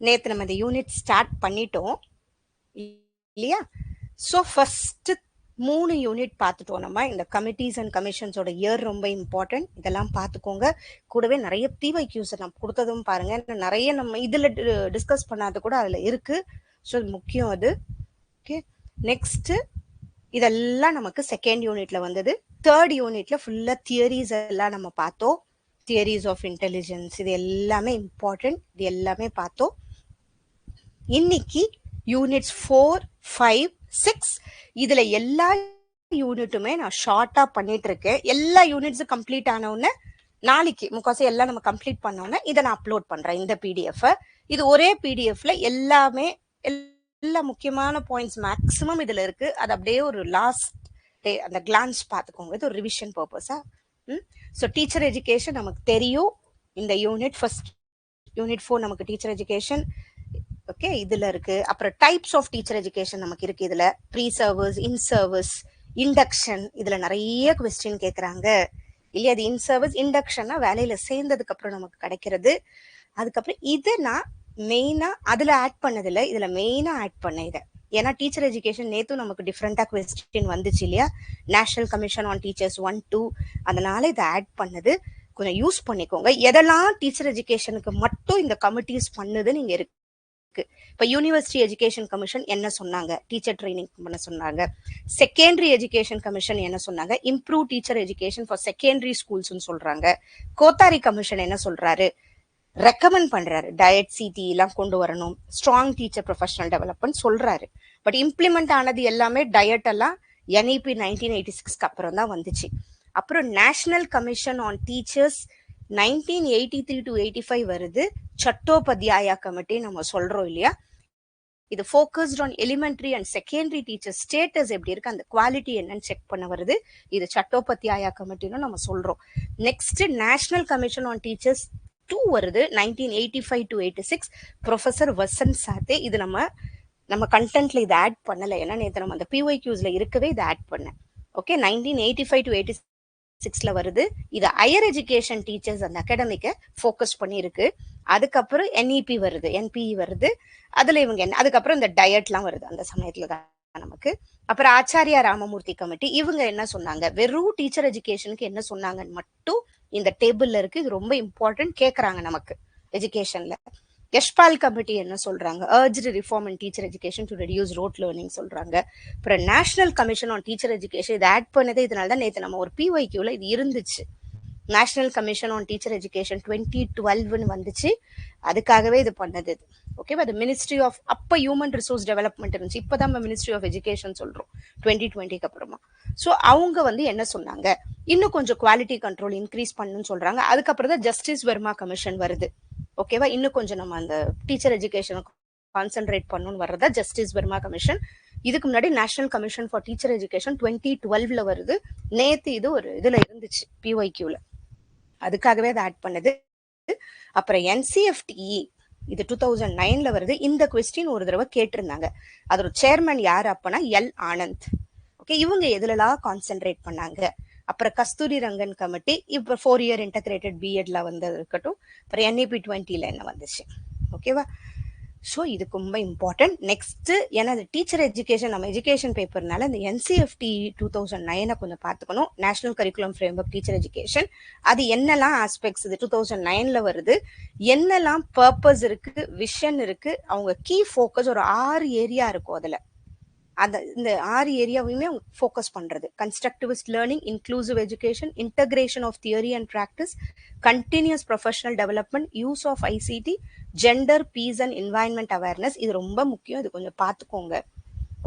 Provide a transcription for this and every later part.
நேற்று நம்ம இந்த யூனிட் ஸ்டார்ட் பண்ணிட்டோம் இல்லையா? ஸோ ஃபர்ஸ்ட் 3 யூனிட் பார்த்துட்டோம். நம்ம இந்த கமிட்டிஸ் அண்ட் கமிஷன்ஸோட இயர் ரொம்ப இம்பார்ட்டன்ட், இதெல்லாம் பார்த்துக்கோங்க. கூடவே நிறைய பிவைக்யூஸ் நம்ம கொடுத்ததும் பாருங்க. நிறைய நம்ம இதில் டிஸ்கஸ் பண்ணாத கூட அதில் இருக்கு. ஸோ முக்கியம் அது. ஓகே, நெக்ஸ்ட் இதெல்லாம் நமக்கு செகண்ட் யூனிட்ல வந்தது. தேர்ட் யூனிட்ல ஃபுல்லா தியரிஸ் எல்லாம் நம்ம பார்த்தோம். தியரிஸ் ஆஃப் இன்டெலிஜென்ஸ், இது எல்லாமே இம்பார்ட்டன்ட், இது எல்லாமே பார்த்தோம். இன்னைக்கு யூனிட்ஸ் 4, 5, 6 இதுல எல்லா யூனிட்டுமே நான் ஷார்ட்டா பண்ணிட்டு இருக்கேன். எல்லா யூனிட்ஸும் கம்ப்ளீட் ஆன உடனே நாளைக்கு முக்காசி எல்லாம் நம்ம கம்ப்ளீட் பண்ண உடனே இதை நான் அப்லோட் பண்றேன். இந்த பிடிஎஃப் இது ஒரே பிடிஎஃப்ல எல்லாமே எல்லா முக்கியமான பாயிண்ட்ஸ் மேக்ஸிமம் இதுல இருக்கு. அது அப்படியே ஒரு லாஸ்ட் டே அந்த கிளான்ஸ் பார்த்துக்கோங்க. இது ஒரு ரிவிஷன் பர்பஸா. ஸோ டீச்சர் எஜுகேஷன் நமக்கு தெரியும். இந்த யூனிட் ஃபர்ஸ்ட் யூனிட் 4 நமக்கு டீச்சர் எஜுகேஷன் ஓகே இதுல இருக்கு. அப்புறம் டைப்ஸ் ஆஃப் டீச்சர் எஜுகேஷன் நமக்கு இருக்கு. இதுல pre service, in service, induction, இதுல நிறைய கொஸ்டின் கேட்கறாங்க இல்லையா? அது இன் சர்வீஸ், இண்டக்ஷன்னா வேலையில சேர்ந்ததுக்கு அப்புறம் நமக்கு கிடைக்கிறது. அதுக்கப்புறம் இது நான் மெயினா அதுல ஆட் பண்ணதில்ல, இதுல மெயினா ஆட் பண்ண இதை. ஏன்னா டீச்சர் எஜுகேஷன் நேத்தும் நமக்கு டிஃப்ரெண்டா கொஸ்டின் வந்துச்சு இல்லையா? நேஷனல் கமிஷன் ஆன் டீச்சர்ஸ் 1, 2, அதனால இதை ஆட் பண்ணது. கொஞ்சம் யூஸ் பண்ணிக்கோங்க. எதெல்லாம் டீச்சர் எஜுகேஷனுக்கு மட்டும் இந்த கமிட்டிஸ் பண்ணுது நீங்க இருக்கு. இப்ப யூனிவர்சிட்டி எஜுகேஷன் கமிஷன் என்ன சொன்னாங்க? டீச்சர் ட்ரைனிங் பண்ண சொன்னாங்க. செகண்டரி எஜுகேஷன் கமிஷன் என்ன சொன்னாங்க? Improve teacher education for secondary schools சொல்றாங்க. கோத்தாரி கமிஷன் என்ன சொல்றாரு? ரெக்கமெண்ட் பண்றாரு, டயட் சிடி எல்லாம் கொண்டு வரணும், ஸ்ட்ராங் டீச்சர் ப்ரொஃபஷனல் டெவலப்மெண்ட் சொல்றாரு. பட் இம்ப்ளிமெண்ட் ஆனது எல்லாமே டயட் எல்லாம் NEP 1986க்கு அப்புறம் தான் வந்துச்சு. அப்புறம் national commission on teachers 1983 to 85 வருது. சட்டோபத்யாயா கமிட்டி நம்ம சொல்றோம் இல்லையா? இது focused on elementary and secondary teacher status எப்படி இருக்கு, அந்த குவாலிட்டி என்னன்னு செக் பண்ண வருது. இது சட்டோபத்யாயா கமிட்டின்னு நம்ம சொல்றோம். Next national commission on teachers 2 வருது, 1985 to 86, ப்ரொஃபசர் வசந்த் சாத்தே. இது நம்ம கண்டென்ட்ல இதை ஆட் பண்ணல, ஏன்னா நேற்று நம்ம அந்த பிஒய்க்யூஸ்ல இருக்கவே இதை ஆட் பண்ணேன். ஓகே, 1985 to 86ல வருது. இது ஹையர் எஜுகேஷன் டீச்சர்ஸ் அந்த அகாடமிக்க ஃபோக்கஸ் பண்ணியிருக்கு. அதுக்கப்புறம் NEP வருது, NPE வருது. அதுல இவங்க அதுக்கப்புறம் இந்த டயட்லாம் வருது அந்த சமயத்துல தான் நமக்கு. அப்புறம் ஆச்சாரியா ராமமூர்த்தி கமிட்டி இவங்க என்ன சொன்னாங்க, வெறும் டீச்சர் எஜுகேஷனுக்கு என்ன சொன்னாங்கன்னு மட்டும் இந்த டேபிள்ல இருக்கு. இது ரொம்ப இம்பார்ட்டன்ட், கேட்கறாங்க நமக்கு எஜுகேஷன்ல. யஷ்பால் கமிட்டி என்ன சொல்றாங்க? Urged reform in teacher education to reduce rote learning சொல்றாங்க. அப்புறம் national commission on teacher education இதை ஆட் பண்ணதே இதனால தான். நேற்று நம்ம ஒரு பிஒய்க்யூல இது இருந்துச்சு. National commission on teacher education 2012 வந்துச்சு, அதுக்காகவே இது பண்ணது. ஓகேவா? அது மினிஸ்ட்ரி ஆஃப் அப்ப ஹியூமன் ரிசோர்ஸ் டெவலப்மெண்ட் இருந்துச்சு, இப்பதான் நம்ம மினிஸ்ட்ரி ஆஃப் எஜுகேஷன் சொல்றோம் 2020க்கு அப்புறமா. ஸோ அவங்க என்ன சொன்னாங்க, இன்னும் கொஞ்சம் குவாலிட்டி கண்ட்ரோல் இன்க்ரீஸ் பண்ணுன்னு சொல்றாங்க. அதுக்கப்புறம் தான் ஜஸ்டிஸ் வர்மா கமிஷன் வருது. ஓகேவா? இன்னும் கொஞ்சம் நம்ம அந்த டீச்சர் எஜுகேஷனுக்கு கான்சென்ட்ரேட் பண்ணணும்னு வர்றதா ஜஸ்டிஸ் வர்மா கமிஷன். இதுக்கு முன்னாடி national commission for teacher education 2012ல வருது. நேத்து இது ஒரு இதுல இருந்துச்சு பிஒய்க்யூல, அதுக்காகவே அதை ஆட் பண்ணது. அப்புறம் NCFTE இது 2009ல வருது. இந்த கொஸ்டின் ஒரு தடவை கேட்டிருந்தாங்க. அதோட சேர்மன் யாரு அப்பனா L. ஆனந்த். ஓகே, இவங்க எதுலலாம் கான்சென்ட்ரேட் பண்ணாங்க? அப்புறம் கஸ்தூரி ரங்கன் கமிட்டி இப்போ 4 year இன்டகிரேட்டட் பிஎட்ல வந்தது இருக்கட்டும். அப்புறம் NEP 20ல என்ன வந்துச்சு? ஓகேவா? ஸோ இதுக்கு ரொம்ப இம்பார்ட்டன்ட். நெக்ஸ்ட், ஏன்னா அது டீச்சர் எஜுகேஷன் நம்ம எஜுகேஷன் பேப்பர்னால இந்த NCFT 2009 கொஞ்சம் பார்த்துக்கணும். National curriculum framework teacher education, அது என்னெல்லாம் ஆஸ்பெக்ட்ஸ் இது 2009ல வருது, என்னெல்லாம் பர்பஸ் இருக்கு, விஷன் இருக்கு, அவங்க கீ ஃபோக்கஸ் ஒரு 6 ஏரியா இருக்கும். அதுல அந்த இந்த 6 ஏரியாவையுமே ஃபோக்கஸ் பண்றது: constructivist learning, inclusive education, integration of theory and practice, continuous professional development, use of ICT, gender, peace and environment awareness. இது ரொம்ப முக்கியம், இது கொஞ்சம் பார்த்துக்கோங்க.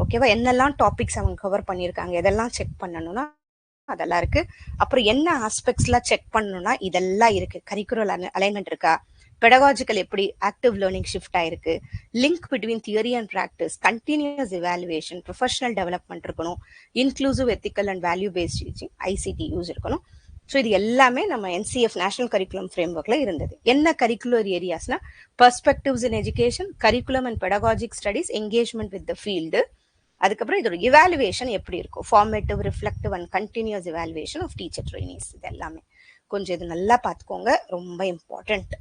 ஓகேவா? என்னெல்லாம் டாபிக்ஸ் அவங்க கவர் பண்ணியிருக்காங்க, இதெல்லாம் செக் பண்ணணும்னா அதெல்லாம் இருக்கு. அப்புறம் என்ன ஆஸ்பெக்ட்ஸ்லாம் செக் பண்ணணும்னா இதெல்லாம் இருக்கு. கரிக்குலர் அலைன்மெண்ட் இருக்கா, பெடகாஜிக்கல் எப்படி ஆக்டிவ் லேர்னிங் ஷிஃப்ட் ஆயிருக்கு, link between theory and practice, continuous evaluation, professional development இருக்கணும், inclusive ethical and value based teaching, ICT use இருக்கணும். ஸோ இது எல்லாமே நம்ம NCF நேஷனல் கரிக்குலம் ஃப்ரேம்வொர்க்ல இருந்தது. என்ன கரிக்குலர் ஏரியாஸ்னா perspectives in education, curriculum and pedagogic studies, engagement with the field. அதுக்கப்புறம் இதோட இவாலுவேஷன் எப்படி இருக்கும், formative, reflective and continuous evaluation of teacher trainings. இது எல்லாமே கொஞ்சம் இது நல்லா பார்த்துக்கோங்க, ரொம்ப இம்பார்ட்டன்ட்.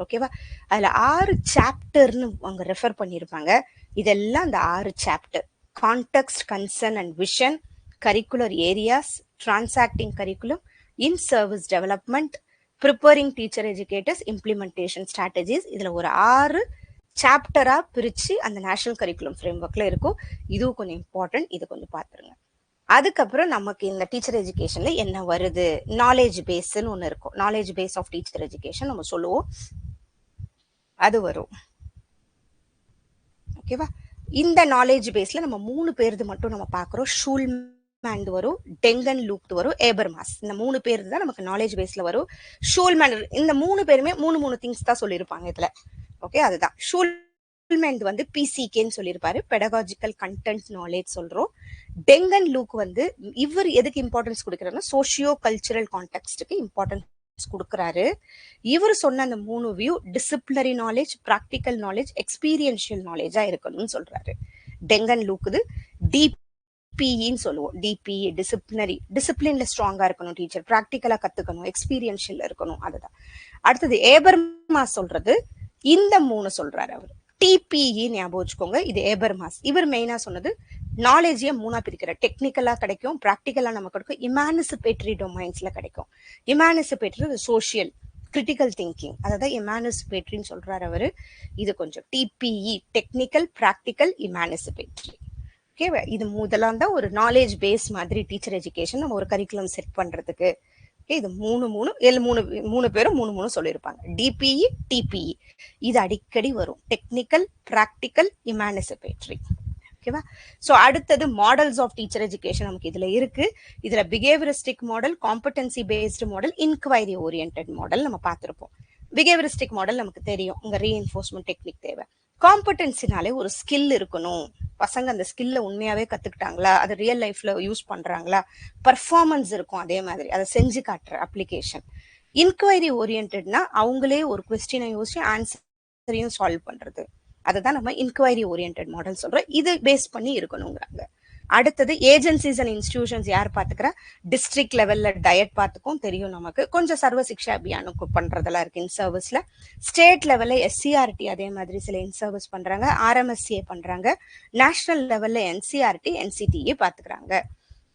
ஓகேவா? அதுல 6 சாப்டர்னு அவங்க ரெஃபர் பண்ணியிருப்பாங்க. இதெல்லாம் அந்த 6 chapter. Context, concern and vision, curricular areas, transacting curriculum, in service development, preparing teacher educators, implementation strategies. இதுல ஒரு 6 சாப்டரா பிரிச்சு அந்த நேஷனல் கரிக்குலம் ஃப்ரேம்வொர்க்ல இருக்கும். இதுவும் கொஞ்சம் இம்பார்ட்டன்ட். இது கொஞ்சம் பார்த்துருங்க. அதுக்கப்புறம் நமக்கு இந்த டீச்சர் எஜுகேஷன்ல என்ன வருது, நாலேஜ் பேஸ்ன்னு ஒன்று இருக்கும். Knowledge base of teacher education நம்ம சொல்லுவோம், அது வரும். ஓகேவா? இந்த நாலேஜ் பேஸ்ல நம்ம 3 பேருது மட்டும் நம்ம பார்க்குறோம். ஷூல்மேன் வரும், டெங்கன் லூக் வரும், ஏபர்மாஸ். இந்த 3 பேர் தான் நமக்கு நாலேஜ் பேஸ்ல வரும். ஷூல்மேன் இந்த 3 பேருமே 3 திங்ஸ் தான் சொல்லியிருப்பாங்க இதுல. ஓகே, அதுதான் ஷூல்மேன் வந்து பிசிகேன்னு சொல்லியிருப்பாரு, பெடகாஜிக்கல் கண்டென்ட் நாலேஜ் சொல்றோம். டெங்கன் லூக் வந்து இவர் எதுக்கு இம்பார்ட்டன்ஸ் கொடுக்குறாருன்னா சோஷியோ கல்ச்சுரல் கான்டெக்ஸ்டுக்கு இம்பார்ட்டன்ஸ் கொடுக்குறாரு. இவர் சொன்ன அந்த 3 view disciplinary knowledge, practical knowledge, experiential நாலேஜா இருக்கணும்னு சொல்றாரு. டெங்கன் லூக்குது டிபிஇன்னு சொல்லுவோம். டிபிஇ டிசிப்ளின்ல ஸ்ட்ராங்கா இருக்கணும் டீச்சர், ப்ராக்டிக்கலா கத்துக்கணும், எக்ஸ்பீரியன்ஷியல் இருக்கணும். அதுதான். அடுத்தது ஏபர்மாஸ் சொல்றது இந்த 3 சொல்றாரு அவர். டிபிஇ ஞாபகம் வச்சுக்கோங்க, இது ஏபர்மாஸ். இவர் மெயினா சொன்னது நாலேஜையே 3 பிரிக்கிற. டெக்னிக்கலா கிடைக்கும், ப்ராக்டிக்கலா நமக்கு கிடைக்கும், இமானிசிபேட்டரி டொமைன்ஸ்ல கிடைக்கும். இமானிசிபேட்டரி சோஷியல் கிரிட்டிக்கல் திங்கிங், அதாவது இமானிசிபேட்டரின்னு சொல்றாரு அவரு. இது கொஞ்சம் டிபிஇ டெக்னிக்கல், ப்ராக்டிக்கல், இமானிசிபேட்டரி. ஓகேவா? இது முதலாம் தான் ஒரு நாலேஜ் பேஸ் மாதிரி டீச்சர் எஜுகேஷன் நம்ம ஒரு கரிக்குலம் செட் பண்றதுக்கு. இது 3 பேரும் 3 சொல்லியிருப்பாங்க. டிபிஇ, டிபிஇ இது அடிக்கடி வரும். Technical, practical, emancipatory. ஓகேவா? ஸோ அடுத்தது மாடல்ஸ் ஆஃப் டீச்சர் எஜுகேஷன் நமக்கு இதுல இருக்கு. இதுல behaviouristic model, competency based model, inquiry oriented model நம்ம பார்த்திருப்போம். பிஹேவியரிஸ்டிக் மாடல் நமக்கு தெரியும், உங்க ரீஎன்ஃபோர்ஸ்மெண்ட் டெக்னிக் தேவை. காம்படன்சினாலே ஒரு ஸ்கில் இருக்கணும். பசங்க அந்த ஸ்கில்ல உண்மையாவே கத்துக்கிட்டாங்களா, அது ரியல் லைஃப்ல யூஸ் பண்றாங்களா, பர்ஃபார்மன்ஸ் இருக்கும் அதே மாதிரி, அதை செஞ்சு காட்டுற அப்ளிகேஷன். இன்குவைரி ஓரியன்டட்னா அவங்களே ஒரு கொஸ்டினை யோசிச்சு ஆன்சரையும் சால்வ் பண்றது. அதுதான் நம்ம இன்குவைரி ஓரியன்டட் மாடல் சொல்றோம். இது பேஸ் பண்ணி இருக்கணுங்கிறாங்க. அடுத்தது ஏஜென்சிஸ் அண்ட் இன்ஸ்டிடியூஷன்ஸ் யார் பாத்துக்கிறா, டிஸ்ட்ரிக்ட் லெவல்ல டயட் பார்த்துக்கும் தெரியும் நமக்கு. கொஞ்சம் சர்வ சிக்ஷா அபியானுக்கு பண்றதெல்லாம் இருக்கு இன் சர்வீஸ்ல. ஸ்டேட் லெவல்ல எஸ்சிஆர்டி அதே மாதிரி சில இன் சர்வீஸ் பண்றாங்க, ஆர்எம்எஸ்சிஏ பண்றாங்க. நேஷனல் லெவல்ல என்சிஆர்டி, என்சிடிஏ பாத்துக்கிறாங்க.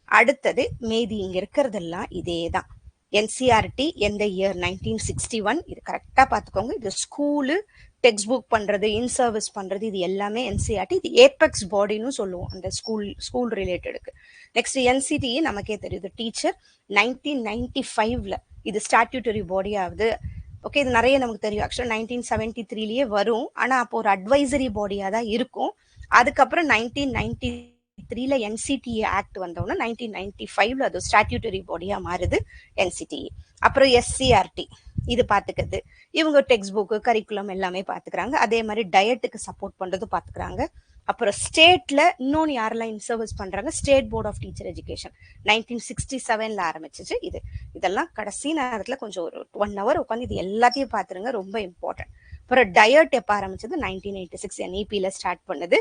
அடுத்தது மீதி இங்க இருக்கிறதெல்லாம் இதே தான். என்சிஆர்டி எந்த இயர் 1961, இது கரெக்டா பாத்துக்கோங்க. இது ஸ்கூலு டெக்ஸ்ட் புக் பண்றது, இன் சர்வீஸ் பண்றது, இது எல்லாமே என்சிஆர்டி. இது ஏபெக்ஸ் பாடின்னு சொல்லுவோம் அந்த ஸ்கூல் ரிலேட்டடுக்கு. நெக்ஸ்ட் என்சிடிஏ நமக்கே தெரியுது, டீச்சர் 1995ல இது ஸ்டாட்யூட்டரி பாடி ஆகுது. ஓகே, இது நிறைய நமக்கு தெரியும். ஆக்சுவலா 1973லயே வரும், ஆனா அப்போ ஒரு அட்வைசரி பாடியா தான் இருக்கும். அதுக்கப்புறம் 1993ல என்சிடிஏ ஆக்ட் வந்தோன்னா 1995ல அது ஸ்டாட்யூட்டரி பாடியா மாறுது என்சிடிஏ. அப்புறம் எஸ்சிஆர்டி இது பாத்துக்கிறது, இவங்க டெக்ஸ்ட் புக்கு, கரிக்குலம் எல்லாமே பாத்துக்கிறாங்க. அதே மாதிரி டயட்டுக்கு சப்போர்ட் பண்றது பாத்துக்கிறாங்க. அப்புறம் ஸ்டேட்ல இன்னொன்னு யாரெல்லாம் இன் சர்வீஸ் பண்றாங்க, state board of teacher education 1967ல ஆரம்பிச்சிச்சு. இதெல்லாம் கடைசி நேரத்துல கொஞ்சம் ஒரு 1 hour உட்காந்து இது எல்லாத்தையும் பாத்துருங்க, ரொம்ப இம்பார்ட்டன்ட். அப்புறம் டயட் எப்ப ஆரம்பிச்சது, 1986 NEPல ஸ்டார்ட் பண்ணுது.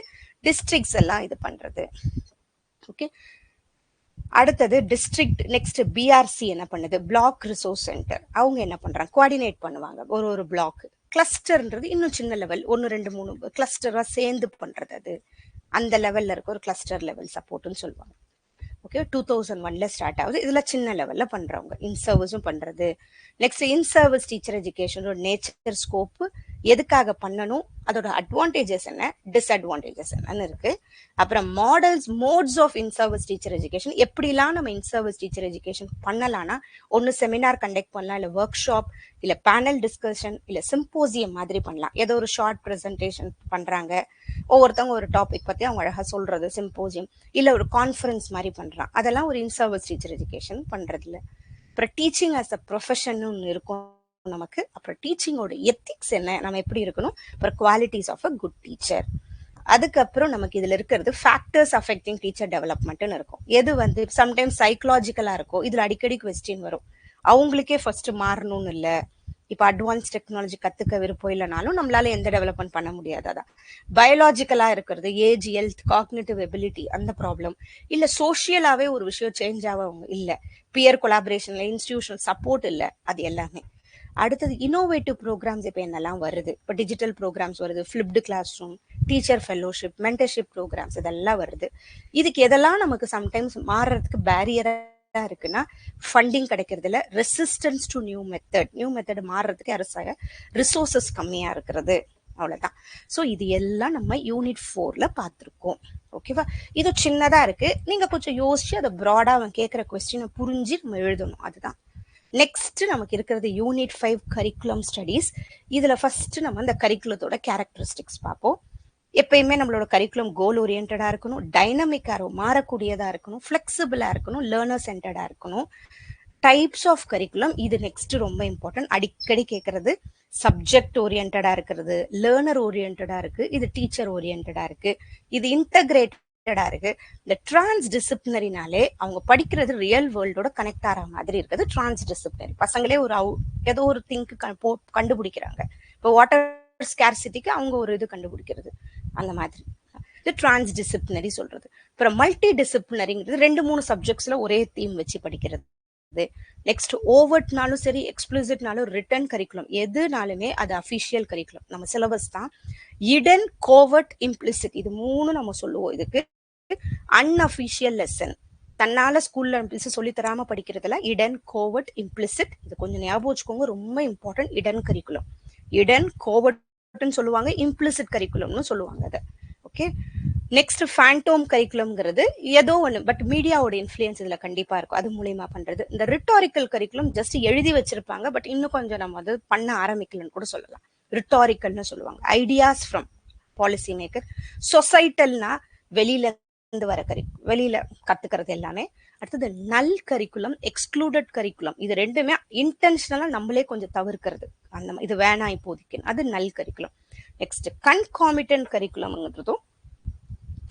டிஸ்ட்ரிக்ட்ஸ் எல்லாம் இது பண்றது. ஓகே, அடுத்தது டிஸ்ட்ரிக்ட். நெக்ஸ்ட் பிஆர்சி என்ன பண்ணுது, பிளாக் ரிசோர்ஸ் சென்டர். அவங்க என்ன பண்றாங்க, கோஆர்டினேட் பண்ணுவாங்க ஒரு பிளாக். கிளஸ்டர்ன்றது இன்னும் சின்ன லெவல், 1 2 3 கிளஸ்டரா சேர்ந்து பண்றது. அது அந்த லெவல்ல இருக்க ஒரு கிளஸ்டர் லெவல் சப்போர்ட்னு சொல்லுவாங்க. ஓகே, 2001ல ஸ்டார்ட் ஆகுது. இதுல சின்ன லெவல்ல பண்றவங்க இன் சர்வீஸும் பண்றது. Next in service teacher education nature, scope, எதுக்காக பண்ணணும், அதோட அட்வான்டேஜஸ் என்ன, டிஸ்அட்வான்டேஜஸ் என்னன்னு இருக்கு. அப்புறம் modes of in service teacher education, எப்படிலாம் நம்ம இன் சர்வீஸ் டீச்சர் எஜுகேஷன் பண்ணலாம்னா, ஒன்னு செமினார் கண்டக்ட் பண்ணலாம், இல்ல ஒர்க் ஷாப், இல்ல பேனல் டிஸ்கஷன், இல்ல சிம்போசியம் மாதிரி பண்ணலாம். ஏதோ ஒரு ஷார்ட் பிரசன்டேஷன் பண்றாங்க, ஒவ்வொருத்தவங்க ஒரு டாபிக் பத்தி அவங்க அழகா சொல்றது, சிம்போசியம், இல்ல ஒரு கான்ஃபரன்ஸ் மாதிரி பண்றான். அதெல்லாம் ஒரு இன் சர்வீஸ் டீச்சர் எஜுகேஷன் பண்றதுல. அப்புறம் டீச்சிங் ஆஸ் அ ப்ரொஃபஷன் இருக்கும் நமக்கு. அப்புறம் டீச்சிங்கோட எத்திக்ஸ் என்ன, நம்ம எப்படி இருக்கணும், அப்புறம் qualities of a good teacher. அதுக்கப்புறம் நமக்கு இதுல இருக்கிறது ஃபேக்டர்ஸ் அஃபெக்டிங் டீச்சர் டெவலப்மெண்ட்னு இருக்கும். எது வந்து சம்டைம்ஸ் சைக்கலாஜிக்கலா இருக்கும், இதுல அடிக்கடி கொஸ்டின் வரும். அவங்களுக்கே ஃபர்ஸ்ட் மாறணும்னு இல்ல, இப்ப அட்வான்ஸ் டெக்னாலஜி கத்துக்க விருப்பம் இல்லைனாலும் நம்மளால எந்த டெவலப்மெண்ட் பண்ண முடியாது. அதான் பயாலஜிக்கலா இருக்கிறது, ஏஜ், ஹெல்த், காக்னிட்டிவ் எபிலிட்டி, அந்த ப்ராப்ளம். இல்ல சோசியலாவே ஒரு விஷயம் சேஞ்ச் ஆக இல்ல, பியர் கொலாபரேஷன்ல இன்ஸ்டிடியூஷனல் சப்போர்ட் இல்ல, அது எல்லாமே. அடுத்தது இன்னோவேட்டிவ் ப்ரோக்ராம்ஸ் இப்போ என்னெல்லாம் வருது, இப்போ டிஜிட்டல் ப்ரோக்ராம்ஸ் வருது, flipped classroom, teacher fellowship, mentorship programmes இதெல்லாம் வருது. இதுக்கு எதெல்லாம் நமக்கு சம்டைம்ஸ் மாறுறதுக்கு பேரியரா இருக்குன்னா ஃபண்டிங் கிடைக்கிறது இல்லை, ரெசிஸ்டன்ஸ் டு நியூ மெத்தட் மாறுறதுக்கு அரசாங்க ரிசோர்சஸ் கம்மியா இருக்கிறது, அவ்வளவுதான். ஸோ இது எல்லாம் நம்ம யூனிட் 4ல பார்த்துருக்கோம். ஓகேவா? இது சின்னதா இருக்கு, நீங்க கொஞ்சம் யோசிச்சு அதை ப்ராடா அவன் கேட்கிற கொஸ்டினை புரிஞ்சு நம்ம எழுதணும், அதுதான். நெக்ஸ்ட் நமக்கு இருக்கிறது யூனிட் 5 கரிக்குலம் ஸ்டடீஸ். இதுல ஃபர்ஸ்ட் நம்ம இந்த கரிக்குலத்தோட கேரக்டரிஸ்டிக்ஸ் பார்ப்போம். எப்பயுமே நம்மளோட கரிக்குலம் கோல் ஓரியன்டா இருக்கணும், டைனமிக்கா மாறக்கூடியதா இருக்கணும், ஃபிளெக்சிபிளா இருக்கணும், லேர்னர் சென்டர்டா இருக்கணும். டைப்ஸ் ஆஃப் கரிக்குலம் இது நெக்ஸ்ட் ரொம்ப இம்பார்ட்டன்ட், அடிக்கடி கேட்கறது. சப்ஜெக்ட் ஓரியன்டா இருக்கிறது, லேர்னர் ஓரியன்டா இருக்கு, இது டீச்சர் ஓரியன்டா இருக்கு, இது இன்டகிரேட்டடா இருக்கு. இந்த டிரான்ஸ் டிசிப்ளினரினாலே அவங்க படிக்கிறது ரியல் வேர்ல்டோட கனெக்ட் ஆகிற மாதிரி இருக்குது. டிரான்ஸ் டிசிப்ளினரி பசங்களே ஒரு ஏதோ ஒரு திங்க் கண்டுபிடிக்கிறாங்க. இப்போ வாட்டர் ஸ்கேர்சிட்டிக்கு அவங்க ஒரு இது கண்டுபிடிக்கிறது, அந்த மாதிரி இது டிரான்ஸ் டிசிப்ளினரி சொல்றது. அப்புறம் மல்டி டிசிப்ளினரிங்கிறது 2-3 சப்ஜெக்ட்ஸ்ல ஒரே தீம் வச்சு படிக்கிறது. நெக்ஸ்ட் ஓவர்ட்னாலும் சரி, எக்ஸ்பிளிசிட்னாலும் ரிட்டன் கரிக்குலம் எதுனாலுமே அது அஃபிஷியல் கரிக்குலம், நம்ம சிலபஸ் தான். இடன், கோவர்ட், இம்ப்ளிசிட் இது 3 நம்ம சொல்லுவோம். இதுக்கு அன்அஃபிஷியல் லெசன் தன்னால ஸ்கூல்ல சொல்லி தராம படிக்கிறதுல இடன், கோவர்ட், இம்ப்ளிசிட் இது கொஞ்சம் ஞாபகம் வச்சுக்கோங்க, ரொம்ப இம்பார்ட்டன்ட். இடன் கரிக்குலம், இடன் கோவர்ட்னு சொல்லுவாங்க, இம்ப்ளிசிட் கரிக்குலம்னு சொல்லுவாங்க அதை. ஓகே. நெக்ஸ்ட் ஃபேண்டோம் கரிக்குலம்ங்கிறது ஏதோ ஒன்று, பட் மீடியாவோட இன்ஃப்ளூயன்ஸ் இதுல கண்டிப்பா இருக்கும், அது மூலியமா பண்றது. இந்த ரிட்டாரிக்கல் கரிக்குலம் ஜஸ்ட் எழுதி வச்சிருப்பாங்க, பட் இன்னும் கொஞ்சம் நம்ம அது பண்ண ஆரம்பிக்கலன்னு கூட சொல்லலாம். ரிட்டாரிக்கல்னு சொல்லுவாங்க. Ideas from policy maker. சொசைட்டல்னா வெளியில இருந்து வர வெளியில கத்துக்கிறது எல்லாமே. அடுத்தது நல் கரிக்குலம், எக்ஸ்க்ளூடட் கரிக்குலம் இது ரெண்டுமே இன்டென்ஷனலா நம்மளே கொஞ்சம் தவிர்க்கிறது, அந்த இது வேணாம் இப்போதைக்கு, அது நல் கரிக்குலம். நெக்ஸ்ட் கன்காமிட்டன்ட் கரிக்குலம்ங்கிறதும்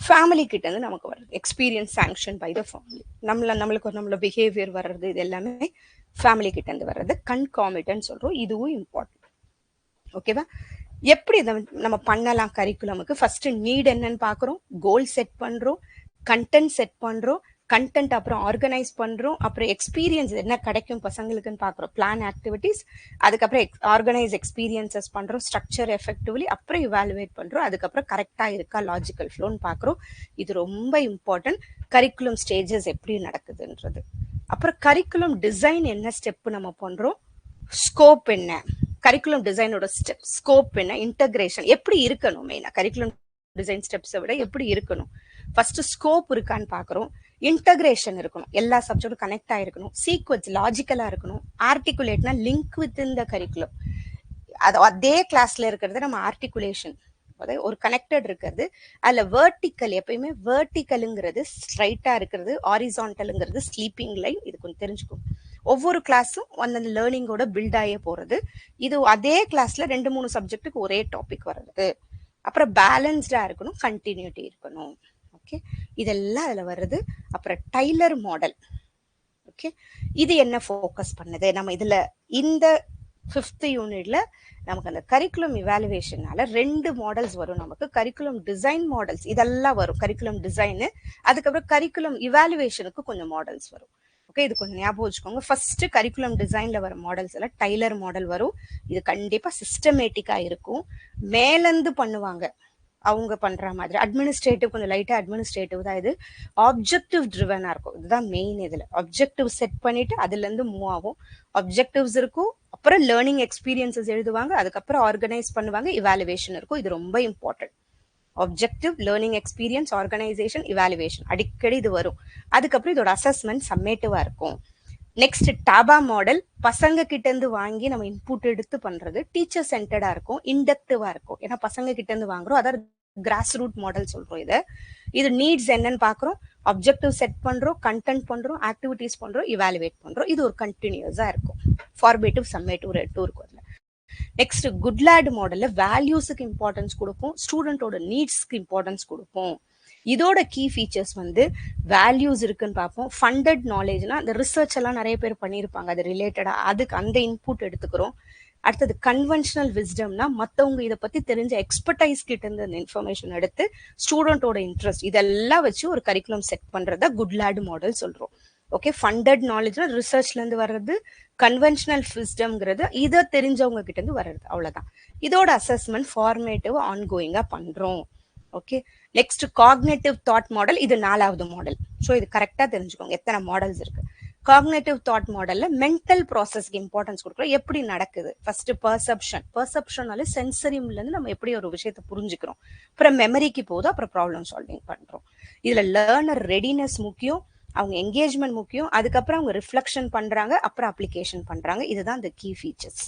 ஃபேமிலி கிட்ட இருந்து நமக்கு வருது, experience sanction by the family. நம்மளோட பிஹேவியர் வர்றது இது எல்லாமே ஃபேமிலி கிட்ட இருந்து வர்றது கன்காமிட்டன்ட் சொல்றோம், இதுவும் இம்பார்ட்டன்ட். ஓகேவா? எப்படி நம்ம பண்ணலாம் கரிக்குலமுக்கு? ஃபர்ஸ்ட் நீட் என்னன்னு பாக்குறோம், கோல் செட் பண்றோம், கண்டென்ட் செட் பண்றோம், கண்டென்ட் அப்புறம் ஆர்கனைஸ் பண்றோம், அப்புறம் எக்ஸ்பீரியன்ஸ் என்ன கிடைக்கும் பசங்களுக்குன்னு பாக்குறோம், பிளான் ஆக்டிவிட்டிஸ், அதுக்கப்புறம் ஆர்கனைஸ் எக்ஸ்பீரியன்சஸ் பண்றோம், ஸ்ட்ரக்சர் எஃபெக்டிவ்லி, அப்புறம் இவாலுவேட் பண்றோம், அதுக்கப்புறம் கரெக்டா இருக்கா லாஜிக்கல் ஃப்ளோன்னு பாக்குறோம். இது ரொம்ப இம்பார்ட்டன்ட், கரிக்குலம் ஸ்டேஜஸ் எப்படி நடக்குதுன்றது. அப்புறம் கரிக்குலம் டிசைன் என்ன ஸ்டெப் நம்ம பண்றோம், ஸ்கோப் என்ன, கரிக்குலம் டிசைனோட ஸ்டெப், ஸ்கோப் என்ன, இன்டகிரேஷன் எப்படி இருக்கணும், மெயினா கரிக்குலம் டிசைன் ஸ்டெப்ஸை விட எப்படி இருக்கணும். ஃபர்ஸ்ட் ஸ்கோப் இருக்கான்னு பாக்குறோம், இன்டகிரேஷன் இருக்கணும், எல்லா சப்ஜெக்டும் கனெக்ட் ஆயிருக்கணும், சீக்வன்ஸ் லாஜிக்கலா இருக்கணும், ஆர்டிகுலேட்னா link with in the curriculum, அது அதே கிளாஸ்ல இருக்கிறது நம்ம ஆர்டிகுலேஷன், அதாவது ஒரு கனெக்டட் இருக்கிறது. அதுல வெர்டிக்கல், எப்பயுமே வெர்டிக்கலுங்கிறது ஸ்ட்ரைட்டா இருக்கிறது, ஹாரிசான்டலுங்கிறது ஸ்லீப்பிங் லைன், இது கொஞ்சம் தெரிஞ்சுக்கும். ஒவ்வொரு கிளாஸும் அந்த லேர்னிங்கோட பில்ட் ஆகிய போறது. இது அதே கிளாஸ்ல 2-3 சப்ஜெக்டுக்கு ஒரே டாபிக் வர்றது. அப்புறம் பேலன்ஸ்டா இருக்கணும், கண்டினியூட்டி இருக்கணும். ஓகே, இதெல்லாம் அதுல வருது. அப்புறம் டைலர் மாடல். ஓகே, இது என்ன ஃபோக்கஸ் பண்ணுது, நம்ம இதுல இந்த 5th யூனிட்ல நமக்கு அந்த கரிக்குலம் இவாலுவேஷனால 2 மாடல்ஸ் வரும். நமக்கு கரிக்குலம் டிசைன் மாடல்ஸ் இதெல்லாம் வரும், கரிக்குலம் டிசைனு, அதுக்கப்புறம் கரிக்குலம் இவாலுவேஷனுக்கு கொஞ்சம் மாடல்ஸ் வரும். ஓகே, இது கொஞ்சம் ஞாபகம் வச்சுக்கோங்க. ஃபர்ஸ்ட் கரிக்குலம் டிசைன்ல வர மாடல்ஸ் எல்லாம் டைலர் மாடல் வரும். இது கண்டிப்பா சிஸ்டமேட்டிக்கா இருக்கும், மேலந்து பண்ணுவாங்க அவங்க பண்ற மாதிரி. அட்மினிஸ்ட்ரேட்டிவ் கொஞ்சம் லைட்டா அட்மினிஸ்ட்ரேட்டிவ் தான். இது ஆப்ஜெக்டிவ் ட்ரிவனா இருக்கும், இதுதான் மெயின். இதுல ஆப்ஜெக்டிவ் செட் பண்ணிட்டு அதுல இருந்து மூவ் ஆகும். ஆப்ஜெக்டிவ்ஸ் இருக்கும், அப்புறம் லேர்னிங் எக்ஸ்பீரியன்சஸ் எழுதுவாங்க, அதுக்கப்புறம் ஆர்கனைஸ் பண்ணுவாங்க, இவாலுவேஷன் இருக்கும். இது ரொம்ப important. Objective, learning experience, organisation, evaluation அடிக்கடி இது வரும். அதுக்கப்புறம் இதோட அசஸ்மெண்ட் சம்மேட்டிவா இருக்கும். நெக்ஸ்ட் டாபா மாடல், பசங்க கிட்ட இருந்து வாங்கி நம்ம இன்புட் எடுத்து பண்றது, டீச்சர் சென்டர்டா இருக்கும், இண்டக்டிவா இருக்கும், ஏன்னா பசங்க கிட்ட இருந்து வாங்குறோம், அதாவது கிராஸ் ரூட் மாடல் சொல்றோம். இது நீட்ஸ் என்னன்னு பாக்குறோம், ஆப்ஜெக்டிவ் செட் பண்றோம், கண்டென்ட் பண்றோம், ஆக்டிவிட்டிஸ் பண்றோம், இவாலுவேட் பண்றோம். இது ஒரு கண்டினியூஸா இருக்கும். ஃபார்மேட்டிவ், சம்மேட்டிவ் 2 இருக்கும் அதுல. நெக்ஸ்ட் குட்லாட் மாடல்ல வேல்யூஸுக்கு இம்பார்ட்டன்ஸ் கொடுப்போம், ஸ்டூடெண்டோட நீட்ஸ்க்கு இம்பார்ட்டன்ஸ் கொடுப்போம். இதோட கீ ஃபீச்சர்ஸ் வேல்யூஸ் இருக்குன்னு பார்ப்போம். ஃபண்டட் நாலேஜ்னா அந்த ரிசர்ச் எல்லாம் நிறைய பேர் பண்ணியிருப்பாங்க, அது ரிலேட்டடா, அதுக்கு அந்த இன்புட் எடுத்துக்கிறோம். அடுத்தது கன்வென்ஷனல் விஸ்டம்னா மற்றவங்க இதை பத்தி தெரிஞ்ச எக்ஸ்பர்டைஸ் கிட்ட இருந்து அந்த இன்ஃபர்மேஷன் எடுத்து ஸ்டூடெண்டோட இன்ட்ரெஸ்ட் இதெல்லாம் வச்சு ஒரு கரிக்குலம் செட் பண்றத குட்லாட் மாடல் சொல்றோம். ஓகே, ஃபண்டட் நாலேஜ்னா ரிசர்ச்ல இருந்து வர்றது, கன்வென்ஷனல் விஸ்டம்ங்கிறது இதை தெரிஞ்சவங்க கிட்ட இருந்து வர்றது, அவ்வளவுதான். இதோட அசஸ்மெண்ட் ஃபார்மேட்டிவ் ஆன்கோயிங்கா பண்றோம். Okay, next cognitive thought model, இது 4வது மாடல். ஸோ இது கரெக்டா தெரிஞ்சுக்கோங்க எத்தனை மாடல்ஸ் இருக்கு. காக்னேட்டிவ் தாட் மாடல்ல மென்டல் ப்ராசஸ்க்கு இம்பார்ட்டன்ஸ் கொடுக்குறோம். எப்படி நடக்குது, ஃபர்ஸ்ட் பர்செப்ஷனால சென்சரிம்ல இருந்து நம்ம எப்படி ஒரு விஷயத்தை புரிஞ்சுக்கிறோம், அப்புறம் மெமரிக்கு போகுது, அப்புறம் ப்ராப்ளம் சால்விங் பண்றோம். இதுல லேர்னர் ரெடினஸ் முக்கியம், அவங்க என்கேஜ்மெண்ட் முக்கியம், அதுக்கப்புறம் அவங்க ரிஃப்ளெக்ஷன் பண்றாங்க, அப்புறம் அப்ளிகேஷன் பண்றாங்க. இதுதான் இந்த கீ ஃபீச்சர்ஸ்.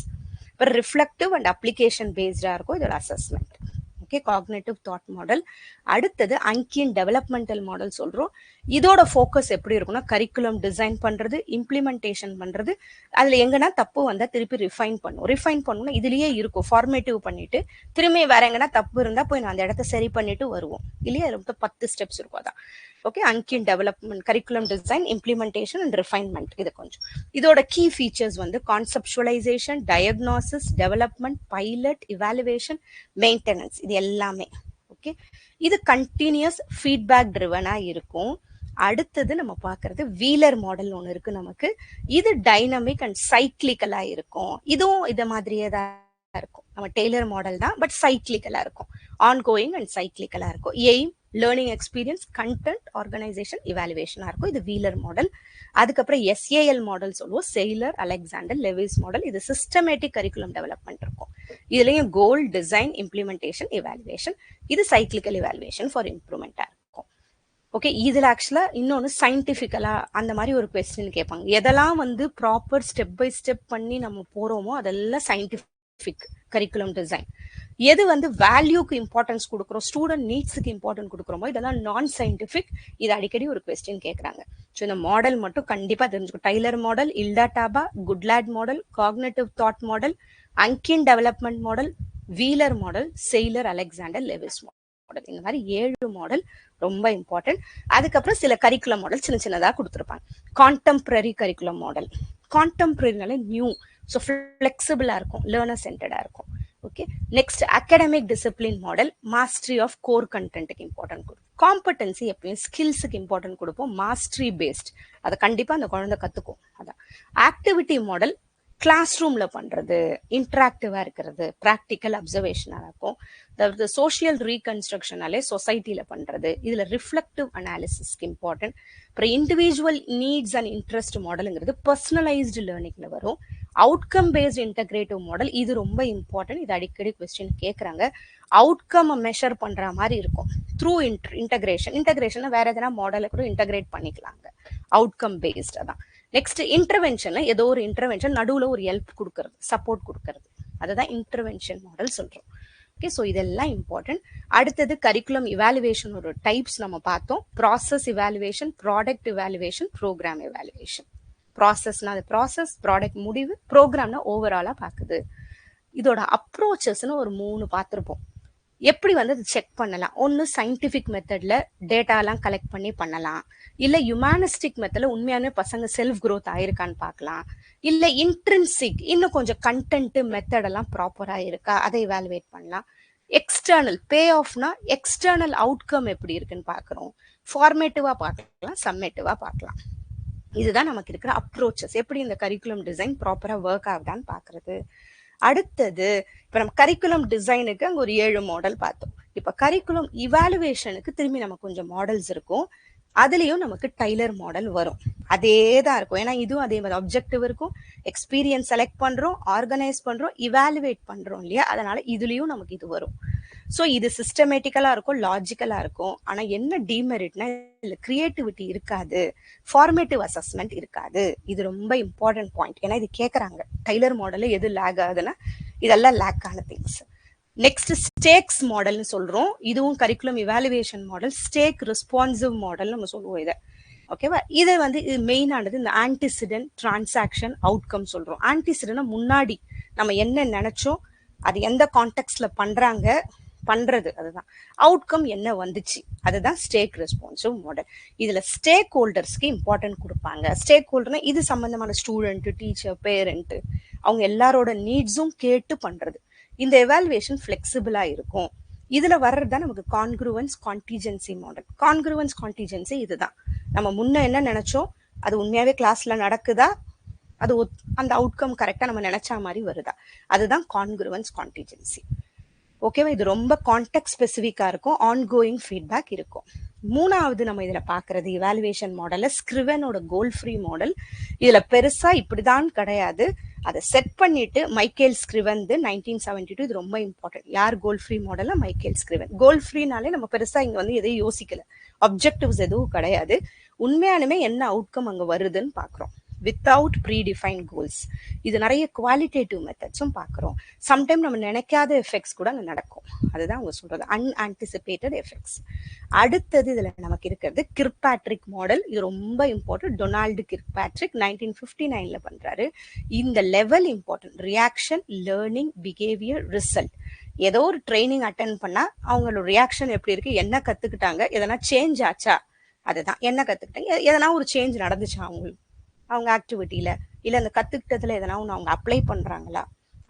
இப்போ ரிஃப்ளெக்டிவ் அண்ட் அப்ளிகேஷன் பேஸ்டா இருக்கும் இதோட assessment. Okay, cognitive thought model. அடுத்தது அன்கின் டெவலப்மெண்டல் மாடல் சொல்றோம். இதோட ஃபோக்கஸ் எப்படி இருக்கும்னா கரிக்குலம் டிசைன் பண்றது, இம்ப்ளிமெண்டேஷன் பண்றது. அதுல எங்கன்னா தப்பு வந்தா திருப்பி ரிஃபைன் பண்ணணும்னா இதுலயே இருக்கும். ஃபார்மேட்டிவ் பண்ணிட்டு திரும்பி வேற எங்கன்னா தப்பு இருந்தா போய் நான் அந்த இடத்த சரி பண்ணிட்டு வருவோம் இல்லையா. ரொம்ப 10 ஸ்டெப்ஸ் இருக்கும். அதான் okay, Hunkins development, curriculum design, implementation and refinement. இது கொஞ்சம் இதோட கீ ஃபீச்சர்ஸ் வந்து conceptualisation, diagnosis, development, pilot, evaluation, maintenance. இது எல்லாமே ஓகே. இது கண்டினியூஸ் ஃபீட்பேக் ட்ரிவனா இருக்கும். அடுத்தது நம்ம பார்க்கறது வீலர் மாடல் ஒன்று இருக்கு நமக்கு. இது டைனமிக் அண்ட் சைக்கிளிக்கலா இருக்கும். இதுவும் இத மாதிரியே தான் இருக்கும். நம்ம டெய்லர் மாடல் தான், பட் சைக்கிளிக்கலா இருக்கும். ஆன்கோயிங் அண்ட் சைக்கிளிக்கலா இருக்கும். Aim, learning experience, content, organisation, இவாலுவேஷனா இருக்கும். இது வீலர் மாடல். அதுக்கப்புறம் எஸ்ஏஎல் மாடல் சொல்லுவோம், செயிலர் அலெக்சாண்டர் லெவிஸ் மாடல். இது சிஸ்டமேட்டிக் கரிக்குலம் டெவலப்மெண்ட் இருக்கும். இதுலயும் கோல், டிசைன், இம்ப்ளிமெண்டேஷன், இவாலுவேஷன். இது சைக்கிளிக்கல் இவாலுவேஷன் ஃபார் இம்ப்ரூவ்மெண்டா இருக்கும். ஓகே, இதுல ஆக்சுவலா இன்னொன்னு சயின்டிபிக்கலா அந்த மாதிரி ஒரு கொஸ்டின் கேட்பாங்க. எதெல்லாம் வந்து ப்ராப்பர் ஸ்டெப் பை ஸ்டெப் பண்ணி நம்ம போறோமோ அதெல்லாம் சயின்டிபிக் கரிக்குலம் டிசைன். எது வந்து வேல்யூக்கு இம்பார்ட்டன்ஸ் கொடுக்குறோம், ஸ்டூடெண்ட் நீட்ஸுக்கு இம்பார்ட்டன்ட் கொடுக்குறோமோ இதெல்லாம் நான் சயின்டிபிக். இது அடிக்கடி ஒரு கொஸ்டின் கேட்கறாங்க. ஸோ இந்த மாடல் மட்டும் கண்டிப்பா தெரிஞ்சுக்கும். Tyler model, Hilda Taba, Goodlad model, cognitive thought model, Hunkins development model, Wheeler model, Saylor Alexander Lewis model. இந்த மாதிரி 7 மாடல் ரொம்ப இம்பார்ட்டன்ட். அதுக்கப்புறம் சில கரிக்குலம் மாடல் சின்ன சின்னதா கொடுத்துருப்பாங்க. கான்டெம்பரரி கரிக்குலம் மாடல், கான்டெம்பரரினால நியூ, ஸோ ஃபிளெக்சிபிளா இருக்கும், லேர்னர் சென்டர்டா இருக்கும். Okay, next academic discipline model, mastery of core கண்டென்ட்டுக்கு இம்பார்ட்டன்ட் கொடுக்கும். காம்படன்சி எப்பயும் ஸ்கில்ஸுக்கு இம்பார்ட்டன்ட் கொடுப்போம், மாஸ்டரி பேஸ்ட். அதை கண்டிப்பா அந்த குழந்தை கத்துக்கும். அதான் ஆக்டிவிட்டி மாடல், கிளாஸ் ரூம்ல பண்றது, இன்டராக்டிவா இருக்கிறது, ப்ராக்டிக்கல் அப்சர்வேஷனா இருக்கும். அதாவது சோசியல் ரீகன்ஸ்ட்ரக்ஷனாலே சொசைட்டில பண்றது. இதுல ரிஃப்ளெக்டிவ் அனாலிசிஸ்க்கு இம்பார்ட்டன்ட். அப்புறம் இண்டிவிஜுவல் நீட்ஸ் அண்ட் இன்ட்ரெஸ்ட் மாடலுங்கிறது பர்சனலைஸ்டு லேர்னிங்ல வரும். அவுட்கம் பேஸ்ட் இன்டகிரேட்டிவ் மாடல், இது ரொம்ப இம்பார்ட்டன்ட். இது அடிக்கடி கொஸ்டின் கேட்கறாங்க. அவுட்கம் மெஷர் பண்ற மாதிரி இருக்கும் த்ரூ இன்டகிரேஷன் வேற எதனா மாடலை கூட இன்டகிரேட் பண்ணிக்கலாங்க. அவுட்கம் பேஸ்ட் தான். நெக்ஸ்ட் இன்டர்வென்ஷன்ல ஏதோ ஒரு இன்டர்வென்ஷன் நடுவுல ஒரு ஹெல்ப் கொடுக்கறது, சப்போர்ட் கொடுக்கறது, அதுதான் இன்டர்வென்ஷன் மாடல் சொல்றோம். ஓகே, ஸோ இதெல்லாம் இம்பார்ட்டன்ட். அடுத்தது கரிக்குலம் இவாலுவேஷன் ஒரு டைப்ஸ் நம்ம பார்த்தோம். Process evaluation, product evaluation, programme evaluation. ப்ராசஸ்னா அது ப்ராசஸ், ப்ராடக்ட் முடிவு, ப்ரோக்ராம்னா ஓவராலா பாக்குது. இதோட அப்ரோச்சஸ்ன்னு ஒரு 3 பார்த்துருப்போம். எப்படி வந்து அது செக் பண்ணலாம்? ஒன்று சயின்டிஃபிக் மெத்தட்ல டேட்டா எல்லாம் கலெக்ட் பண்ணி பண்ணலாம், இல்ல ஹியூமானிஸ்டிக் மெத்தட்ல உண்மையானே பசங்க செல்ஃப் க்ரோத் ஆயிருக்கான்னு பார்க்கலாம், இல்ல இன்ட்ரின்சிக் இன்னும் கொஞ்சம் கண்டென்ட் மெத்தட் எல்லாம் ப்ராப்பரா இருக்கா அதை இவாலுவேட் பண்ணலாம். எக்ஸ்டர்னல் பே ஆஃப்னா எக்ஸ்டர்னல் அவுட்கம் எப்படி இருக்குன்னு பார்க்குறோம். ஃபார்மேட்டிவா பார்க்கலாம், சம்மேட்டிவா பார்க்கலாம். இதுதான் நமக்கு இருக்கிற அப்ரோச்சஸ். எப்படி இந்த கரிக்குலம் டிசைன் ப்ராப்பரா ஒர்க் ஆகுதான்னு பாக்குறது. அடுத்தது இப்ப நம்ம கரிக்குலம் டிசைனுக்கு அங்க ஒரு 7 மாடல் பார்த்தோம். இப்ப கரிக்குலம் இவாலுவேஷனுக்கு திரும்பி நமக்கு கொஞ்சம் மாடல்ஸ் இருக்கும். அதுலயும் நமக்கு டைலர் மாடல் வரும். அதே தான் இருக்கும். ஏன்னா இதுவும் அதே மாதிரி அப்ஜெக்டிவ் இருக்கும், எக்ஸ்பீரியன்ஸ் செலக்ட் பண்றோம், ஆர்கனைஸ் பண்றோம், இவாலுவேட் பண்றோம் இல்லையா. அதனால இதுலயும் நமக்கு இது வரும். ஸோ இது சிஸ்டமேட்டிக்கலா இருக்கும், லாஜிக்கலா இருக்கும். ஆனா என்ன டிமெரிட்னா இதுல கிரியேட்டிவிட்டி இருக்காது, ஃபார்மேட்டிவ் அசஸ்மெண்ட் இருக்காது. இது ரொம்ப இம்பார்ட்டன்ட் பாயிண்ட். ஏன்னா இது கேட்கறாங்க டைலர் மாடல்ல எது லேக் ஆகுதுன்னா இதெல்லாம் லேக் ஆன திங்ஸ். நெக்ஸ்ட் ஸ்டேக்ஸ் மாடல்னு சொல்றோம். இதுவும் curriculum evaluation model, stack responsive model நம்ம சொல்லுவோம் இதை. ஓகேவா, இதை வந்து இது மெயினானது இந்த ஆன்டிசிடென்ட், டிரான்சாக்ஷன், அவுட்கம் சொல்றோம். ஆன்டிசிடென்ட்னா முன்னாடி நம்ம என்ன நினைச்சோம், அது எந்த கான்டெக்ட்ல பண்றது, அதுதான். அவுட்கம் என்ன வந்துச்சு, அதுதான் ஸ்டேக் ரெஸ்பான்சிவ் மாடல். இதுல ஸ்டேக் ஹோல்டர்ஸ்க்கு இம்பார்ட்டன்ட் கொடுப்பாங்க. ஸ்டேக் ஹோல்டர்னா இது சம்பந்தமான ஸ்டூடெண்ட், டீச்சர், பேரண்ட், அவங்க எல்லாரோட நீட்ஸும் கேட்டு பண்றது. இந்த எவாலுவேஷன் ஃபிளெக்சிபிளா இருக்கும். இதுல வர்றதுதான் நமக்கு கான்க்ரூவன்ஸ் கான்டிஜென்சி மாடல். கான்க்ரூவன்ஸ் கான்டிஜென்சி இதுதான், நம்ம முன்ன என்ன நினைச்சோம் அது உண்மையாவே கிளாஸ்ல நடக்குதா, அது அந்த அவுட்கம் கரெக்டா நம்ம நினைச்ச மாதிரி வருதா, அதுதான் கான்குருவன்ஸ் கான்டிஜென்சி. ஓகேவா? இது ரொம்ப கான்டெக்ட் ஸ்பெசிஃபிக்கா இருக்கும், ஆன்கோயிங் ஃபீட்பேக் இருக்கும். மூணாவது நம்ம இதுல பாக்குறது இவாலுவேஷன் மாடல்ல ஸ்கிரிவனோட கோல் ஃப்ரீ மாடல். இதுல பெருசா இப்படிதான் கிடையாது, அதை செட் பண்ணிட்டு மைக்கேல் ஸ்கிரிவன் 1972, இது ரொம்ப இம்பார்ட்டன்ட். யார் கோல் ஃப்ரீ மாடல்ல? மைக்கேல் ஸ்கிரிவன். கோல் ஃப்ரீனாலே நம்ம பெருசா இங்க வந்து எதையும் யோசிக்கல, அப்ஜெக்டிவ்ஸ் எதுவும் கிடையாது, உண்மையானுமே என்ன அவுட்கம் அங்க வருதுன்னு பாக்குறோம் வித்தவுட் ப்ரீடிஃபைன் கோல்ஸ். இது நிறைய குவாலிட்டேட்டிவ் மெத்தட்ஸும் பார்க்குறோம். சம்டைம் நம்ம நினைக்காத எஃபெக்ட்ஸ் கூட அங்கே நடக்கும், அதுதான் அவங்க சொல்றது அன்ஆன்டிசிபேட்டட் எஃபெக்ட்ஸ். அடுத்தது இதுல நமக்கு இருக்கிறது கிர்க்பேட்ரிக் மாடல். இது ரொம்ப இம்பார்ட்டன்ட். டொனால்டு கிர்க்பேட்ரிக் 1959 பண்றாரு. இந்த level important. Reaction, learning, behaviour, result. ஏதோ ஒரு ட்ரைனிங் அட்டென்ட் பண்ணா அவங்களோட ரியாக்ஷன் எப்படி இருக்கு, என்ன கத்துக்கிட்டாங்க, எதனா சேஞ்ச் ஆச்சா, அதுதான் என்ன கத்துக்கிட்டாங்க, எதனா ஒரு சேஞ்ச் நடந்துச்சா அவங்களுக்கு அவங்க ஆக்டிவிட்டியில, இல்ல அந்த கத்துக்கிட்டதுல எதனா ஒன்று அவங்க அப்ளை பண்றாங்களா,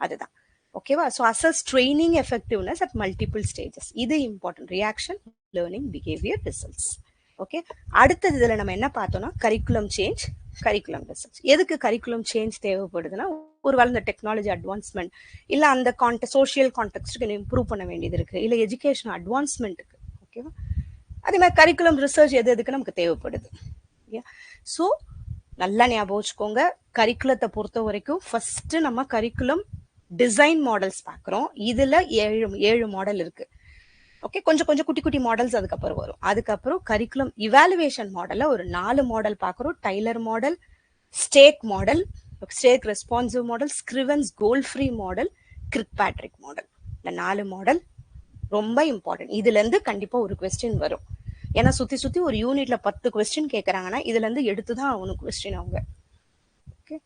அதுதான். ஓகேவா? So assess training effectiveness at multiple stages. இது important. Reaction, learning, behaviour, results. Okay. அடுத்தது இதுல நம்ம என்ன பார்த்தோம்னா கரிக்குலம் சேஞ்ச், கரிக்குலம் ரிசல்ட்ஸ். எதுக்கு கரிக்குலம் சேஞ்ச் தேவைப்படுதுன்னா, ஒருவேளை இந்த டெக்னாலஜி அட்வான்ஸ்மெண்ட், இல்ல அந்த சோஷியல் கான்டெக்ஸ்டுக்கு இம்ப்ரூவ் பண்ண வேண்டியது இருக்கு, இல்ல எஜுகேஷன் அட்வான்ஸ்மெண்ட்டுக்கு. ஓகேவா? அதே மாதிரி கரிக்குலம் ரிசர்ச் எதுக்கு நமக்கு தேவைப்படுது. ஸோ நல்லா ஞாபகம் வச்சுக்கோங்க, கரிக்குலத்தை பொறுத்த வரைக்கும் ஃபர்ஸ்ட் நம்ம கரிக்குலம் டிசைன் மாடல்ஸ் பார்க்குறோம். இதுல 7 மாடல் இருக்கு. ஓகே, கொஞ்சம் கொஞ்சம் குட்டி குட்டி மாடல்ஸ் அதுக்கப்புறம் வரும். அதுக்கப்புறம் கரிக்குலம் இவாலுவேஷன் மாடல்ல ஒரு 4 மாடல் பார்க்குறோம். Tyler model, Stake model, stack responsive model, Scriven's goal free model, Kirkpatrick model. இந்த 4 மாடல் ரொம்ப இம்பார்ட்டன்ட். இதுல இருந்து கண்டிப்பா ஒரு கொஸ்டின் வரும். ஏன்னா சுத்தி சுத்தி ஒரு யூனிட்ல 10 கொஸ்டின் கேட்கறாங்கன்னா இதுல இருந்து எடுத்துதான் அவனுக்கு கொஸ்டின் அவங்க. ஓகே.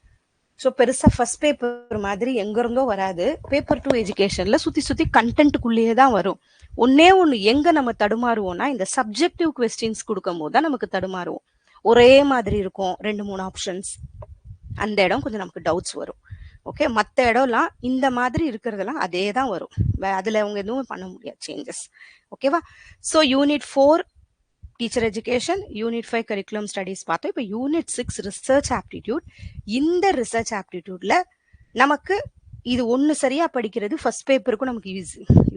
ஸோ பெருசா ஃபர்ஸ்ட் பேப்பர் மாதிரி எங்க இருந்தோ வராது. பேப்பர் 2 எஜுகேஷன்ல சுத்தி சுத்தி கண்டென்ட்டுக்குள்ளேயே தான் வரும். ஒன்னே ஒண்ணு எங்க நம்ம தடுமாறுவோம்னா, இந்த சப்ஜெக்டிவ் கொஸ்டின்ஸ் கொடுக்கும் போது தான் நமக்கு தடுமாறுவோம். ஒரே மாதிரி இருக்கும் 2-3 ஆப்ஷன்ஸ், அந்த இடம் கொஞ்சம் நமக்கு டவுட்ஸ் வரும். ஓகே. மற்ற இடம்லாம் இந்த மாதிரி இருக்கிறதெல்லாம் அதே தான் வரும், அதுல அவங்க எதுவும் பண்ண முடியாது சேஞ்சஸ். ஓகேவா? So unit 4 teacher education, unit 5 curriculum studies பார்த்தோம். இப்போ யூனிட் 6 ரிசர்ச் ஆப்டிடியூட். இந்த ரிசர்ச் ஆப்டிடியூட்ல நமக்கு இது ஒன்று சரியா படிக்கிறது ஃபர்ஸ்ட் பேப்பருக்கும் நமக்கு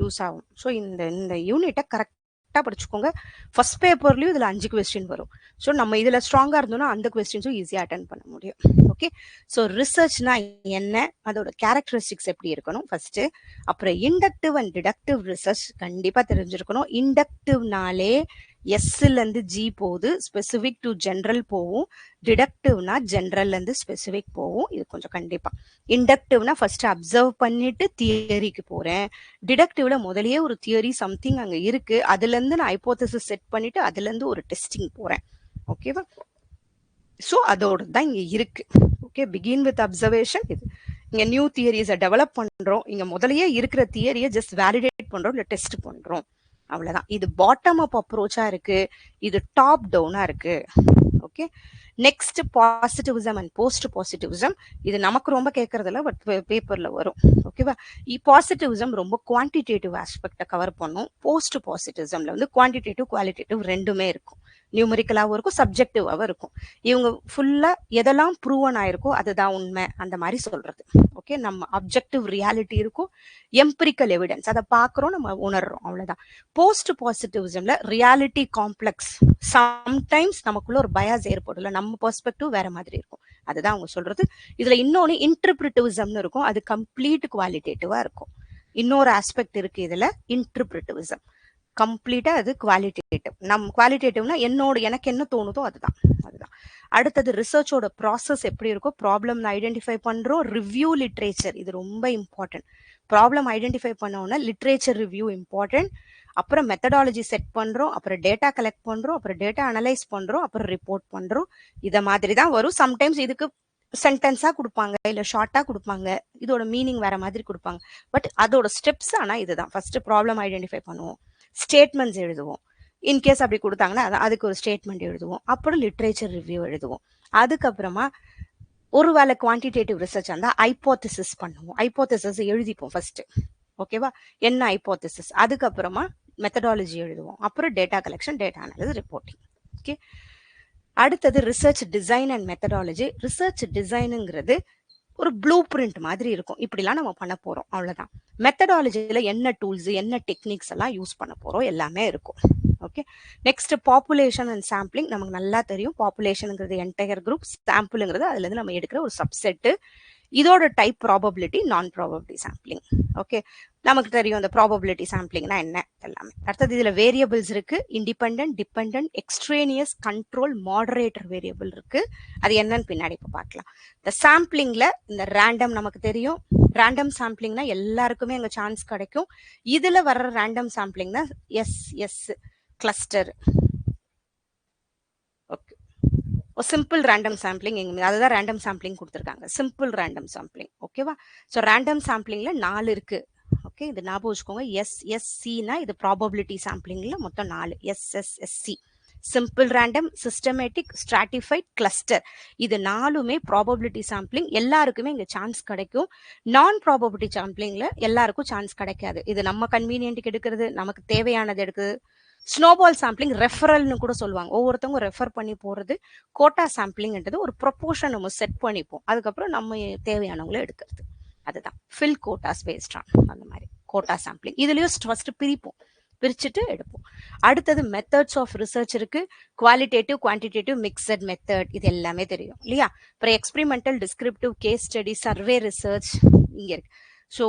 யூஸ் ஆகும். ஸோ இந்த யூனிட்டை கரெக்டாக படிச்சுக்கோங்க. ஃபர்ஸ்ட் பேப்பர்லயும் இதுல 5 கொஸ்டின் வரும். ஸோ நம்ம இதுல ஸ்ட்ராங்கா இருந்தோம்னா அந்த கொஸ்டின்ஸும் ஈஸியாக அட்டன் பண்ண முடியும். ஓகே. ஸோ ரிசர்ச்னா என்ன, அதோட கேரக்டரிஸ்டிக்ஸ் எப்படி இருக்கணும் ஃபர்ஸ்ட். அப்புறம் இண்டக்டிவ் அண்ட் டிடக்டிவ் ரிசர்ச் கண்டிப்பா தெரிஞ்சிருக்கணும். இண்டக்டிவ்னாலே எஸ்ல இருந்து ஜி போகுது, ஸ்பெசிபிக் டு ஜென்ரல் போகும். டிடக்டிவ்னா ஜென்ரல்ல இருந்து ஸ்பெசிபிக் போகும். இது கொஞ்சம் கண்டிப்பா. இண்டக்டிவ்னா ஃபர்ஸ்ட் அப்சர்வ் பண்ணிட்டு தியரிக்கு போறேன். டிடக்டிவ்ல முதலியே ஒரு தியரி சம்திங் அங்க இருக்கு, அதுல இருந்து நான் ஹைபோதசிஸ் செட் பண்ணிட்டு அதுல இருந்து ஒரு டெஸ்டிங் போறேன். ஓகேவா? ஸோ அதோட தான் இங்க இருக்கு. ஓகே. Begin with observation. இது இங்க நியூ தியரிஸை டெவலப் பண்றோம், இங்க முதலியே இருக்கிற தியரியை ஜஸ்ட் வேலிடேட் பண்றோம், இல்ல டெஸ்ட் பண்றோம், அவ்வளவுதான். இது பாட்டம் அப் அப்ரோச்சா இருக்கு, இது டாப் டவுனா இருக்கு. Okay. Next positivism and post positivism. இது நமக்கு ரொம்ப கேட்கறதுல பட் பேப்பர்ல வரும். ஓகேவா? பாசிட்டிவிசம் ரொம்ப குவான்டிடேட்டிவ் ஆஸ்பெக்ட கவர் பண்ணும். போஸ்ட் பாசிட்டிவிசம்ல வந்து குவான்டிடேட்டிவ் குவாலிட்டேட்டிவ் ரெண்டுமே இருக்கும். நியூமரிக்கலாவும் இருக்கும், சப்ஜெக்டிவாவும் இருக்கும். இவங்க ஃபுல்லா எதெல்லாம் ப்ரூவன் ஆயிருக்கோ அதுதான் உண்மை அந்த மாதிரி சொல்றது. ஓகே. நம்ம அப்ஜெக்டிவ் ரியாலிட்டி இருக்கும், எம்பிரிக்கல் எவிடன்ஸ் அதை பாக்குறோம், நம்ம உணர்றோம், அவ்வளவுதான். போஸ்ட் பாசிட்டிவிசம்ல ரியாலிட்டி காம்ப்ளெக்ஸ், சம்டைம்ஸ் நமக்குள்ள ஒரு பயாஸ் ஏற்படும்ல, நம்ம பெர்ஸ்பெக்டிவ் வேற மாதிரி இருக்கும், அதுதான் அவங்க சொல்றது. இதுல இன்னொன்னு இன்டர்பிரிட்டிவிசம்னு இருக்கும், அது கம்ப்ளீட் குவாலிட்டேட்டிவா இருக்கும். இன்னொரு ஆஸ்பெக்ட் இருக்கு இதுல, இன்டர்பிரிட்டிவிசம். கம்ப்ளீட்டா அது குவாலிட்டேட்டிவ். குவாலிட்டேட்டிவ்னா எனக்கு என்ன தோணுதோ அதுதான். அடுத்தது ரிசர்ச்சோட ப்ராசஸ் எப்படி இருக்கும், ப்ராப்ளம் ஐடென்டிஃபை பண்றோம், ரிவ்யூ லிட்ரேச்சர், இது ரொம்ப இம்பார்ட்டன்ட். ப்ராப்ளம் ஐடென்டிஃபை பண்ணோம்னா லிட்ரேச்சர் ரிவ்யூ இம்பார்ட்டன்ட். அப்புறம் மெத்தடாலஜி செட் பண்றோம், அப்புறம் டேட்டா கலெக்ட் பண்றோம், அப்புறம் டேட்டா அனலைஸ் பண்றோம், அப்புறம் ரிப்போர்ட் பண்றோம். இத மாதிரி தான் வரும். சம்டைம்ஸ் இதுக்கு சென்டென்ஸா கொடுப்பாங்க, இல்ல ஷார்ட்டா கொடுப்பாங்க, இதோட மீனிங் வேற மாதிரி கொடுப்பாங்க. பட் அதோட ஸ்டெப்ஸ் ஆனா இதுதான். ஃபர்ஸ்ட் ப்ராப்ளம் ஐடென்டிஃபை பண்ணுவோம், ஸ்டேட்மெண்ட்ஸ் எழுதுவோம், இன்கேஸ் அப்படி கொடுத்தாங்கன்னா அதுக்கு ஒரு ஸ்டேட்மெண்ட் எழுதுவோம், அப்புறம் லிட்ரேச்சர் ரிவ்யூ எழுதுவோம். அதுக்கப்புறமா ஒருவேளை குவான்டிடேட்டிவ் ரிசர்ச் இருந்தா ஹைபோதசிஸ் பண்ணுவோம், ஹைபோதசிஸ் எழுதிப்போம் ஃபர்ஸ்ட். ஓகேவா? என்ன ஹைபோதசிஸ், அதுக்கப்புறமா மெத்தடாலஜி எழுதுவோம், அப்புறம் data collection, data analysis, reporting. Okay. அடுத்தது research design and methodology. Research டிசைனுங்கிறது ஒரு ப்ளூ பிரிண்ட் மாதிரி இருக்கும். இப்படிலாம் நம்ம பண்ண போறோம், அவ்வளவுதான். மெத்தடாலஜில என்ன டூல்ஸ், என்ன டெக்னிக்ஸ் எல்லாம் யூஸ் பண்ண போறோம் எல்லாமே இருக்கும். Okay. Next population and sampling. நமக்கு நல்லா தெரியும் பாப்புலேஷனுங்கிறது என்டையர் குரூப், சாம்பிளுங்கிறது அதுல இருந்து நம்ம எடுக்கிற ஒரு சப்செட். இதோட டைப் ப்ராபபிலிட்டி, நான் ப்ராபபிலிட்டி சாம்பிளிங். ஓகே, நமக்கு தெரியும் இந்த ப்ராபபிலிட்டி சாம்பிளிங்னா என்ன எல்லாமே. அடுத்தது இதுல வேரியபிள்ஸ் இருக்கு, independent, dependent, extraneous, control, moderator variable இருக்கு. அது என்னன்னு பின்னாடி இப்ப பார்க்கலாம். இந்த சாம்பிளிங்ல இந்த ரேண்டம் நமக்கு தெரியும். ரேண்டம் சாம்பிளிங்னா எல்லாருக்குமே அங்க சான்ஸ் கிடைக்கும். இதுல வர்ற ரேண்டம் சாம்பிளிங்னா is cluster. Okay, simple random sampling, அதுதான் ரேண்டம் சாம்பிளிங் கொடுத்துருக்காங்க, சிம்பிள் ரேண்டம் சாம்பிளிங். ஓகேவா? ஸோ ரேண்டம் சாம்பிளிங்ல 4 இருக்கு. ஓகே, இது ஞாபகம் வச்சுக்கோங்க. எஸ்எஸ்சினா இது ப்ராபபிலிட்டி சாம்பிளிங்ல மொத்தம் 4. SSSC simple random, systematic, stratified, cluster. இது 4மே ப்ராபபிலிட்டி சாம்பிளிங். எல்லாருக்குமே இங்க சான்ஸ் கிடைக்கும். நான் ப்ராபபிலிட்டி சாம்பிளிங்ல எல்லாருக்கும் சான்ஸ் கிடைக்காது. இது நம்ம கன்வீனியன்ட்டுக்கு எடுக்கிறது, நமக்கு தேவையானது எடுக்குது. ஸ்னோபால் சாம்பிளிங் ரெஃபரல்னு கூட சொல்லுவாங்க. ஒவ்வொருத்தவங்க ரெஃபர் பண்ணி போறது. கோட்டா சாம்பிளிங்ன்றது ஒரு ப்ரொபோர்ஷன் நம்ம செட் பண்ணிப்போம், அதுக்கப்புறம் நம்ம தேவையானவங்களை எடுக்கிறது. அதுதான் ஃபில் கோட்டாஸ் பேஸ்ட் ஆன் அந்த மாதிரி கோட்டா சாம்பிளிங். இதுலயும் ஃபர்ஸ்ட் பிரிச்சுட்டு எடுப்போம். அடுத்தது மெத்தட்ஸ் ஆஃப் ரிசர்ச் இருக்கு. குவாலிட்டேட்டிவ், குவான்டிடேட்டிவ், மிக்சட் மெத்தட், இது எல்லாமே தெரியும் இல்லையா? அப்புறம் experimental, descriptive, case study, survey research இங்க இருக்கு. ஸோ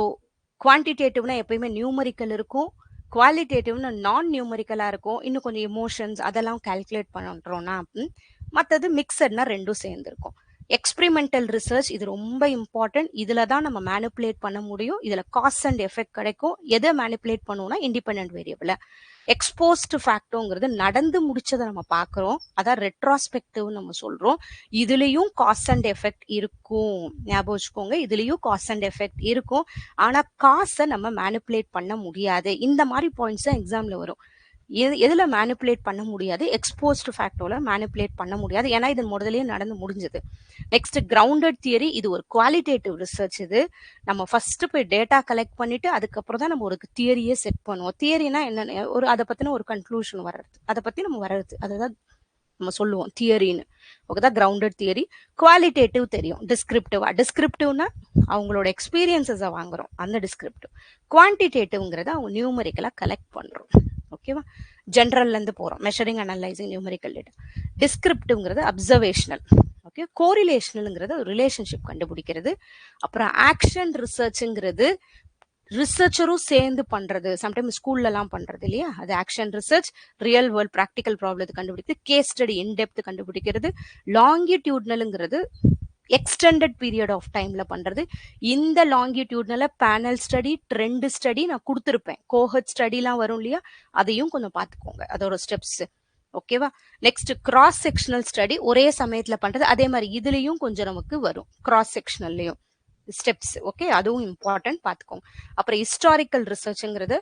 குவான்டிடேட்டிவ்னா எப்பயுமே நியூமரிக்கல் இருக்கும், குவாலிட்டேட்டிவ்னு நான் நியூமரிக்கலா இருக்கும், இன்னும் கொஞ்சம் எமோஷன்ஸ் அதெல்லாம் கால்குலேட் பண்றோம்னா. மற்றது மிக்சட்னா ரெண்டும் சேர்ந்து இருக்கும். எக்ஸ்பெரிமெண்டல் ரிசர்ச் இது ரொம்ப இம்பார்ட்டன்ட். இதுல தான் நம்ம மேனிப்புலேட் பண்ண முடியும். இதுல காஸ் அண்ட் எஃபெக்ட் கிடைக்கும். எதை மேனிப்புலேட் பண்ணுவோம்னா இண்டிபெண்டன்ட் வேரியபிள். எக்ஸ்போஸ்ட் ஃபேக்டோங்கிறது நடந்து முடிச்சதை நம்ம பார்க்குறோம், அதான் ரெட்ராஸ்பெக்டிவ் நம்ம சொல்றோம். இதுலயும் காஸ் அண்ட் எஃபெக்ட் இருக்கும், ஞாபகம் வச்சுக்கோங்க. இதுலயும் காஸ் அண்ட் எஃபெக்ட் இருக்கும். ஆனா காசை நம்ம மேனிப்புலேட் பண்ண முடியாது. இந்த மாதிரி பாயிண்ட்ஸ் தான் எக்ஸாம்ல வரும். எதுல மேனிப்புலேட் பண்ண முடியாது? எக்ஸ்போஸ்ட் ஃபேக்டோல மேனிப்புலேட் பண்ண முடியாது, ஏன்னா இது முதல்லயே நடந்து முடிஞ்சது. Next grounded theory. இது ஒரு குவாலிட்டேட்டிவ் ரிசர்ச். இது நம்ம ஃபர்ஸ்ட் போய் டேட்டா கலெக்ட் பண்ணிட்டு அதுக்கப்புறம் தான் நம்ம ஒரு தியரியே செட் பண்ணுவோம். தியரினா என்ன, ஒரு அதை பத்தின ஒரு கன்க்ளூஷன் வர்றது, அதை பத்தி நம்ம வர்றது, அதுதான் நம்ம சொல்லுவோம் தியரின்னு. ஓகேதான் கிரவுண்டட் தியரி. குவாலிட்டேட்டிவ் தெரியும், டிஸ்கிரிப்டிவ்னா அவங்களோட எக்ஸ்பீரியன்சஸை வாங்குறோம், அந்த டிஸ்கிரிப்டிவ். குவான்டிடேட்டிவ்ங்கிறத அவங்க நியூமரிக்கலா கலெக்ட் பண்றோம். ஓகேவா? ஜென்ரல்ல இருந்து போறோம், மெஷரிங், அனலைசிங், நியூமரிக்கல் டேட்டா. டிஸ்கிரிப்டிவ்ங்கிறது அப்சர்வேஷனல். ஓகே, கோரிலேஷனல்ங்கிறது ரிலேஷன்ஷிப் கண்டுபிடிக்கிறது. அப்புறம் ஆக்ஷன் ரிசர்ச்ங்கிறது ரிசர்ச்சரும் சேர்ந்து பண்றது, சம்டைம்ஸ் ஸ்கூல்ல எல்லாம் பண்றது இல்லையா, அது action research. Real world practical ப்ராப்ளத்தை கண்டுபிடிக்கிறது. கேஸ் ஸ்டடி இன்டெப்த் கண்டுபிடிக்கிறது. லாங்கிடியூட்னல்ங்கிறது எக்ஸ்டெண்டட் பீரியட் ஆஃப் டைம்ல பண்றது. இந்த லாங்கிடியூட்னல பேனல் ஸ்டடி, ட்ரெண்ட் ஸ்டடி நான் கொடுத்துருப்பேன், கோஹர்ட் ஸ்டடிலாம் வரும் இல்லையா, அதையும் கொஞ்சம் பார்த்துக்கோங்க, அதோட ஸ்டெப்ஸ். ஓகேவா? நெக்ஸ்ட் கிராஸ் செக்ஷனல் ஸ்டடி, ஒரே சமயத்துல பண்றது. அதே மாதிரி இதுலயும் கொஞ்சம் நமக்கு வரும், கிராஸ் செக்ஷனல்லையும் ஸ்டெப்ஸ். ஓகே, அதுவும் இம்பார்ட்டன்ட், பார்த்துக்கோங்க. அப்புறம் ஹிஸ்டாரிக்கல் ரிசர்ச்ங்கிறது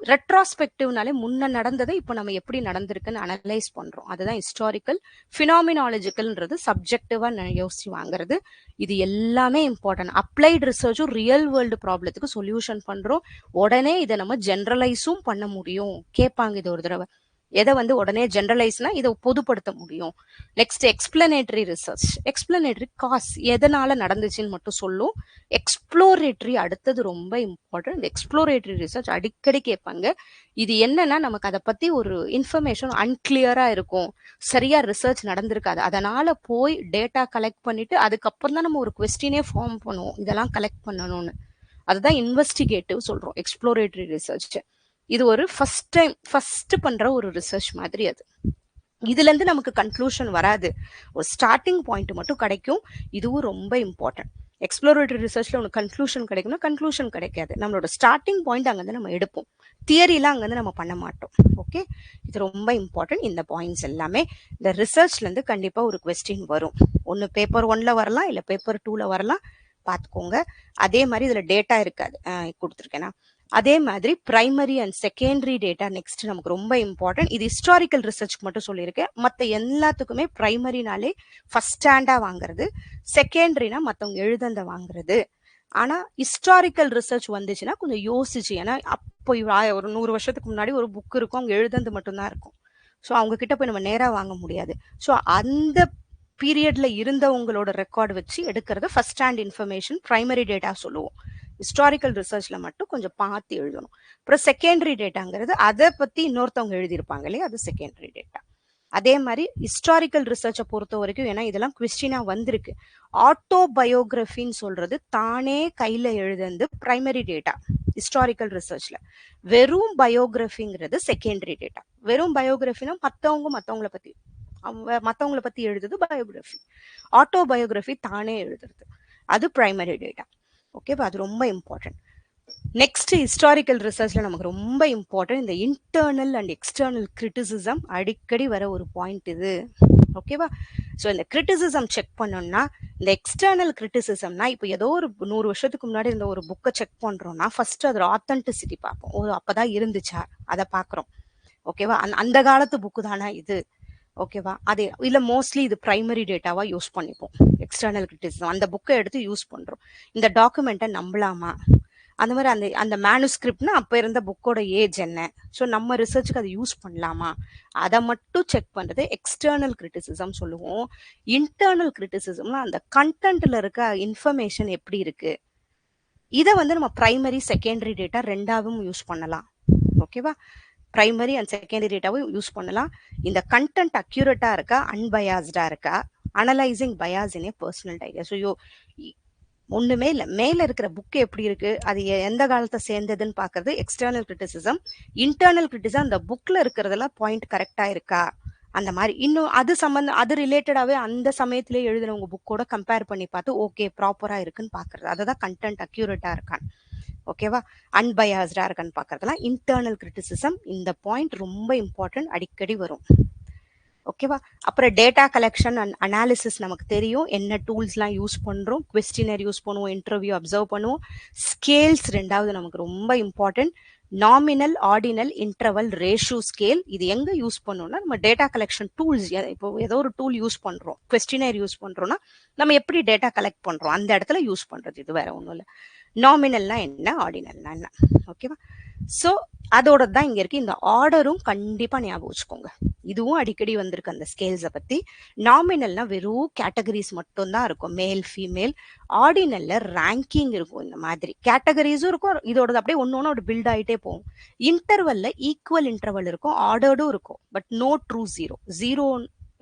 ரெட்ராஸ்பெக்டிவ்னாலே முன்ன நடந்ததை இப்போ நம்ம எப்படி நடந்திருக்குன்னு அனலைஸ் பண்றோம், அதுதான் ஹிஸ்டாரிக்கல். ஃபினாமினாலஜிக்கல்ன்றது சப்ஜெக்டிவா யோசிச்சு வாங்குறது. இது எல்லாமே இம்பார்ட்டன்ட். அப்ளைட் ரிசர்ச்சும் ரியல் வேர்ல்டு ப்ராப்ளத்துக்கு சொல்யூஷன் பண்றோம். உடனே இதை நம்ம ஜென்ரலைஸும் பண்ண முடியும், கேட்பாங்க இது ஒரு தடவை. எதை உடனே ஜென்ரலைஸ்னா இதை பொதுப்படுத்த முடியும். Next explanatory research. Explanatory cause எதனால நடந்துச்சுன்னு மட்டும் சொல்லும். எக்ஸ்ப்ளோரேட்டரி அடுத்தது ரொம்ப இம்பார்ட்டன்ட். எக்ஸ்ப்ளோரேட்டரி ரிசர்ச் அடிக்கடி கேட்பாங்க. இது என்னன்னா நமக்கு அதை பத்தி ஒரு இன்ஃபர்மேஷன் அன்கிளியரா இருக்கும், சரியா ரிசர்ச் நடந்திருக்காது, அதனால போய் டேட்டா கலெக்ட் பண்ணிட்டு அதுக்கப்புறம் தான் நம்ம ஒரு கொஸ்டினே ஃபார்ம் பண்ணுவோம், இதெல்லாம் கலெக்ட் பண்ணணும்னு. அதுதான் இன்வெஸ்டிகேட்டிவ் சொல்றோம், எக்ஸ்ப்ளோரேட்டரி ரிசர்ச். இது ஒரு ஃபர்ஸ்ட் பண்ற ஒரு ரிசர்ச் மாதிரி. அது இதுல இருந்து நமக்கு கன்க்ளூஷன் வராது, ஒரு ஸ்டார்டிங் பாயிண்ட் மட்டும் கிடைக்கும். இதுவும் ரொம்ப இம்பார்ட்டன்ட். எக்ஸ்ப்ளோரேட்டரி ரிசர்ச்ல உனக்கு கன்க்ளூஷன் கிடைக்கும்னா கன்க்ளூஷன் கிடைக்காது, நம்மளோட ஸ்டார்டிங் பாயிண்ட் அங்கிருந்து நம்ம எடுப்போம், தியரிலாம் அங்கிருந்து நம்ம பண்ண மாட்டோம். ஓகே, இது ரொம்ப இம்பார்ட்டன்ட். இந்த பாயிண்ட்ஸ் எல்லாமே இந்த ரிசர்ச்ல இருந்து கண்டிப்பா ஒரு கொஸ்டின் வரும். ஒன்னு பேப்பர் 1ல வரலாம், இல்ல பேப்பர் 2ல வரலாம், பார்த்துக்கோங்க. அதே மாதிரி இதுல டேட்டா இருக்காது, கொடுத்துருக்கேன்னா. அதே மாதிரி primary and secondary data next நமக்கு ரொம்ப இம்பார்ட்டன்ட். இது ஹிஸ்டாரிக்கல் ரிசர்ச்க்கு மட்டும் சொல்லியிருக்கேன், மற்ற எல்லாத்துக்குமே பிரைமரினாலே ஃபர்ஸ்ட் ஹேண்டா வாங்குறது, செகண்டரினா மற்றவங்க எழுதந்த வாங்குறது. ஆனா ஹிஸ்டாரிக்கல் ரிசர்ச் வந்துச்சுன்னா கொஞ்சம் யோசிச்சு, ஏன்னா அப்போ ஒரு 100 வருஷத்துக்கு முன்னாடி ஒரு புக் இருக்கும், அவங்க எழுதந்து மட்டும்தான் இருக்கும். ஸோ அவங்க கிட்ட போய் நம்ம நேரா வாங்க முடியாது. ஸோ அந்த பீரியட்ல இருந்தவங்களோட ரெக்கார்டு வச்சு எடுக்கிறது first hand information, primary data சொல்லுவோம். ஹிஸ்டாரிக்கல் ரிசர்ச்ல மட்டும் கொஞ்சம் பார்த்து எழுதணும். அப்புறம் செகண்டரி டேட்டாங்கிறது அதை பத்தி இன்னொருத்தவங்க எழுதியிருப்பாங்க இல்லையா, அது செகண்டரி டேட்டா. அதே மாதிரி ஹிஸ்டாரிக்கல் ரிசர்ச்சை பொறுத்த வரைக்கும், ஏன்னா இதெல்லாம் கொஸ்டினா வந்திருக்கு, ஆட்டோபயோகிராஃபின்னு சொல்றது தானே கையில எழுதுந்து பிரைமரி டேட்டா ஹிஸ்டாரிக்கல் ரிசர்ச்ல. வெறும் பயோகிராஃபிங்கிறது செகண்டரி டேட்டா. வெறும் பயோகிராஃபினா மத்தவங்கள பத்தி எழுதுது பயோகிராஃபி. ஆட்டோபயோகிராஃபி தானே எழுதுறது, அது பிரைமரி டேட்டா. ஓகேவா, அது ரொம்ப இம்பார்ட்டன்ட். நெக்ஸ்ட் ஹிஸ்டாரிக்கல் ரிசர்ச்ல நமக்கு ரொம்ப இம்பார்ட்டன்ட் இந்த இன்டர்னல் அண்ட் எக்ஸ்டர்னல் கிரிட்டிசிசம். அடிக்கடி வர ஒரு பாயிண்ட் இது. ஓகேவா, ஸோ இந்த கிரிட்டிசிசம் செக் பண்ணோம்னா, இந்த எக்ஸ்டர்னல் கிரிட்டிசிசம்னா, இப்போ ஏதோ ஒரு 100 வருஷத்துக்கு முன்னாடி இந்த ஒரு புக்கை செக் பண்றோம்னா ஃபர்ஸ்ட் அதோட ஆத்தென்டிசிட்டி பார்ப்போம். ஓ அப்பதான் இருந்துச்சா, அதை பார்க்குறோம். ஓகேவா, அந்த காலத்து புக்கு தானே இது. ஓகேவா, அது இல்ல மோஸ்ட்லி இது பிரைமரி டேட்டாவா யூஸ் பண்ணிப்போம். எக்ஸ்டர்னல் கிரிட்டிசிசம் அந்த புக்கை எடுத்து யூஸ் பண்றோம். இந்த டாக்குமெண்ட்டை நம்பலாமா, அந்த மாதிரி அந்த மேனுஸ்கிரிப்ட்னா அப்ப இருந்த புக்கோட ஏஜ் என்ன, ஸோ நம்ம ரிசர்ச்சுக்கு அதை யூஸ் பண்ணலாமா, அதை மட்டும் செக் பண்றது எக்ஸ்டர்னல் கிரிட்டிசிசம் சொல்லுவோம். இன்டர்னல் கிரிட்டிசிசம்னா அந்த கண்டென்ட்ல இருக்க இன்ஃபர்மேஷன் எப்படி இருக்கு, இதை நம்ம பிரைமரி செகண்டரி டேட்டா ரெண்டாவும் யூஸ் பண்ணலாம். ஓகேவா, பிரைமரி அண்ட் செகண்டரி டேட்டாவும் யூஸ் பண்ணலாம். இந்த கண்டென்ட் அக்யூரேட்டா இருக்கா, அன்பயாஸ்டா இருக்கா, அனலைசிங் பயாஸ் இன் ஏ பர்சனல் ஐடியா. ஸோ ஒண்ணுமே இல்லை, மேல இருக்கிற புக் எப்படி இருக்கு, அது எந்த காலத்தை சேர்ந்ததுன்னு பாக்குறது எக்ஸ்டர்னல் கிரிட்டிசிசம். இன்டர்னல் கிரிட்டிசிசம் அந்த புக்ல இருக்கிறதெல்லாம் பாயிண்ட் கரெக்டா இருக்கா, அந்த மாதிரி இன்னும் அது ரிலேட்டடாவே அந்த சமயத்திலே எழுதினவங்க புக்கோட கம்பேர் பண்ணி பார்த்து ஓகே ப்ராப்பரா இருக்குன்னு பாக்குறது, அதுதான் கண்டென்ட் அக்யூரேட்டா இருக்கான்னு. ஓகேவா, அன்பயாஸ்டா இருக்கான்னு பாக்குறதுலாம் இன்டர்னல் கிரிட்டிசிசம். இந்த பாயிண்ட் ரொம்ப இம்பார்ட்டன்ட், அடிக்கடி வரும். ஓகேவா, அப்புறம் டேட்டா கலெக்ஷன் அண்ட் அனாலிசிஸ் நமக்கு தெரியும், என்ன டூல்ஸ்லாம் யூஸ் பண்றோம். குவெஸ்டினர் யூஸ் பண்ணுவோம், இன்டர்வியூ அப்சர்வ் பண்ணுவோம். ஸ்கேல்ஸ் ரெண்டாவது நமக்கு ரொம்ப important. Nominal, ordinal, interval, ratio scale. இது எங்க யூஸ் பண்ணோம்னா நம்ம டேட்டா கலெக்ஷன் டூல்ஸ். இப்போ ஏதோ ஒரு டூல் யூஸ் பண்றோம், குவெஸ்டினர் யூஸ் பண்றோம்னா நம்ம எப்படி டேட்டா கலெக்ட் பண்றோம் அந்த இடத்துல யூஸ் பண்றது, இது வேற ஒன்றும் இல்லை. நாமினல்னா என்ன, ஆர்டினல்னா என்ன. ஓகேவா, ஸோ அதோட தான் இங்க இருக்கு. இந்த ஆர்டரும் கண்டிப்பா ஞாபகம் வச்சுக்கோங்க, இதுவும் அடிக்கடி வந்திருக்கு அந்த ஸ்கேல்ஸை பத்தி. நாமினல்னா வெறும் கேட்டகரிஸ் மட்டும் தான் இருக்கும், மேல் ஃபீமேல். ஆர்டினல்ல ரேங்கிங் இருக்கும், இந்த மாதிரி கேட்டகரிஸும் இருக்கும், இதோட அப்படியே ஒன்னொன்னு ஒரு பில்ட் ஆகிட்டே போகும். இன்டர்வல்ல ஈக்குவல் இன்டர்வல் இருக்கும், ஆர்டர்டும் இருக்கும், but no true zero. Zero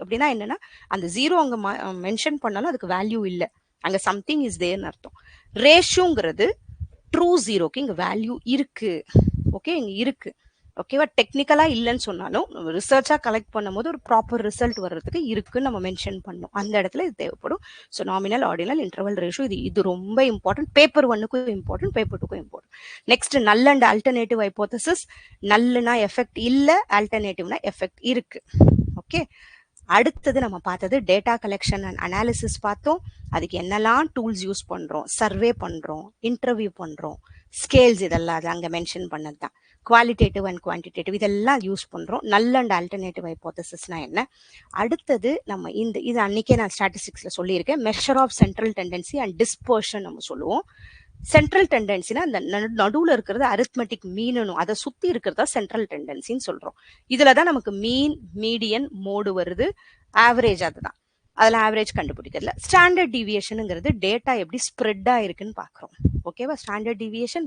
அப்படின்னா என்னன்னா, அந்த ஜீரோ அங்க மென்ஷன் பண்ணாலும் அதுக்கு வேல்யூ இல்லை, அங்க சம்திங் இஸ் தேர்னு அர்த்தம். ரேஷியோங்கிறது ட்ரூ ஜீரோக்கு இங்க வேல்யூ இருக்கு. ஓகே, இங்க இருக்கு. ஓகேவா, டெக்னிக்கலா இல்லைன்னு சொன்னாலும் ரிசர்ச்சா கலெக்ட் பண்ணும்போது ஒரு ப்ராப்பர் ரிசல்ட் வர்றதுக்கு இருக்குன்னு நம்ம மென்ஷன் பண்ணோம், அந்த இடத்துல இது தேவைப்படும். So nominal, ordinal, interval, ratio, இது ரொம்ப இம்பார்ட்டன்ட். பேப்பர் 1க்கும் இம்பார்ட்டன்ட், பேப்பர் 2க்கும் important. Next null and alternative hypothesis. நல்லுனா எஃபெக்ட் இல்ல, ஆல்டர்னேட்டிவ்னா எஃபெக்ட் இருக்கு. ஓகே, அடுத்தது நம்ம பார்த்தது டேட்டா கலெக்ஷன் அண்ட் அனாலிசிஸ் பார்த்தோம். அதுக்கு என்னெல்லாம் டூல்ஸ் யூஸ் பண்றோம், சர்வே பண்றோம், இன்டர்வியூ பண்றோம், ஸ்கேல்ஸ் இதெல்லாம் அது அங்க மென்ஷன் பண்ணது தான். குவாலிட்டேட்டிவ் அண்ட் குவான்டிடேட்டிவ் இதெல்லாம் யூஸ் பண்றோம். நல் அண்ட் ஆல்டர்னேட்டிவ் ஹைபோதசிஸ்னா என்ன. அடுத்தது நம்ம இது அன்னைக்கே நான் ஸ்டாட்டிஸ்டிக்ஸ்ல சொல்லியிருக்கேன், measure of central tendency and dispersion நம்ம சொல்லுவோம். சென்ட்ரல் டெண்டன்சினா அந்த நடுவுல இருக்கிறது அரித்மெட்டிக் மீனும் அதை சுத்தி இருக்கிறதா சென்ட்ரல் டெண்டன்சின்னு சொல்றோம். இதுலதான் நமக்கு மீன், மீடியன், மோடு வருது, ஆவரேஜ் அதுதான். அதுல ஆவரேஜ் கண்டுபிடிக்கிறதுல ஸ்டாண்டர்ட் டிவியேஷனுங்கிறது டேட்டா எப்படி ஸ்ப்ரெட் ஆயிருக்குன்னு பாக்குறோம். ஓகேவா, ஸ்டாண்டர்ட் டிவியேஷன்,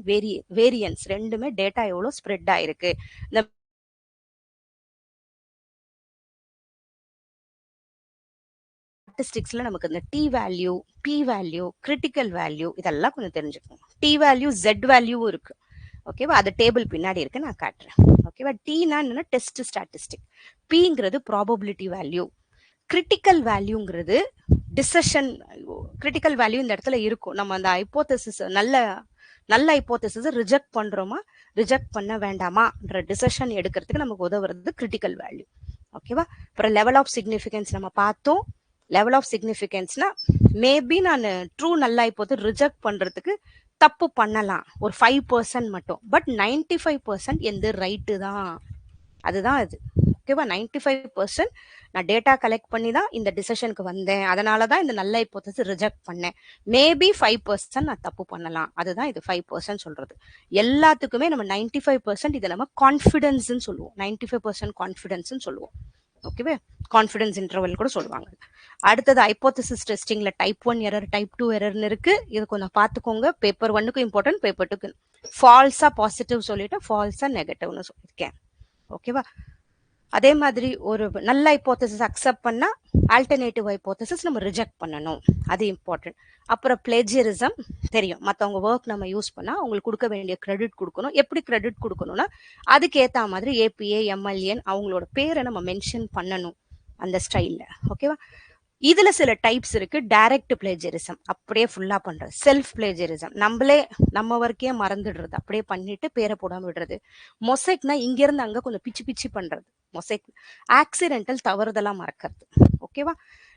வேரியன்ஸ் ரெண்டுமே டேட்டா எவ்வளவு ஸ்ப்ரெட் ஆயிருக்கு. இந்த ஸ்டாட்டிஸ்டிக்ஸ்ல நமக்கு இந்த T value, P value, critical value இதெல்லாம் கொஞ்சம் தெரிஞ்சுக்கணும். டி வேல்யூ, ஜெட் வேல்யூவும் இருக்கு. ஓகேவா, அது டேபிள் பின்னாடி இருக்கு, நான் காட்டுறேன். ஓகேவா, டீனா என்னன்னா டெஸ்ட் ஸ்டாட்டிஸ்டிக், பிங்கிறது ப்ராபபிலிட்டி வேல்யூ, கிரிட்டிக்கல் வேல்யூங்கிறது டிசிஷன். கிரிட்டிக்கல் வேல்யூ இந்த இடத்துல இருக்கும், நம்ம அந்த ஹைபோதசிஸ் நல்ல ஹைபோதசிஸ் ரிஜெக்ட் பண்றோமா, ரிஜெக்ட் பண்ண வேண்டாமான்ற டிசிஷன் எடுக்கிறதுக்கு நமக்கு உதவுறது கிரிட்டிக்கல் வேல்யூ. ஓகேவா, அப்புறம் லெவல் ஆஃப் சிக்னிஃபிகன்ஸ் நம்ம பார்த்தோம். லெவல் ஆஃப் சிக்னிஃபிகன்ஸ்னா மேபி நான் ட்ரூ நல்ல ஹைபோதசிஸ் ரிஜெக்ட் பண்றதுக்கு தப்பு பண்ணலாம் ஒரு 5% மட்டும், பட் 95% எந்த ரைட்டு தான் அதுதான் இது. ஓகேவா? 95% நான் டேட்டா கலெக்ட் பண்ணி தான் இந்த டிசிஷனுக்கு வந்தேன், அதனால தான் இந்த நல்ல ஹைபோதசிஸ் ரிஜெக்ட் பண்ணேன். மேபி 5% நான் தப்பு பண்ணலாம், அதுதான் இது 5% சொல்றது. எல்லாத்துக்குமே நம்ம 95% இதை நம்ம கான்ஃபிடன்ஸ்ன்னு சொல்லுவோம், 95% கான்ஃபிடன்ஸ்ன்னு சொல்லுவோம். ஓகேவா? கான்ஃபிடன்ஸ் இன்டர்வல் கூட சொல்லுவாங்க. அடுத்தது ஹைபோதசிஸ் டெஸ்டிங்ல டைப் 1 எரர், டைப் 2 எரர்னு இருக்கு. இது கொஞ்சம் பார்த்துக்கோங்க. பேப்பர் 1க்கு இம்பார்ட்டன்ட், பேப்பர் 2க்கு ஃபால்ஸா பாசிட்டிவ் சொல்லிட்டு ஃபால்ஸா நெகட்டிவ்னு சொல்லியிருக்கேன். ஓகேவா? அதே மாதிரி ஒரு நல்ல ஹைபோதசிஸ் அக்செப்ட் பண்ணா ஆல்டர்னேட்டிவ் ஹைபோதசிஸ் நம்ம ரிஜெக்ட் பண்ணணும், அது இம்பார்ட்டன்ட். அப்புறம் பிளேஜியரிசம் தெரியும், மற்றவங்க ஒர்க் நம்ம யூஸ் பண்ணா அவங்களுக்கு கொடுக்க வேண்டிய கிரெடிட் கொடுக்கணும். எப்படி கிரெடிட் கொடுக்கணும்னா அதுக்கு ஏற்ற மாதிரி ஏபிஏ எம்எல்ஏன் அவங்களோட பேரை நம்ம மென்ஷன் பண்ணணும் அந்த ஸ்டைல்ல. ஓகேவா? இதுல சில டைப்ஸ் இருக்கு. டைரக்ட் பிளேஜரிசம், அப்படியே ஃபுல்லா பண்றது. செல்ஃப் பிளேஜரிசம், நம்மளே நம்ம ஒர்க்கே மறந்துடுறது, அப்படியே பண்ணிட்டு பேரை போடாம விடுறது. மொசைக்னா இங்க இருந்து அங்க கொஞ்சம் பிச்சு பிச்சு பண்றது மொசைக். ஆக்சிடென்டல் தவறுதலா மறக்கிறது. ஓகேவா?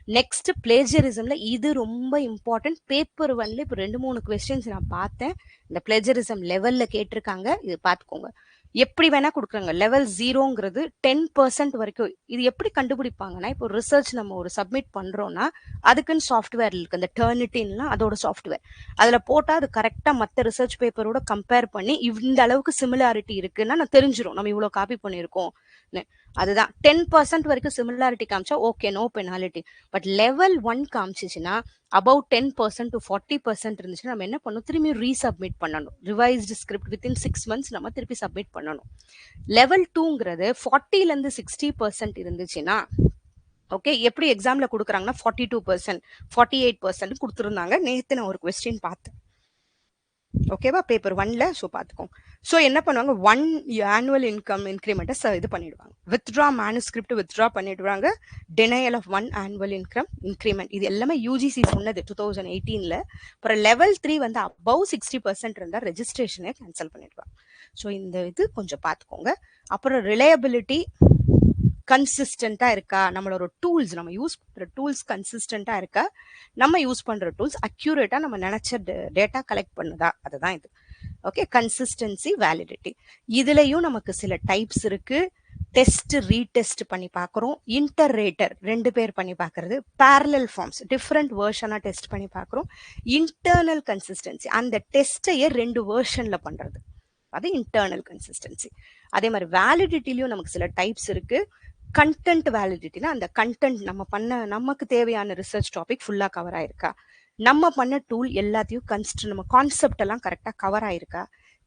நெக்ஸ்ட் பிளேஜரிசம்ல இது ரொம்ப இம்பார்ட்டன்ட். பேப்பர் 1ல இப்போ 2-3 கொஸ்டின்ஸ் நான் பார்த்தேன், இந்த பிளேஜரிசம் லெவல்ல கேட்டிருக்காங்க, இது பார்த்துக்கோங்க. எப்படி வேணா கொடுக்குறாங்க. லெவல் 0ங்கிறது 10% வரைக்கும். இது எப்படி கண்டுபிடிப்பாங்கன்னா, இப்போ ரிசர்ச் நம்ம ஒரு சப்மிட் பண்றோம்னா அதுக்குன்னு சாஃப்ட்வேர் இருக்கு, அந்த டர்னிட்டின்னா அதோட சாஃப்ட்வேர். அதுல போட்டா அது கரெக்டா மற்ற ரிசர்ச் பேப்பரோட கம்பேர் பண்ணி இந்த அளவுக்கு சிமிலாரிட்டி இருக்குன்னா நான் தெரிஞ்சிரும் நம்ம இவ்வளவு காப்பி பண்ணியிருக்கோம். அதுதான் 10% வரைக்கும் சிமிலாரிட்டி காமிச்சா okay, no penalty. But level 1 காமிச்சிச்சுன்னா அபவுட் 10% to 40% இருந்துச்சுன்னா நம்ம என்ன பண்ணணும், திரும்பி ரீசப்மிட் பண்ணணும். ரிவைஸ்டு ஸ்கிரிப்ட் வித்தின் 6 months நம்ம திருப்பி சப்மிட் பண்ணணும். லெவல் 2ங்கிறது 40லேருந்து 60% இருந்துச்சுன்னா ஓகே, எப்படி எக்ஸாம்ல கொடுக்குறாங்கன்னா 42%, 48% கொடுத்துருந்தாங்க. நேற்று நான் ஒரு கொஸ்டின் பார்த்தேன். ஓகேவா? பேப்பர் 1ல. ஸோ பார்த்துக்கோங்க. ஸோ என்ன பண்ணுவாங்க, 1 annual income இன்க்ரிமெண்ட்டை இது பண்ணிடுவாங்க. வித்ட்ரா மேனுஸ்கிரிப்ட் வித்ட்ரா பண்ணிடுவாங்க. Denial of 1 annual income increment, இது எல்லாமே யூஜிசி சொன்னது 2018ல. அப்புறம் லெவல் 3 வந்து அபவ் 60% இருந்தால் ரெஜிஸ்ட்ரேஷனை கேன்சல் பண்ணிடுவாங்க. ஸோ இந்த இது கொஞ்சம் பார்த்துக்கோங்க. அப்புறம் ரிலையபிலிட்டி கன்சிஸ்டண்டா இருக்கா, நம்மளோட டூல்ஸ் நம்ம யூஸ் பண்ற டூல்ஸ் கன்சிஸ்டண்டா இருக்கா, நம்ம யூஸ் பண்ற டூல்ஸ் அக்யூரேட்டா நம்ம நினைச்ச டேட்டா கலெக்ட் பண்ணுதா, அதுதான் இது. Okay, consistency validity. இதுலயும் நமக்கு சில டைப்ஸ் இருக்கு. டெஸ்ட் ரீடெஸ்ட் பண்ணி பார்க்குறோம், இன்டர்ரேட்டர் 2 பேர் பண்ணி பார்க்கறது, பேரலல் ஃபார்ம்ஸ் டிஃப்ரெண்ட் வேர்ஷனா டெஸ்ட் பண்ணி பார்க்குறோம். இன்டர்னல் கன்சிஸ்டன்சி, அந்த டெஸ்ட்டையே 2 வேர்ஷன்ல பண்றது, அது இன்டர்னல் கன்சிஸ்டன்சி. அதே மாதிரி வேலிடிட்டிலையும் நமக்கு சில டைப்ஸ் இருக்கு. கண்டென்ட் வேலிடிட்டினா அந்த கண்டென்ட் நம்ம பண்ண நமக்கு தேவையான ரிசர்ச் டாபிக் ஃபுல்லா கவர் ஆயிருக்கா, நம்ம பண்ண டூல் எல்லாத்தையும் நம்ம கான்செப்ட் எல்லாம் கரெக்டா கவர் ஆயிருக்கா,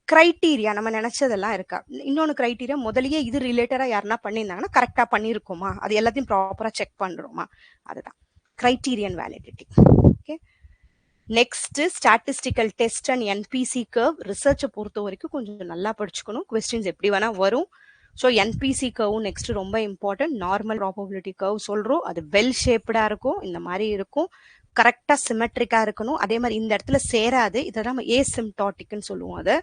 கிரைட்டீரியா நம்ம நினைச்சதெல்லாம் இருக்கா. இன்னொன்று கிரைட்டீரியா, முதலியே இது ரிலேட்டடா யாருன்னா பண்ணியிருந்தாங்கன்னா கரெக்டா பண்ணியிருக்கோமா, அது எல்லாத்தையும் ப்ராப்பரா செக் பண்றோமா, அதுதான் criterion validity. Okay, next statistical test and NPC curve. ரிசர்ச்சை பொறுத்த வரைக்கும் கொஞ்சம் நல்லா படிச்சுக்கணும், கொஸ்டின்ஸ் எப்படி வேணா வரும். ஸோ என்பிசி கர்வும் நெக்ஸ்ட் ரொம்ப இம்பார்ட்டன்ட். நார்மல் ப்ராபபிலிட்டி கர்வ் சொல்றோம், அது வெல் ஷேப்டா இருக்கும், இந்த மாதிரி இருக்கும், கரெக்டா சிமெட்ரிக்கா இருக்கணும். அதே மாதிரி இந்த இடத்துல சேராது, இதை நம்ம ஏசிம்டாட்டிக்னு சொல்லுவோம் அதை.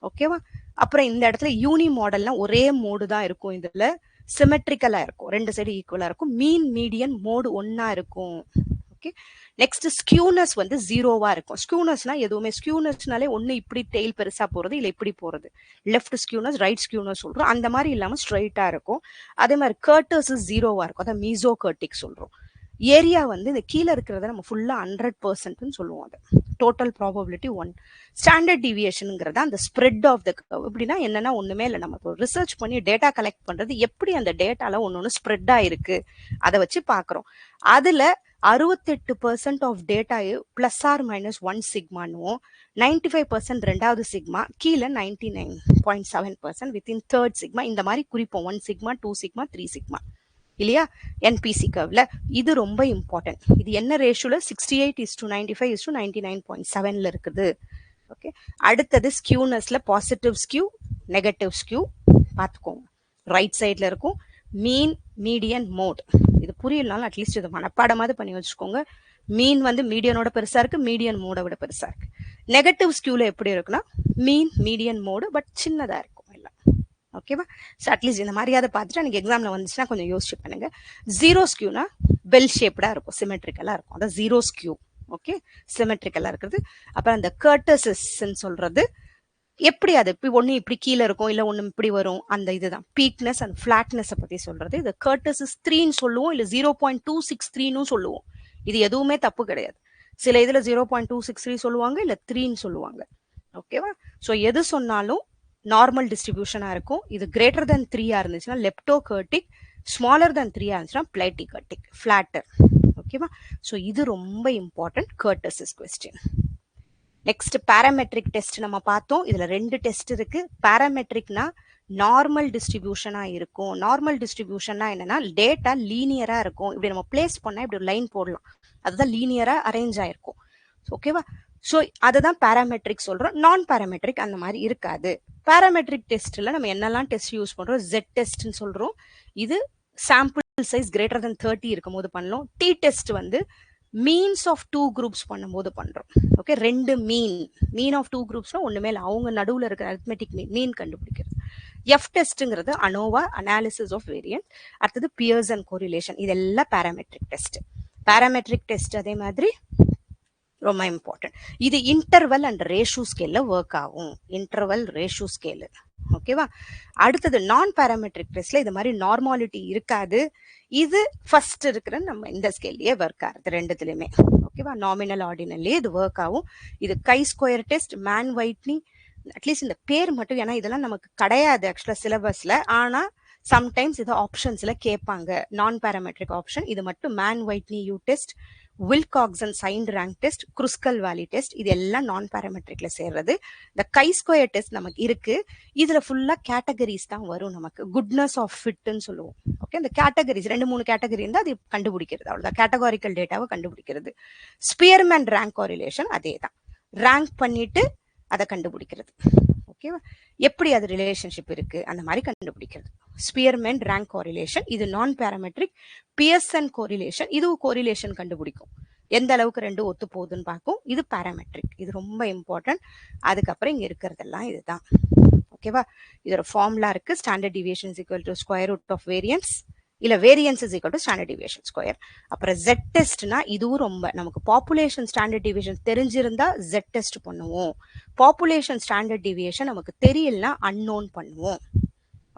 ஓகேவா? அப்புறம் இந்த இடத்துல யூனி மாடல்லாம் ஒரே மோடு தான் இருக்கும், இதுல சிமெட்ரிக்கலா இருக்கும், 2 சைடு ஈக்குவலா இருக்கும். மீன் மீடியன் மோடு ஒன்னா இருக்கும். ஓகே, நெக்ஸ்ட் ஸ்கியூனஸ் வந்து 0வா இருக்கும். ஸ்கியூனஸ்னா எதுவுமே, ஸ்கியூனஸ்னாலே ஒன்னு இப்படி டெய்ல் பெருசா போறது, இல்ல இப்படி போறது, லெஃப்ட் ஸ்கியூனஸ் ரைட் ஸ்கியூனஸ் சொல்றோம், அந்த மாதிரி இல்லாம ஸ்ட்ரைட்டா இருக்கும். அதே மாதிரி கர்டர்ஸ் 0வா இருக்கும், அதான் மீசோ கர்டிக் சொல்றோம். ஏரியா வந்து இந்த கீழே இருக்கிறத நம்ம ஃபுல்லா 100%ன்னு சொல்லுவோம், அது டோட்டல் ப்ராபபிலிட்டி 1. ஸ்டாண்டர்ட் டிவியேஷனுங்கிறத அந்த ஸ்ப்ரெட் ஆஃப் த கர்வ். இப்படின்னா என்னன்னா ஒண்ணுமே இல்லை, நம்ம இப்போ ரிசர்ச் பண்ணி டேட்டா கலெக்ட் பண்றது எப்படி அந்த டேட்டால ஒன்னொன்னு ஸ்ப்ரெட் ஆயிருக்கு அதை வச்சு பாக்குறோம். அதுல 68% ஆஃப் டேட்டா பிளஸ் ஆர் மைனஸ் 1 சிக்மானும், 95% ரெண்டாவது சிக்மா, கீழே 99.7% வித்தின் தேர்ட் சிக்மா, இந்த மாதிரி குறிப்போம். 1 சிக்மா 2 சிக்மா 3 சிக்மா இல்லையா என்பிசி கர்வ்ல. இது ரொம்ப இம்பார்ட்டன்ட். இது என்ன ரேஷியோல, 68:95:99.7ல இருக்குது. ஓகே, அடுத்தது ஸ்கியூனஸ்ல பாசிட்டிவ் ஸ்கியூ நெகட்டிவ் ஸ்கியூ பார்த்துக்கோங்க, ரைட் சைட்ல இருக்கும். மீன் மீடியன் மோட், இது புரியலனாலும் அட்லீஸ்ட் இதை மனப்பாடமாவது பண்ணி வச்சுக்கோங்க. மீன் வந்து மீடியனோட பெருசா இருக்கு, மீடியன் மோட விட பெருசா இருக்கு. நெகட்டிவ் ஸ்கியூல எப்படி இருக்குன்னா மீன் மீடியன் மோடு பட் சின்னதா இருக்கும் எல்லாம். ஓகேவா? ஸோ அட்லீஸ்ட் இந்த மாதிரியாவது பார்த்துட்டு எனக்கு எக்ஸாம்ல வந்துச்சுன்னா கொஞ்சம் யோசிச்சு பண்ணுங்க. 0 ஸ்கியூனா பெல் ஷேப்டா இருக்கும், சிமெட்ரிக்கலா இருக்கும், அதான் 0 ஸ்கியூ. ஓகே, சிமெட்ரிக்கலா இருக்குது. அப்புறம் அந்த கர்டர்சஸ் சொல்றது எப்படி அது ஒண்ணு இப்படி கீழே இருக்கும் இல்ல ஒண்ணு இப்படி வரும், அந்த இதுதான் பீக்னஸ் அண்ட் ஃபிளாட்னஸ் பத்தி சொல்றது. இது கர்டசிஸ் 3ன்னு சொல்லுவோம், இல்ல 0.263ன்னு சொல்லுவோம். இது எதுவுமே தப்பு கிடையாது. சில இதுல 0.263 சொல்லுவாங்க, இல்ல 3ன்னு சொல்லுவாங்க. ஓகேவா? ஸோ எது சொன்னாலும் நார்மல் டிஸ்ட்ரிபியூஷனா இருக்கும். இது கிரேட்டர் தென் 3 இருந்துச்சுன்னா லெப்டோகர்டிக், ஸ்மாலர் தென் 3 இருந்துச்சுன்னா பிளைட்டிகர்டிக், ஃபிளாட்டர். ஓகேவா? ஸோ இது ரொம்ப important kurtosis question. Next parametric test நம்ம பார்த்தோம். இதுல 2 டெஸ்ட் இருக்கு. பாராமெட்ரிக்னா நார்மல் டிஸ்ட்ரிபியூஷனா இருக்கும். நார்மல் டிஸ்ட்ரிபியூஷன்னா என்னன்னா டேட்டா லீனியரா இருக்கும். இப்படி நம்ம பிளேஸ் பண்ணா இப்படி ஒரு லைன் போடலாம், அதுதான் லீனியரா அரேஞ்ச் ஆயிருக்கும். ஓகேவா? ஸோ அதுதான் பாராமெட்ரிக் சொல்றோம். நான் பாராமெட்ரிக் அந்த மாதிரி இருக்காது. பாராமெட்ரிக் டெஸ்ட்ல நம்ம என்னெல்லாம் டெஸ்ட் யூஸ் பண்றோம்? ஜெட் டெஸ்ட்னு சொல்றோம். இது சாம்பிள் சைஸ் கிரேட்டர் தென் 30 இருக்கும் போது பண்ணலாம். டி டெஸ்ட் வந்து மீன்ஸ் ஆஃப் 2 குரூப்ஸ் பண்ணும்போது பண்றோம். ஓகே, 2 மீன் ஆஃப் 2 குரூப்ஸ்னா ஒண்ணுமே இல்லை, அவங்க நடுவுல இருக்கிற அரித்மெட்டிக் மீன் கண்டுபிடிக்கிறது. எஃப் டெஸ்ட்ங்கிறது அனோவா, அனாலிசிஸ் ஆஃப் வேரியன்ட். அடுத்தது பியர்சன் கோரிலேஷன். இதெல்லாம் பாராமெட்ரிக் டெஸ்ட். பாராமெட்ரிக் டெஸ்ட் அதே மாதிரி ரொம்ப இம்பார்ட்டன்ட். இது இன்டர்வல் அண்ட் ரேஷியோ ஸ்கேல்ல ஒர்க் ஆகும். Interval ratio scale. ஓகேவா? அடுத்தது நான் பாராமெட்ரிக் டெஸ்ட்ல இது மாதிரி நார்மாலிட்டி இருக்காது. இது ஃபர்ஸ்ட் இருக்கிற நம்ம இந்த ஸ்கேல்லயே ஒர்க் ஆகுது ரெண்டுத்துலயுமே. ஓகேவா? நாமினல் ஆர்டினல்லே இது ஒர்க் ஆகும். இது chi square test, Mann Whitney, at least இந்த பேர் மட்டும், ஏன்னா இதெல்லாம் நமக்கு கிடையாது ஆக்சுவலா சிலபஸ்ல. ஆனா சம்டைம்ஸ் இது ஆப்ஷன்ஸ்ல கேட்பாங்க. நான் பாராமெட்ரிக் ஆப்ஷன் இது மட்டும் Mann Whitney U test, Wilcoxon signed rank test, Kruskal Wallis test, இது எல்லாம் நான் பாராமெட்ரிக்ல சேர்றது. இந்த கை ஸ்கொயர் டெஸ்ட் நமக்கு இருக்கு. இதுல ஃபுல்லா கேட்டகரிஸ் தான் வரும் நமக்கு. குட்னஸ் ஆஃப் ஃபிட்னு சொல்லுவோம். ஓகே, இந்த கேட்டகரிஸ் 2-3 கேட்டகரி இருந்தா அது கண்டுபிடிக்கிறது, அவ்வளவுதான். கேட்டகாரிக்கல் டேட்டாவை கண்டுபிடிக்கிறது. ஸ்பியர்மேன் ரேங்க் கோரிலேஷன் அதே தான், ரேங்க் பண்ணிட்டு அதை கண்டுபிடிக்கிறது. ஓகேவா? எப்படி அது ரிலேஷன்ஷிப் இருக்கு அந்த மாதிரி கண்டுபிடிக்கிறது. ஸ்பியர்மேன் ரேங்க் கோரிலேஷன் இது நான் பாராமெட்ரிக். பியர்சன் கோரிலேஷன் இதுவும் கோரிலேஷன் கண்டுபிடிக்கும், எந்த அளவுக்கு ரெண்டும் ஒத்து போகுதுன்னு பார்க்கும். இது பாராமெட்ரிக், இது ரொம்ப இம்பார்ட்டன்ட். அதுக்கப்புறம் இங்க இருக்கிறதெல்லாம் இதுதான். ஓகேவா? இதோட ஃபார்முலா இருக்கு. Standard deviation is equal to square root of variance, இல்ல variance is equal to standard deviation square. அப்புறம் ஜெட் டெஸ்ட்னா இதுவும் ரொம்ப நமக்கு பாப்புலேஷன் ஸ்டாண்டர்ட் டிவியேஷன் தெரிஞ்சிருந்தா ஜெட் டெஸ்ட் பண்ணுவோம். பாப்புலேஷன் ஸ்டாண்டர்ட் டிவியேஷன் நமக்கு தெரியலனா அன்னோன் பண்ணுவோம்.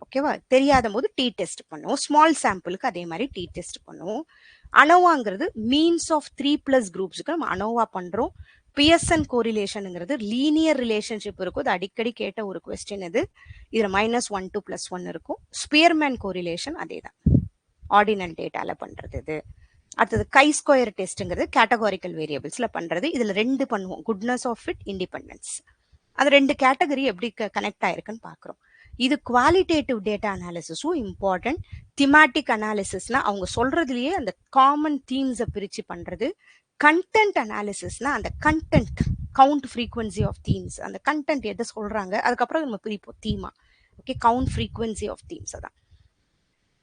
ஓகேவா? தெரியாத போது டி டெஸ்ட் பண்ணுவோம். ஸ்மால் சாம்பிளுக்கு அதே மாதிரி டி டெஸ்ட் பண்ணுவோம். அனோவாங்கிறது மீன்ஸ் ஆஃப் 3+ குரூப்ஸ்க்கு நம்ம அனோவா பண்றோம். பியர்சன் கோரிலேஷன்ங்கிறது லீனியர் ரிலேஷன்ஷிப் இருக்கும். இது அடிக்கடி கேட்ட ஒரு கொஸ்டின். இது இதுல -1 to +1 இருக்கும். ஸ்பியர்மேன் கோரிலேஷன் அதே தான், ஆர்டினல் டேட்டால பண்றது. இது அடுத்தது கை ஸ்கொயர் டெஸ்ட்ங்கிறது கேட்டகாரிக்கல் வேரியபிள்ஸ்ல பண்றது. இதுல 2 பண்ணுவோம், குட்னஸ் ஆஃப் ஃபிட், இண்டிபெண்டன்ஸ். அது 2 கேட்டகரி எப்படி கனெக்ட் ஆயிருக்குன்னு பாக்குறோம். இது குவாலிட்டேட்டிவ் டேட்டா அனாலிசிஸும் இம்பார்ட்டன்ட். திமாட்டிக் அனாலிசிஸ்னா அவங்க சொல்றதுலயே அந்த காமன் தீம்ஸை பிரிச்சு பண்றது. கண்டென்ட் அனாலிசிஸ்னா அந்த content count frequency of themes, அந்த கண்டென்ட் எதை சொல்றாங்க அதுக்கப்புறம் நம்ம பிரிப்போம் தீமா. Okay, count frequency of themes அதான்.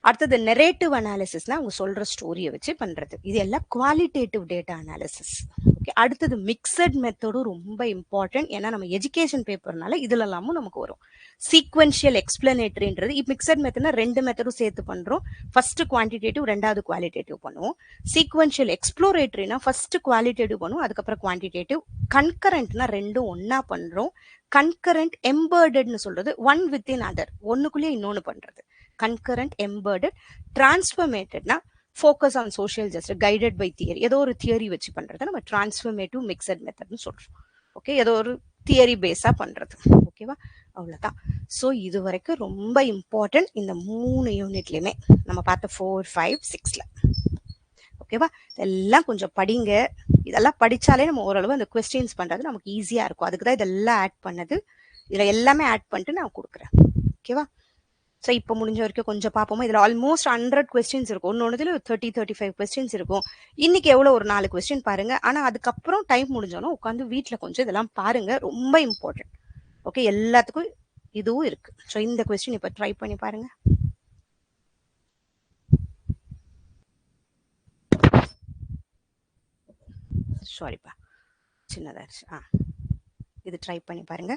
அடுத்தது நெரேட்டிவ் அனாலிசிஸ்னா அவங்க சொல்ற ஸ்டோரியை வச்சு பண்றது. இது எல்லாம் குவாலிட்டேட்டிவ் டேட்டா அனாலிசிஸ். ஓகே, அடுத்தது மிக்சட் மெத்தடும் ரொம்ப இம்பார்ட்டன்ட். ஏன்னா நம்ம எஜுகேஷன் பேப்பர்னால இதுல எல்லாமும் நமக்கு வரும். சீக்வென்ஷியல் எக்ஸ்பிளனேட்டரின்றது மிக்சட் மெத்தட்னா 2 மெத்தடும் சேர்த்து பண்றோம். ஃபர்ஸ்ட் குவான்டிடேட்டிவ், ரெண்டாவது குவாலிட்டேட்டிவ் பண்ணுவோம். சீக்வென்ஷியல் எக்ஸ்ப்ளோரேட்டரினா ஃபர்ஸ்ட் குவாலிட்டேட்டிவ் பண்ணுவோம், அதுக்கப்புறம் குவான்டிடேட்டிவ். கன்கரண்ட்னா ரெண்டும் ஒன்னா பண்றோம். கன்கரண்ட் எம்பர்டட்னு சொல்றது ஒன் வித்தின் அதர், ஒண்ணுக்குள்ளேயே இன்னொன்னு பண்றது. Concurrent embedded. டிரான்ஸ்ஃபர்மேட்டட்னா focus on social justice, guided by theory, ஏதோ ஒரு தியரி வச்சு பண்றதை நம்ம டிரான்ஸ்ஃபர்மேட்டிவ் மிக்சட் மெத்தட்னு சொல்றோம். ஓகே, ஏதோ ஒரு தியரி பேஸா பண்றது. ஓகேவா? அவ்வளவுதான். ஸோ இது வரைக்கும் ரொம்ப இம்பார்ட்டன்ட் இந்த 3 யூனிட்லயுமே நம்ம பார்த்த 4, 5, 6ல. ஓகேவா? இதெல்லாம் கொஞ்சம் படிங்க. இதெல்லாம் படிச்சாலே நம்ம ஓரளவு அந்த கொஸ்டின்ஸ் பண்றது நமக்கு ஈஸியா இருக்கும். அதுக்கு தான் இதெல்லாம் ஆட் பண்ணது. இதுல எல்லாமே ஆட் பண்ணிட்டு நான் கொடுக்குறேன். ஓகேவா? ஸோ இப்போ முடிஞ்ச வரைக்கும் கொஞ்சம் பார்ப்போமா. இதில் ஆல்மோஸ்ட் 100 கொஸ்டின்ஸ் இருக்கும். ஒன்னொன்னுல 30-35 கொஸ்டின்ஸ் இருக்கும். இன்னைக்கு எவ்வளோ ஒரு 4 கொஸ்டின் பாருங்க. ஆனால் அதுக்கப்புறம் டைம் முடிஞ்சோன்னா உட்காந்து வீட்டில் கொஞ்சம் இதெல்லாம் பாருங்க, ரொம்ப இம்பார்ட்டன்ட். ஓகே, எல்லாத்துக்கும் இதுவும் இருக்கு. ஸோ இந்த கொஸ்டின் இப்போ ட்ரை பண்ணி பாருங்க. சாரிப்பா, சின்னதாச்சு. இது ட்ரை பண்ணி பாருங்க.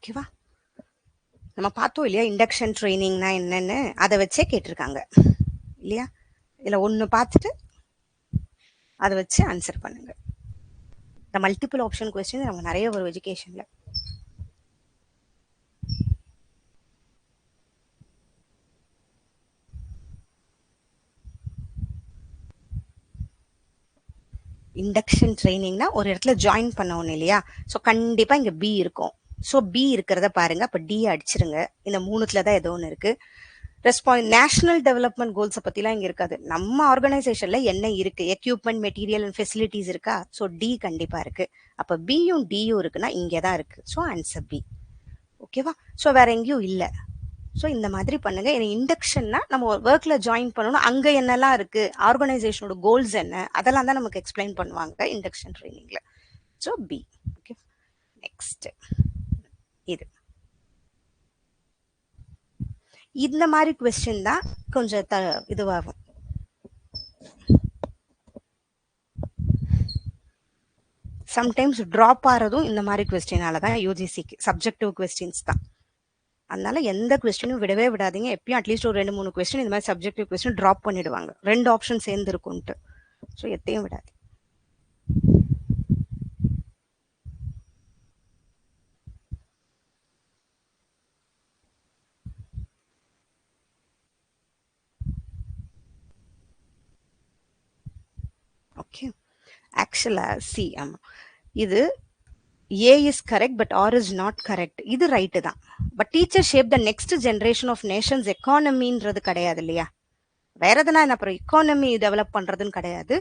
ஓகேவா? நம்ம பார்த்தோம் இல்லையா இண்டக்ஷன் ட்ரைனிங்னா என்னன்னு, அதை வச்சே கேட்டிருக்காங்க இல்லையா? இதுல ஒன்று பார்த்துட்டு அதை வச்சு ஆன்சர் பண்ணுங்க. இந்த மல்டிபிள் ஆப்ஷன் கொஸ்டின் நம்ம நிறைய வரும் எஜுகேஷன்ல. இண்டக்ஷன் ட்ரைனிங்னா ஒரு இடத்துல ஜாயின் பண்ணணும் இல்லையா? ஸோ கண்டிப்பா இங்க பி இருக்கும். ஸோ பி இருக்கிறத பாருங்க. அப்ப டி அடிச்சிருங்க. இந்த மூணுத்துல தான் ஏதோ ஒன்று இருக்கு. நேஷனல் டெவலப்மெண்ட் கோல்ஸை பத்திலாம் இங்க இருக்காது. நம்ம ஆர்கனைசேஷன்ல என்ன இருக்கு, எக்யூப்மெண்ட், மெட்டீரியல் அண்ட் ஃபெசிலிட்டிஸ் இருக்கா? ஸோ டி கண்டிப்பா இருக்கு. அப்ப பியும் டியும் இருக்குன்னா இங்கே தான் இருக்கு. So answer B. ஓகேவா? ஸோ வேற எங்கேயும் இல்லை. ஸோ இந்த மாதிரி பண்ணுங்க. இண்டக்ஷன்னா நம்ம ஒர்க்ல ஜாயின் பண்ணணும். அங்க என்னெல்லாம் இருக்கு, ஆர்கனைசேஷனோட கோல்ஸ் என்ன, அதெல்லாம் தான் நமக்கு எக்ஸ்பிளைன் பண்ணுவாங்க இண்டக்ஷன் ட்ரைனிங்ல. So B. ஓகே, நெக்ஸ்ட் இது. இந்த மாதிரி கொஸ்டின் தான் கொஞ்சம் இதுவாகும். சம்டைம்ஸ் ட்ராப் ஆகிறதும் இந்த மாதிரி கொஸ்டினால தான். யூஜிசிக்கு சப்ஜெக்டிவ் கொஸ்டின்ஸ் தான். அதனால எந்த கொஸ்டினும் விடவே விடாதீங்க. எப்பயும் அட்லீஸ்ட் ஒரு 2-3 கொஸ்டின் இந்த மாதிரி சப்ஜெக்டிவ் கொஸ்டின் ட்ராப் பண்ணிடுவாங்க. 2 ஆப்ஷன் சேர்ந்து இருக்கும்ட்டு. ஸோ எத்தையும் விடாது. ஓகே, ஆக்சுவலா சி, ஆமா, இது A is correct but R is not correct. இது ரைட்டு தான். But teacher shape the next generation of nations எக்கானமின்றது கிடையாது இல்லையா? வேற எதுனா என்ன, அப்புறம் எக்கானமி டெவலப் பண்றதுன்னு கிடையாது.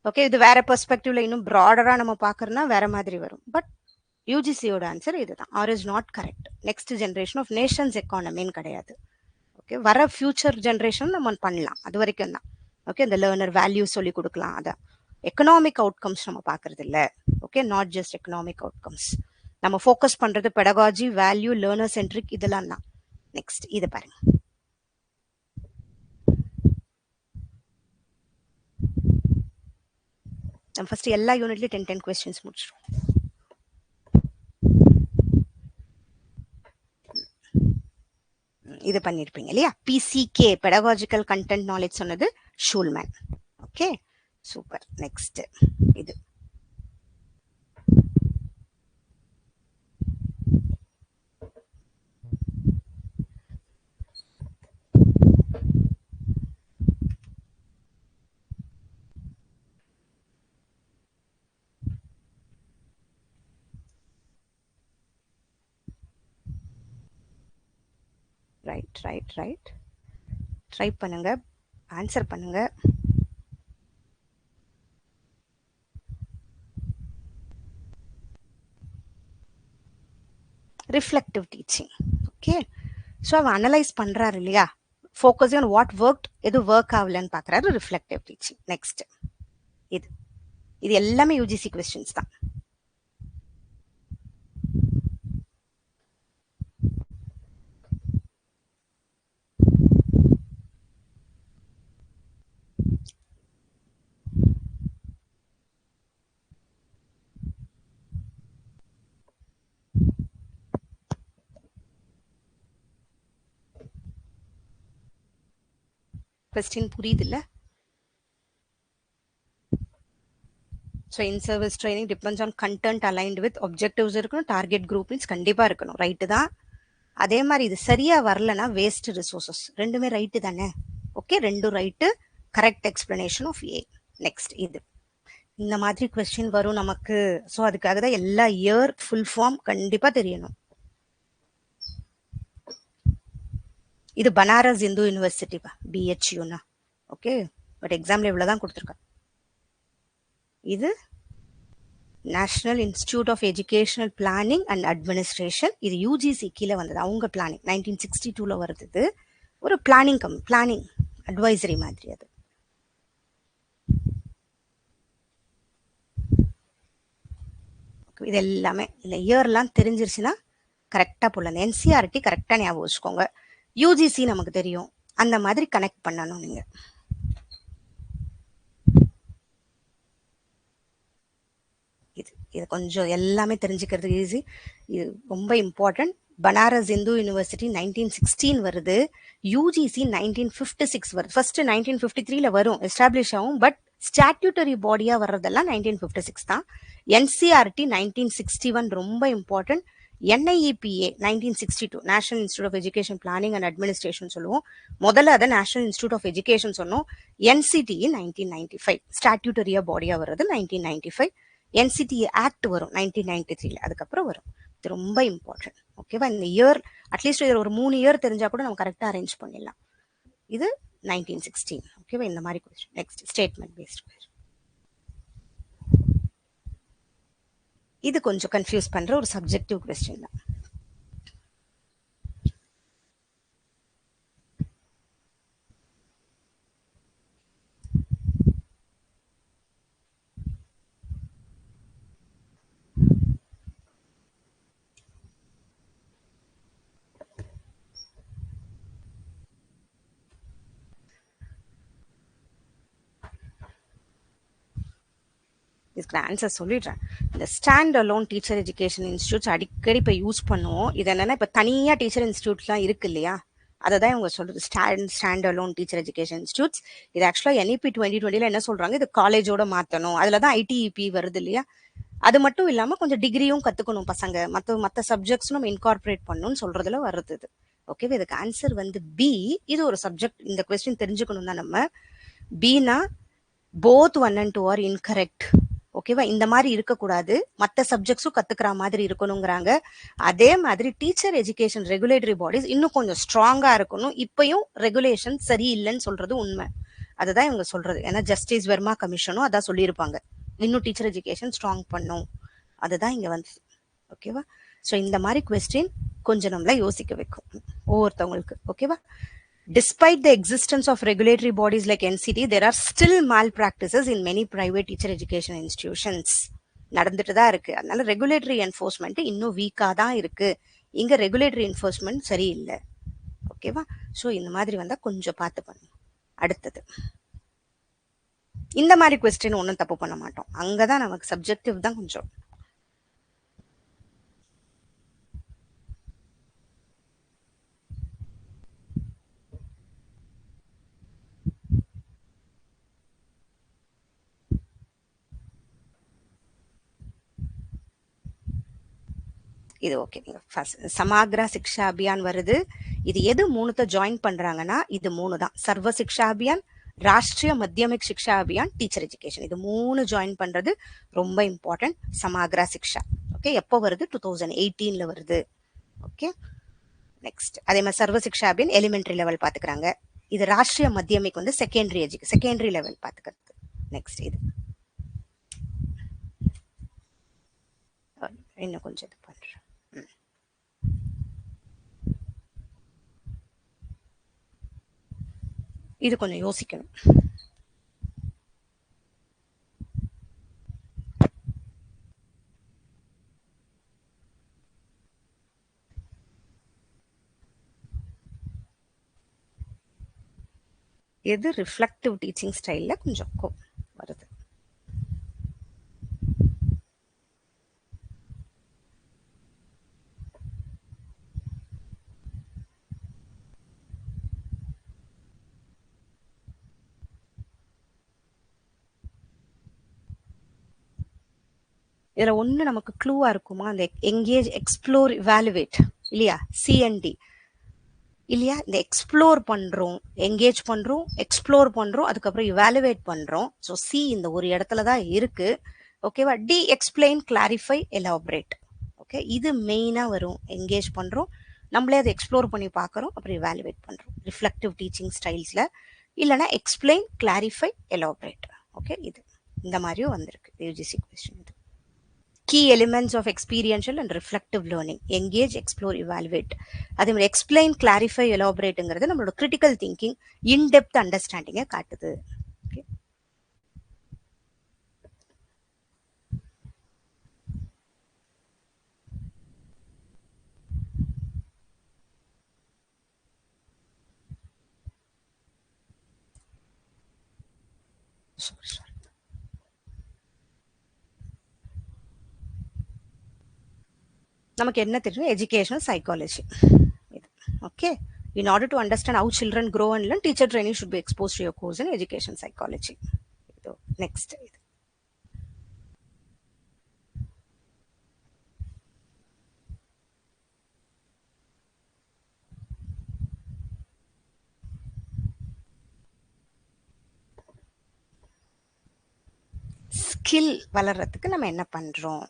ஓகே, இது வேற பெர்ஸ்பெக்டிவ்ல இன்னும் ப்ராடரா நம்ம பாக்குறோம்னா வேற மாதிரி வரும். பட் யூஜிசியோட ஆன்சர் இதுதான். R is not correct. Next generation of nations எக்கானமின்னு கிடையாது. ஓகே, வர ஃபியூச்சர் ஜென்ரேஷன் நம்ம பண்ணலாம், அது வரைக்கும் தான். ஓகே, இந்த லேர்னர் வேல்யூ சொல்லி கொடுக்கலாம். அதான் எக்கனாமிக் அவுட்கம்ஸ் நம்ம பார்க்கறது இல்லை. Okay, not just economic outcomes. நம்ம ஃபோக்கஸ் பண்றது பெடகாஜி, வேல்யூ, லேர்னர் சென்ட்ரிக், இதெல்லாம் தான். நெக்ஸ்ட் இது பாருங்க. நம்ம ஃபர்ஸ்ட் எல்லா யூனிட்லயும் 10 கொஸ்டின்ஸ் முடிச்சிடும். இது பண்ணிருப்பீங்க இல்லையா? பிசிகே, பெடகாஜிக்கல் கண்டென்ட் நாலேஜ் சொன்னது ஷூல்மேன். Okay, super. நெக்ஸ்ட் இது. Right right right. ட்ரை பண்ணுங்க, ஆன்சர் பண்ணுங்க. Reflective teaching. ஓகே, ஸோ அவன் அனலைஸ் பண்றாரு இல்லையா? ஃபோக்கஸிங் ஆன் வாட் ஒர்க், எது ஒர்க் ஆகலன்னு பார்க்குறாரு. Reflective teaching. நெக்ஸ்ட் இது. இது எல்லாமே யூஜிசி கொஸ்டின்ஸ் தான். கொஸ்டின் புரியுது இல்ல? So in service training depends on content aligned with objectives இருக்கணும். டார்கெட் குரூப் மீன்ஸ் கண்டிப்பா இருக்கணும். ரைட்டு தான். அதே மாதிரி இது சரியா வரலன்னா வேஸ்ட் ரிசோர்சஸ். ரெண்டுமே ரைட்டு தானே? ஓகே, ரெண்டும் right. Correct explanation of A. Next இது. இந்த மாதிரி கொஸ்டின் வரும் நமக்கு. ஸோ அதுக்காக தான் எல்லா இயர் ஃபுல் ஃபார்ம் கண்டிப்பா தெரியணும். இது பனாரஸ் இந்து யூனிவர்சிட்டி பிஹெச்யூனா. ஓகே, பட் எக்ஸாம்ல இவ்வளவுதான் கொடுத்துருக்கேன். இது national institute of educational planning and administration. இது யூஜிசி கீழே வந்தது. அவங்க பிளானிங் 1962 வருது. ஒரு பிளானிங் அட்வைசரி மாதிரி. அது இது எல்லாமே இந்த இயர்லாம் தெரிஞ்சிருச்சுன்னா கரெக்டா போடலாம். என்சிஆர்டி கரெக்டா ஞாபகம் வச்சுக்கோங்க. யூஜிசி நமக்கு தெரியும், அந்த மாதிரி கனெக்ட் பண்ணணும் நீங்க. இது இது கொஞ்சம் எல்லாமே தெரிஞ்சுக்கிறதுக்கு ஈஸி. இது ரொம்ப இம்பார்ட்டன்ட். பனாரஸ் இந்து யூனிவர்சிட்டி 1916 வருது. யூஜிசி 1956 வருது. ஃபர்ஸ்ட் 1953ல வரும், எஸ்டாப்ளிஷ் ஆகும். பட் ஸ்டாட்யூட்டரி பாடியா வர்றதெல்லாம் 1956 தான். என்சிஆர்டி 1961 ரொம்ப important. NIEPA 1962 national institute of education planning and administration சொல்லுவோம். முதல்ல அதை நேஷனல் இன்ஸ்டியூட் ஆஃப் எஜுகேஷன் சொன்னோம். NCTE 1995 ஸ்டாட்யூட்டரியா பாடியா வர்றது 1995. NCTE ஆக்ட் வரும் 1993ல, அதுக்கப்புறம் வரும். இது ரொம்ப இம்பார்ட்டன்ட். ஓகேவா? இந்த இயர் அட்லீஸ்ட் ஒரு 3 இயர் தெரிஞ்சா கூட நம்ம கரெக்டா அரேஞ்ச் பண்ணிடலாம். இது 1916. ஓகேவா? இந்த மாதிரி question. Next statement based question. இது கொஞ்சம் கன்ஃபியூஸ் பண்ற ஒரு சப்ஜெக்டிவ் கொஸ்டின் தான். இதுக்கு ஆன்சர் சொல்லிடுறேன். இந்த stand alone teacher education institutes அடிக்கடி இப்போ யூஸ் பண்ணுவோம். இது என்னன்னா இப்போ தனியாக டீச்சர் இன்ஸ்டியூட்லாம் இருக்கு இல்லையா, அதை தான் இவங்க சொல்றது stand alone teacher education institutes. இது ஆக்சுவலாக NEP 2020ல என்ன சொல்றாங்க, இது காலேஜோட மாற்றணும். அதில் தான் ITEP வருது இல்லையா. அது மட்டும் இல்லாமல் கொஞ்சம் டிகிரியும் கற்றுக்கணும் பசங்க, மற்ற சப்ஜெக்ட்ஸும் நம்ம இன்கார்பரேட் பண்ணணும்னு சொல்றதுல வருது இது. ஓகேவா? இதுக்கு ஆன்சர் வந்து பி. இது ஒரு சப்ஜெக்ட், இந்த கொஸ்டின் தெரிஞ்சுக்கணும் தான் நம்ம. பீனா போத் 1 and 2 ஆர் இன்கரெக்ட். ஓகேவா? இந்த மாதிரி இருக்கக்கூடாது, மற்ற சப்ஜெக்ட்ஸும் கத்துக்கிற மாதிரி இருக்கணுங்கிறாங்க. அதே மாதிரி டீச்சர் எஜுகேஷன் ரெகுலேட்டரி பாடிஸ் இன்னும் கொஞ்சம் ஸ்ட்ராங்கா இருக்கணும். இப்பயும் ரெகுலேஷன் சரியில்லைன்னு சொல்றது உண்மை. அதுதான் இவங்க சொல்றது. ஏன்னா ஜஸ்டிஸ் வெர்மா கமிஷனும் அதான் சொல்லியிருப்பாங்க, இன்னும் டீச்சர் எஜுகேஷன் ஸ்ட்ராங் பண்ணும். அதுதான் இங்க வந்து. ஓகேவா? ஸோ இந்த மாதிரி கொஸ்டின் கொஞ்சம் நம்மள யோசிக்க வைக்கும் ஒவ்வொருத்தவங்களுக்கு. ஓகேவா? Despite the existence of regulatory bodies like NCT, there are still malpractices in many private teacher education institutions. நடந்துட்டு தான் இருக்கு. அதனால ரெகுலேட்டரி என்ஃபோர்ஸ்மெண்ட் இன்னும் வீக்கா தான் இருக்கு. இங்க ரெகுலேட்டரி என்ஃபோர்ஸ்மெண்ட் சரியில்லை. ஓகேவா? ஸோ இந்த மாதிரி வந்தா கொஞ்சம் பார்த்து பண்ணணும். அடுத்தது இந்த மாதிரி கொஸ்டின் ஒன்றும் தப்பு பண்ண மாட்டோம். அங்கதான் நமக்கு சப்ஜெக்டிவ் தான் கொஞ்சம். இது ஓகேங்க. சமாக்ரா சிக்ஷா அபியான் வருது. இது எது மூணுத்த ஜாயின் பண்றாங்கன்னா இது 3 தான். சர்வ சிக்ஷா அபியான், ராஷ்டிரிய மத்தியமிக் சிக்ஷா அபியான், டீச்சர் எஜுகேஷன். இது 3 ஜாயின் பண்றது ரொம்ப இம்பார்ட்டன்ட். சமாக்ரா சிக்ஷா ஓகே எப்போ வருது? 2018ல வருது. ஓகே. நெக்ஸ்ட் அதே மாதிரி சர்வ சிக்ஷா அபியான் எலிமெண்டரி லெவல் பாத்துக்கிறாங்க. இது ராஷ்டிரிய மத்தியமிக் வந்து செகண்டரி லெவல் பாத்துக்கிறது. நெக்ஸ்ட் இது இன்னும் கொஞ்சம் இது பண்றேன். இது கொஞ்சம் யோசிக்கணும். எது ரிஃப்ளெக்டிவ் டீச்சிங் ஸ்டைல்ல கொஞ்சம் வருது. இதுல ஒண்ணு நமக்கு க்ளூவா இருக்குமா, அந்த எங்கேஜ், எக்ஸ்ப்ளோர், இவாலுவேட் இல்லையா, CND இல்லையா. இந்த எக்ஸ்ப்ளோர் பண்றோம், எங்கேஜ் பண்றோம், எக்ஸ்ப்ளோர் பண்றோம், அதுக்கப்புறம் இவாலுவேட் பண்றோம். ஸோ சி இந்த ஒரு இடத்துல தான் இருக்கு. ஓகேவா? D explain, clarify, elaborate. Okay, இது மெயினா வரும். எங்கேஜ் பண்றோம், நம்மளே அதை எக்ஸ்ப்ளோர் பண்ணி பார்க்குறோம், அப்புறம் இவாலுவேட் பண்றோம் ரிஃப்ளெக்டிவ் டீச்சிங் ஸ்டைல்ஸ்ல. இல்லைனா எக்ஸ்பிளைன், கிளாரிஃபை, எலாபரேட். ஓகே, இது இந்த மாதிரியும் வந்திருக்கு UGC கொஸ்டின். இது key elements of experiential and reflective learning: engage, explore, evaluate. அதே மாதிரி explain, clarify, elaborateங்கிறது நம்மளோட critical thinking, in-depth understanding காட்டுது. Okay. Sorry. நமக்கு என்ன தெரியும்? Educational psychology. Okay. In order to understand how children grow and learn, teacher training should be exposed to your course in education psychology. Next. Skill வளர்றதுக்கு நம்ம என்ன பண்றோம்?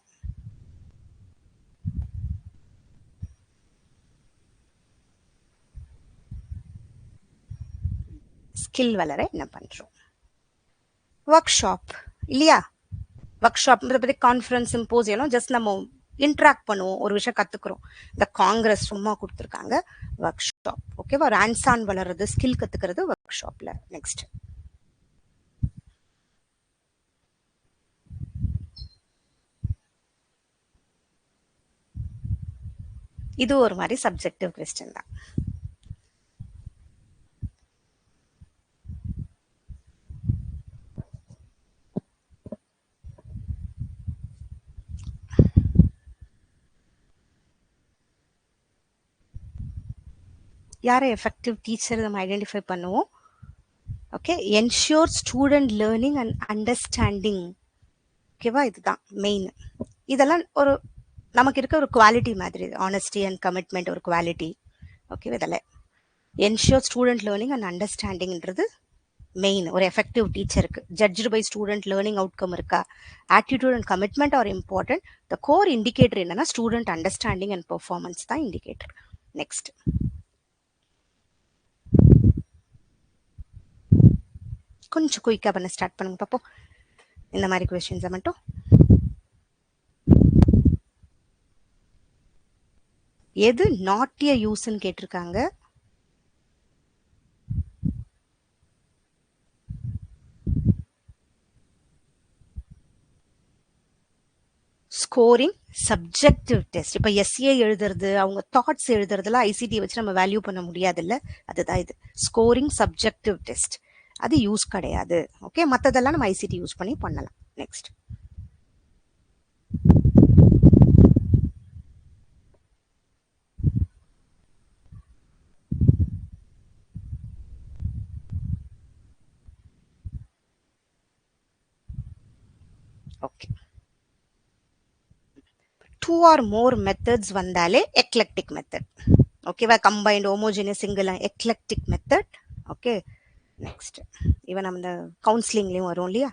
Skill வளர என்ன பண்றோம்? ஒர்க் ஷாப் இல்லையா? ஒர்க் ஷாப் பத்தி கான்ஃபரன்ஸ் சிம்போசியம் ஜஸ்ட் நம்ம இன்ட்ராக்ட் பண்ணுவோம், ஒரு விஷயம் கத்துக்கிறோம். இந்த காங்கிரஸ் சும்மா கொடுத்துருக்காங்க, ஒர்க் ஷாப். ஓகேவா? ஹேண்ட்ஸ்-ஆன் வளர்றது, ஸ்கில் கத்துக்கிறது ஒர்க் ஷாப்ல. நெக்ஸ்ட். இது ஒரு மாதிரி சப்ஜெக்டிவ் கொஸ்டின் தான். யாரை எஃபெக்டிவ் டீச்சர் நம்ம ஐடென்டிஃபை பண்ணுவோம்? Okay, ensure student learning and understanding. ஓகேவா? இதுதான் மெயின். இதெல்லாம் ஒரு நமக்கு இருக்க ஒரு குவாலிட்டி மாதிரி. ஆனஸ்டி அண்ட் கமிட்மெண்ட் ஒரு குவாலிட்டி. ஓகே, இதெல்லாம் என்ஷூர் ஸ்டூடெண்ட் லேர்னிங் அண்ட் அண்டர்ஸ்டாண்டிங்ன்றது மெயின் ஒரு எஃபெக்டிவ் டீச்சருக்கு. Judged by student learning outcome இருக்கா? Attitude and commitment are important. The core indicator என்னன்னா ஸ்டூடெண்ட் அண்டர்ஸ்டாண்டிங் அண்ட் பெர்ஃபார்மன்ஸ் தான் இண்டிகேட்டர். நெக்ஸ்ட். கொஞ்சம் குயிக்காக பண்ண ஸ்டார்ட் பண்ணுங்க பார்ப்போம் இந்த மாதிரி கொஸ்டின்ஸை மட்டும். எது நாட் எ யூஸ்ன்னு கேட்டிருக்காங்க? Scoring subjective test. இப்போ எஸ்ஏ எழுதுறது, அவங்க தாட்ஸ் எழுதுறதுலாம் ஐசிடி வச்சு நம்ம வேல்யூ பண்ண முடியாது இல்லை? அதுதான் இது ஸ்கோரிங் சப்ஜெக்டிவ் டெஸ்ட். அது யூஸ் கிடையாது. ஓகே, மற்றதெல்லாம் நம்ம ஐசிடி யூஸ் பண்ணி பண்ணலாம். Next. Okay, 2 or more methods வந்தாலே எக்லெக்டிக் மெத்தட். ஓகேவா? Combined, homogeneous, single, eclectic method. Okay, next. இவன் நம்ம இந்த கவுன்சிலிங்லயும் வரும் இல்லையா?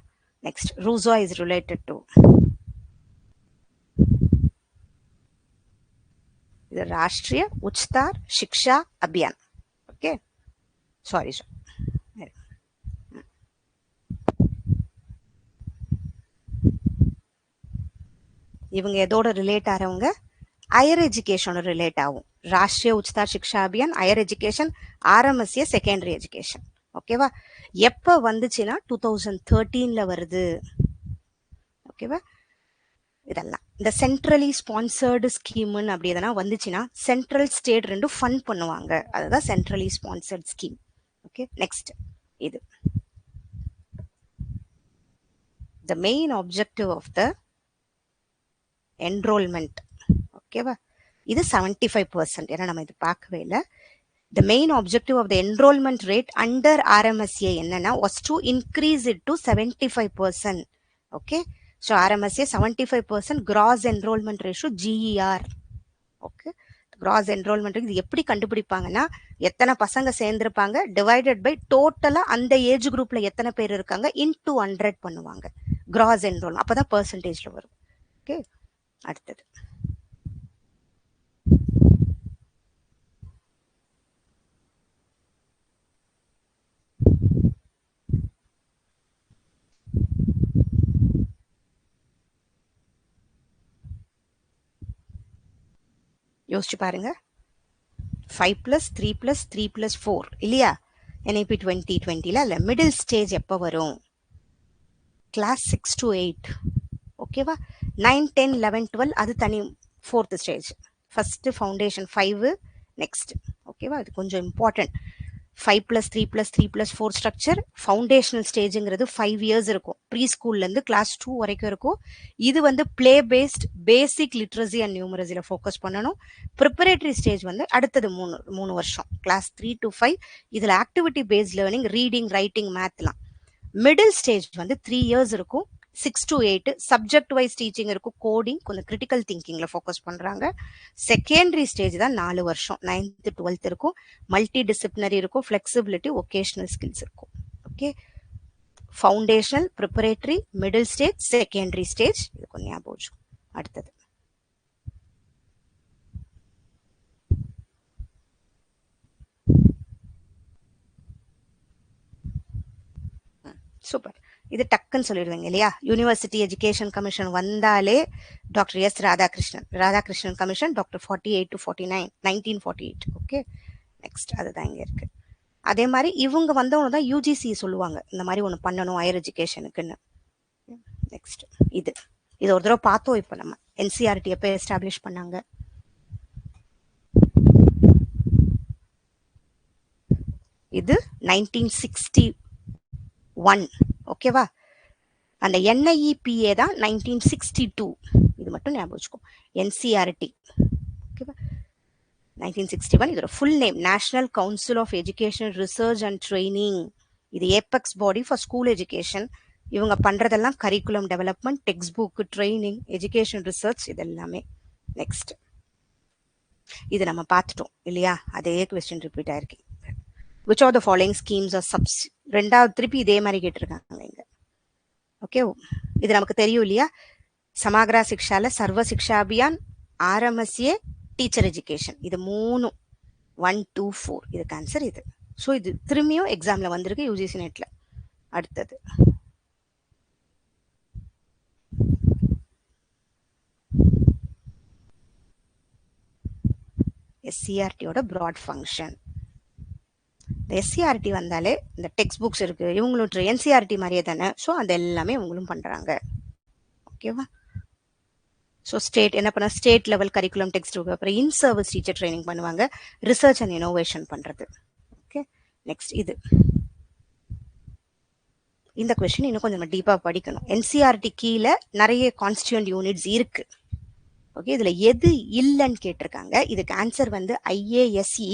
Next. Rousseau is related to இது Rashtriya Uchchatar Shiksha Abhiyan. Okay, sorry sir. இவங்க எதோட ரிலேட் ஆகிறவங்க? ஹையர் எஜுகேஷனோட ரிலேட் ஆகும். Rashtriya Uchchatar Shiksha Abhiyan higher education, RMSA secondary education. ஓகேவா? எப்போ வந்துச்சுன்னா 2013ல வருது. ஓகேவா? இதெல்லாம் இந்த சென்ட்ரலி ஸ்பான்சர்டு ஸ்கீம்னு அப்படி எதனா வந்துச்சுன்னா சென்ட்ரல் ஸ்டேட் ரெண்டும் ஃபண்ட் பண்ணுவாங்க. அதுதான் centrally sponsored scheme. Okay, next. இது the main objective of the enrollment. ஓகேவா? இது 75%. ஏன்னா நம்ம இது பார்க்கவே இல்லை. The main objective of the enrollment rate under RMSA என்னன்னா was to increase it to 75%. Okay, so RMSA 75% gross enrollment ratio GER. Okay, gross enrollment இது எப்படி கண்டுபிடிப்பாங்கன்னா எத்தனை பசங்க சேர்ந்திருப்பாங்க டிவைடட் பை டோட்டலா அந்த ஏஜ் குரூப்ல எத்தனை பேர் இருக்காங்க இன்டு 100 பண்ணுவாங்க. gross enrollment அப்பதான் பெர்சன்டேஜ்ல வரும். ஓகே, அடுத்தது. யோசிச்சு பாருங்க. 5+3+3+4 இல்லையா? NEP 2020ல இல்ல மிடில் ஸ்டேஜ் எப்போ வரும்? Class 6 to 8. ஓகேவா? 9, 10, 11, 12 அது தனி 4th stage. First foundation 5. Next. ஓகேவா? இது கொஞ்சம் இம்பார்ட்டன்ட். 5+3+3+4 ஸ்ட்ரக்சர். ஃபவுண்டேஷனல் ஸ்டேஜுங்கிறது 5 இயர்ஸ் இருக்கும். ப்ரீ ஸ்கூல்லேருந்து கிளாஸ் 2 வரைக்கும் இருக்கும். இது வந்து play based basic literacy and நியூமரஸியில் ஃபோக்கஸ் பண்ணணும். ப்ரிப்பரேட்டரி ஸ்டேஜ் வந்து அடுத்தது 3 வருஷம், கிளாஸ் 3 to 5. இதில் activity based learning, reading, writing, மேத்லாம். மிடில் ஸ்டேஜ் வந்து 3 இயர்ஸ் இருக்கும், 6 to 8. சப்ஜெக்ட் வைஸ் டீச்சிங் இருக்கும், கோடிங், கொஞ்சம் கிரிட்டிக்கல் திங்கிங்ல ஃபோக்கஸ் பண்றாங்க. செகண்டரி ஸ்டேஜ் தான் 4 வருஷம், 9th 12th இருக்கும். மல்டி டிசிப்ளினரி இருக்கும், ஃபிளெக்சிபிலிட்டி, ஒகேஷனல் ஸ்கில்ஸ் இருக்கும். Okay, foundational, preparatory, middle stage, secondary stage. இது கொஞ்சம் ஞாபகம் வச்சுக்கோ. அடுத்தது சூப்பர். இது டக்குன்னு சொல்லிடுவீங்க இல்லையா? யூனிவர்சிட்டி எஜுகேஷன் கமிஷன் வந்தாலே doctor S Radhakrishnan commission, doctor 48 to 49, 1948. Okay, next அதுதான் இங்கே இருக்கு. அதே மாதிரி இவங்க வந்தவங்க தான் யூஜிசி சொல்லுவாங்க, இந்த மாதிரி ஒன்று பண்ணணும் ஹையர் எஜுகேஷனுக்குன்னு. நெக்ஸ்ட் இது ஒரு தடவை பார்த்தோம். இப்போ நம்ம என்சிஆர்டி எப்போ எஸ்டாப்ளிஷ் பண்ணாங்க? இது 1961. ஓகேவா? அந்த என்ஐஇபிஏ தான் 1962. இது மட்டும் ஞாபகம் வச்சுக்கோ. என்சிஆர்டி ஓகேவா? 1961. இதோட full name national council of education research and training. இது apex body for school education. இவங்க பண்றதெல்லாம் curriculum development, textbook, training, education research, இதெல்லாமே. நெக்ஸ்ட் இது நம்ம பார்த்துட்டோம் இல்லையா? அதே கொஸ்டின் ரிப்பீட் ஆயிருக்கு. Which are the following schemes are subs. ரெண்டாவது திருப்பி இதே மாதிரி கேட்டிருக்காங்க இங்க. ஓகே, இது நமக்கு தெரியும் இல்லையா? சமாகரா சிக்ஷால சர்வ சிக்ஷா அபியான், ஆர்எம்எஸ்ஏ, டீச்சர் எஜுகேஷன், இது 3 1 2 4. இதுக்கு ஆன்சர் இது. ஸோ இது திரும்பியும் எக்ஸாம்ல வந்திருக்கு யூஜிசி நெட்ல. அடுத்தது எஸ்சிஆர்டியோட ப்ராட் ஃபங்க்ஷன். இந்த எஸ்சிஆர்டி வந்தாலே இந்த டெக்ஸ்ட் புக்ஸ் இருக்கு, இவங்களும் என்சிஆர்டி மாதிரியே தானே. ஸோ அது எல்லாமே இவங்களும் பண்றாங்க. ஓகேவா? ஸோ ஸ்டேட் என்ன பண்ண, state level curriculum text book, அப்புறம் இன் சர்வீஸ் டீச்சர் ட்ரைனிங் பண்ணுவாங்க, ரிசர்ச் அண்ட் இனோவேஷன் பண்றது. ஓகே, நெக்ஸ்ட் இது. இந்த கொஸ்டின் இன்னும் கொஞ்சம் டீப்பா படிக்கணும். என்சிஆர்டி கீழே நிறைய கான்ஸ்டியூண்ட் யூனிட்ஸ் இருக்கு. ஓகே, இதுல எது இல்லைன்னு கேட்டிருக்காங்க. இதுக்கு ஆன்சர் வந்து ஐஏஎஸ்இ.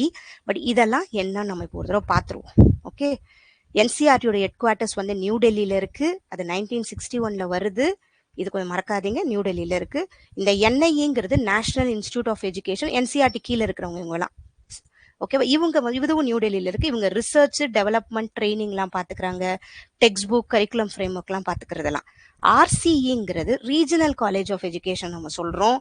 பட் இதெல்லாம் என்ன நம்ம இப்போ ஒரு தடவை பார்த்துருவோம். ஓகே, என்சிஆர்டியோட ஹெட் குவார்ட்டர்ஸ் வந்து நியூ டெல்லியில இருக்கு. அது 1961ல வருது. இது கொஞ்சம் மறக்காதீங்க, நியூ டெல்லியில இருக்கு. இந்த என்ஐஏங்கிறது national institute of education, NCERT கீழே இருக்கிறவங்க இவங்கலாம். ஓகேவா? இதுவும் நியூ டெல்லியில இருக்கு. இவங்க ரிசர்ச், டெவலப்மெண்ட், ட்ரைனிங்லாம் பாத்துக்கிறாங்க, டெக்ஸ்ட் புக், கரிக்குலம் ஃப்ரேம் ஒர்க்லாம் பாத்துக்கிறதெல்லாம். ஆர்சிஇங்கிறது ரீஜனல் காலேஜ் ஆஃப் எஜுகேஷன் நம்ம சொல்றோம்.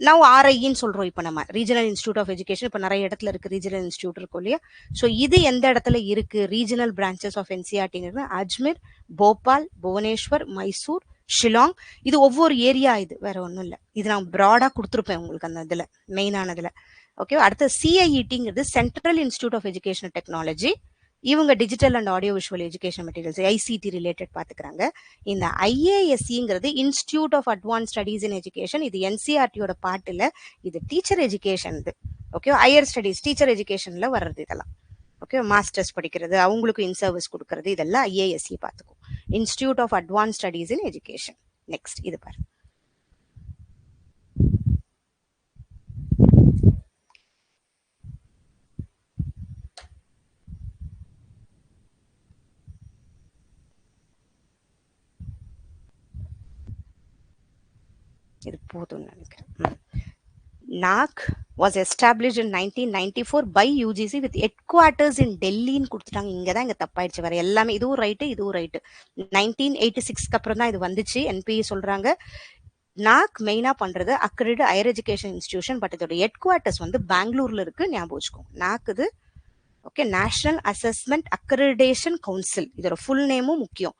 நான் ஆர்ஐன்னு சொல்றோம். இப்போ நம்ம ரீஜனல் இன்ஸ்டியூட் ஆஃப் எஜுகேஷன் இப்போ நிறைய இடத்துல இருக்கு, ரீஜனல் இன்ஸ்டியூட் இருக்கும் இல்லையா? ஸோ இது எந்த இடத்துல இருக்கு? ரீஜனல் பிரான்ச்சஸ் ஆஃப் என்சிஆர்டிங்கிறது அஜ்மீர், போபால், புவனேஸ்வர், மைசூர், ஷிலாங். இது ஒவ்வொரு ஏரியா, இது வேற ஒன்றும் இல்லை. இது நான் ப்ராடா கொடுத்துருப்பேன் உங்களுக்கு அந்த இதுல மெயினானதுல. ஓகே, அடுத்து சிஐஇடிங்கிறது central institute of education technology. இவங்க digital and audio visual education materials, ICT related பாத்துக்கிறாங்க. இந்த ஐஏஎஸ்சிங்கிறது institute of advance studies in education. இது என்சிஆர்டியோட பார்ட் இல்ல, இது teacher education. Okay, higher studies teacher எஜுகேஷன்ல வர்றது இதெல்லாம். ஓகே, மாஸ்டர்ஸ் படிக்கிறது, அவங்களுக்கு இன் சர்வீஸ் கொடுக்கறது, இதெல்லாம் ஐஏஎஸ்சி பார்த்துக்கும். Institute of advance studies in education. Next இது பாரு. இது போதும்னு நினைக்கிறேன். NAAC was established in 1994 by UGC with headquarters in டெல்லின்னு கொடுத்துட்டாங்க. இங்கே தான் இங்கே தப்பாயிடுச்சு. வேற எல்லாமே இதுவும் ரைட்டு, இதுவும் ரைட்டு. 1986க்கு அப்புறம் தான் இது வந்துச்சு. என்பிஏ சொல்றாங்க. NAAC மெயினா பண்றது accredit higher education institution. But இதோட ஹெட் குவார்ட்டர்ஸ் வந்து பெங்களூர்ல இருக்கு, ஞாபகம் வச்சுக்கோங்க. NAAC இது okay, national assessment accreditation council. இதோட ஃபுல் நேமும் முக்கியம்,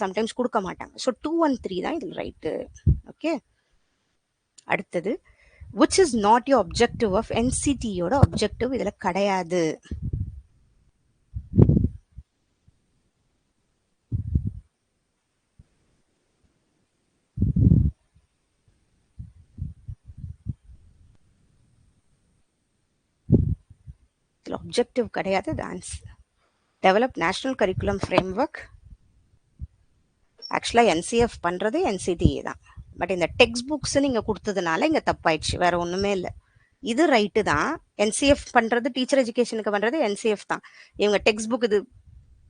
சம்டைம்ஸ் கொடுக்க மாட்டாங்க. ஸோ 2 and 3 தான் இதில் ரைட்டு. ஓகே, அடுத்தது which is not your objective of NCT யோட objective இதுல கிடையாது. இதுல objective கிடையாது. Answer develop national curriculum framework. ஆக்சுவலாக என்சிஎஃப் பண்ணுறது என்சிடிஏ தான். பட் இந்த டெக்ஸ்ட் புக்ஸ் நீங்கள் கொடுத்ததுனால இங்கே தப்பாயிடுச்சு, வேற ஒன்றுமே இல்லை. இது ரைட்டு தான். என்சிஎஃப் பண்ணுறது, டீச்சர் எஜுகேஷனுக்கு பண்ணுறது என்சிஎஃப் தான். இவங்க டெக்ஸ்ட் புக் இது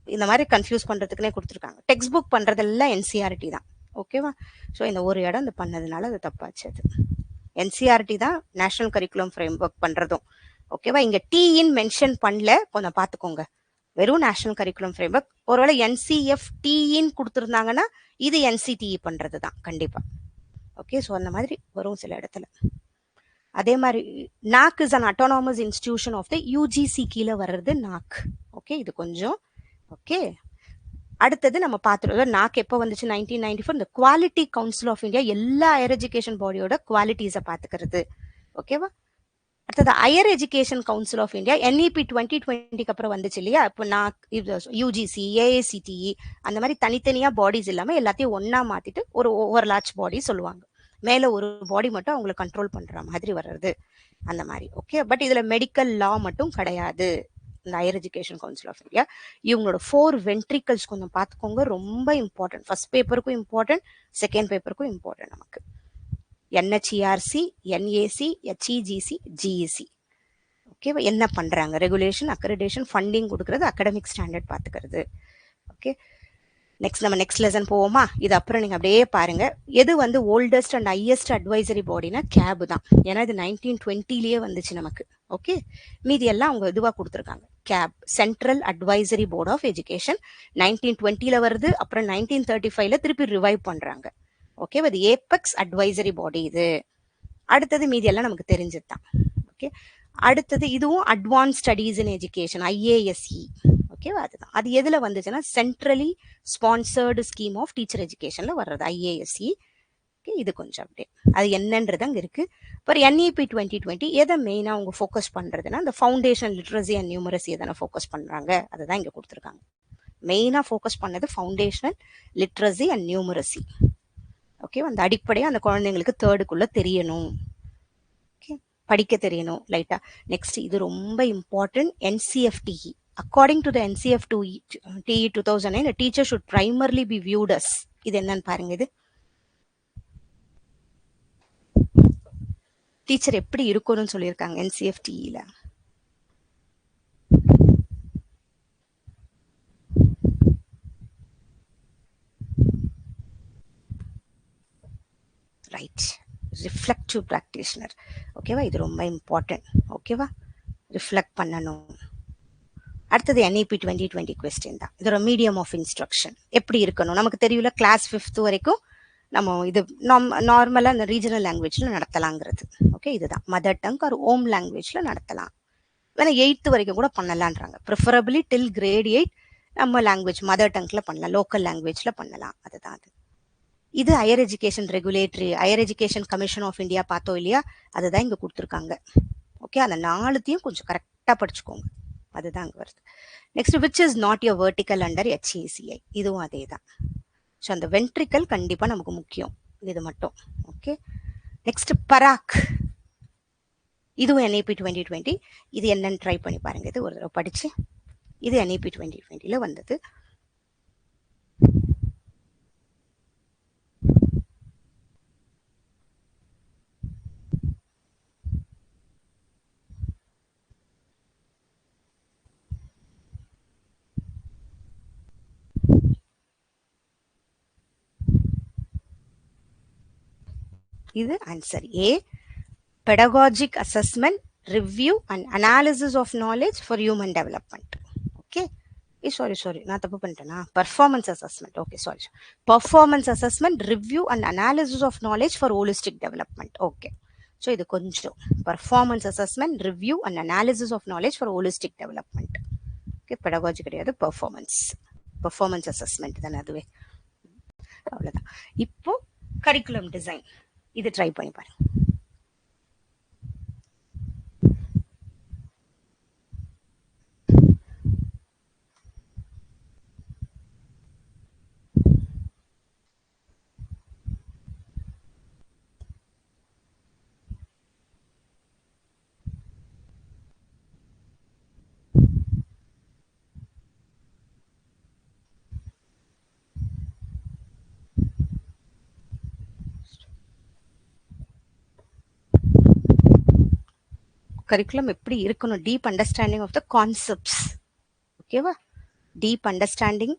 இந்த மாதிரி கன்ஃபியூஸ் பண்ணுறதுக்குனே கொடுத்துருக்காங்க. டெக்ஸ்ட் புக் பண்ணுறதெல்லாம் என்சிஆர்டி தான். ஓகேவா? ஸோ இந்த ஒரு இடம் இது பண்ணதுனால அது தப்பாச்சு. அது என்சிஆர்டி தான் நேஷனல் கரிக்குலம் ஃப்ரேம் ஒர்க் பண்ணுறதும். ஓகேவா? இங்கே டிஇன் மென்ஷன் பண்ணல, கொஞ்சம் பார்த்துக்கோங்க. வெறும் நேஷனல் கரிக்குலம் ஃப்ரேம் ஒர்க். ஒருவேளை என்சிஎஃப் டிஇன்னு கொடுத்துருந்தாங்கன்னா இது என்சிடிஇ பண்ணுறது தான் கண்டிப்பாக. ஓகே, ஸோ அந்த மாதிரி வரும் சில இடத்துல. அதே மாதிரி NAAC is an autonomous institution of the UGC கீழே வர்றது நாக். ஓகே, இது கொஞ்சம் ஓகே. அடுத்தது நம்ம பார்த்துருவோம், நாக் எப்போ வந்துச்சு? 1994. இந்த குவாலிட்டி கவுன்சில் ஆஃப் இந்தியா எல்லா ஹையர் எஜுகேஷன் பாடியோட குவாலிட்டிஸை பார்த்துக்கிறது. ஓகேவா? அடுத்தது higher education council of India NEP 2020க்கு அப்புறம் வந்துச்சு இல்லையா? இப்போ நான் யூஜிசி, ஏஐசிடிஇ அந்த மாதிரி தனித்தனியாக பாடிஸ் இல்லாமல் எல்லாத்தையும் ஒன்றா மாற்றிட்டு ஒரு ஓவர் லார்ஜ் பாடி சொல்லுவாங்க. மேலே ஒரு பாடி மட்டும் அவங்களை கண்ட்ரோல் பண்ணுற மாதிரி வர்றது அந்த மாதிரி. ஓகே, பட் இதில் மெடிக்கல் லா மட்டும் கிடையாது இந்த higher education council of India. இவங்களோட 4 வென்ட்ரிக்கல்ஸ் கொஞ்சம் பார்த்துக்கோங்க, ரொம்ப இம்பார்ட்டன்ட். ஃபர்ஸ்ட் பேப்பருக்கும் இம்பார்ட்டன்ட், செகண்ட் பேப்பருக்கும் இம்பார்ட்டன்ட் நமக்கு. NHERC, NAC, HEGC, GEC. ஓகேவா? என்ன பண்ணுறாங்க? ரெகுலேஷன், அக்ரெடிடேஷன், ஃபண்டிங் கொடுக்கறது, அகடமிக் ஸ்டாண்டர்ட் பார்த்துக்கிறது. ஓகே, நெக்ஸ்ட் நம்ம நெக்ஸ்ட் லெசன் போவோமா? இது அப்புறம் நீங்கள் அப்படியே பாருங்க. எது வந்து ஓல்டஸ்ட் அண்ட் ஹையஸ்ட் அட்வைசரி பாடினா கேப் தான். ஏன்னா இது 1920லேயே வந்துச்சு நமக்கு. ஓகே, மீதி எல்லாம் அவங்க இதுவாக கொடுத்துருக்காங்க. CABE, central advisory board of education, 1920ல வருது. அப்புறம் 1935ல திருப்பி ரிவைவ் பண்ணுறாங்க. ஓகே, இது ஏபெக்ஸ் அட்வைசரி பாடி இது. அடுத்தது மீதி எல்லாம் நமக்கு தெரிஞ்சது தான். ஓகே, அடுத்தது இதுவும் advance studies in education, IASE. ஓகேவா? அதுதான். அது எதுல வந்துச்சுன்னா centrally sponsored scheme of teacher எஜுகேஷன்ல வர்றது ஐஏஎஸ்இ. ஓகே, இது கொஞ்சம் அப்படியே அது என்னன்றது அங்கே இருக்கு. அப்புறம் என்இபி 2020 எதை மெயினாக அவங்க ஃபோக்கஸ் பண்ணுறதுன்னா இந்த ஃபவுண்டேஷன் லிட்ரஸி அண்ட் நியூமரசி எதனா ஃபோக்கஸ் பண்ணுறாங்க, அதுதான் இங்கே கொடுத்துருக்காங்க. மெயினாக ஃபோக்கஸ் பண்ணது foundational literacy and numeracy. Okay, அந்த அடிப்படையாக அந்த குழந்தைங்களுக்கு தேர்டுக்குள்ளே தெரியணும், ஓகே, படிக்க தெரியணும் லைட்டா. நெக்ஸ்ட் இது ரொம்ப important, NCFTE. According to the NCFTE 2009, a teacher should primarily be viewed as. இது என்னன்னு பாருங்க. இது டீச்சர் எப்படி இருக்கணும்னு சொல்லியிருக்காங்க என்சிஎஃப்டிஇல. Right, reflective practitioner. ஓகேவா? இது ரொம்ப இம்பார்ட்டன்ட். ஓகேவா? ரிஃப்ளெக்ட் பண்ணணும். அடுத்தது என்இபி 2020 கொஸ்டின் தான். இதோட மீடியம் ஆஃப் இன்ஸ்ட்ரக்ஷன் எப்படி இருக்கணும் நமக்கு தெரியல. கிளாஸ் 5th வரைக்கும் நம்ம இது நார்மலாக இந்த ரீஜனல் லாங்குவேஜில் நடத்தலாங்கிறது. ஓகே, இதுதான் மதர் டங் ஆர் ஹோம் லாங்குவேஜில் நடத்தலாம். வேணா 8th வரைக்கும் கூட பண்ணலான்றாங்க. ப்ரிஃபரபிளி டில் கிரேட் 8 நம்ம லாங்குவேஜ் மதர் டங்கில் பண்ணலாம், லோக்கல் லாங்குவேஜில் பண்ணலாம். அதுதான் அது. இது higher education regulatory, higher education commission of India பார்த்தோம் இல்லையா? அதுதான் இங்கே கொடுத்துருக்காங்க. ஓகே, அந்த 4த்தையும் கொஞ்சம் கரெக்டாக படிச்சுக்கோங்க. அதுதான் அங்கே வருது. Next, which is not your vertical under HACI. இதுவும் அதே தான். ஸோ அந்த வென்ட்ரிக்கல் கண்டிப்பாக நமக்கு முக்கியம், இது மட்டும். ஓகே, நெக்ஸ்ட் பராக். இதுவும் NEP 2020. இது என்னன்னு ட்ரை பண்ணி பாருங்க. இது ஒரு தடவை படிச்சு, இது NEP 2020ல வந்தது. இது answer A. Pedagogic assessment, review and analysis of knowledge for human development. Okay, sorry நான் தப்பு பண்ணிட்டேனா? Performance assessment. Okay, sorry. Performance assessment, review and analysis of knowledge for holistic development. Okay, so இது கொஞ்சம் performance assessment, review and analysis of knowledge for holistic development. Okay, pedagogy கிடையாது, performance assessment தானே அதுவே. அவ்வளோதான். இப்போ கரிக்குலம் டிசைன் இது try பண்ணி பாருங்க. கரிக்குலம் எப்படி இருக்கணும், deep understanding of the concepts. ஓகேவா, deep understanding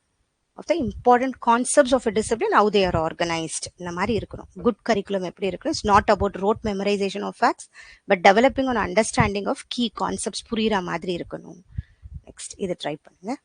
of the important concepts of a discipline, how they are organized. இந்த மாதிரி இருக்கணும். குட் கரிக்குலம் எப்படி இருக்கணும், it's not about rote memorisation of facts, but developing an understanding of key concepts புரியுற மாதிரி இருக்கணும். Next இதை ட்ரை பண்ணுங்க.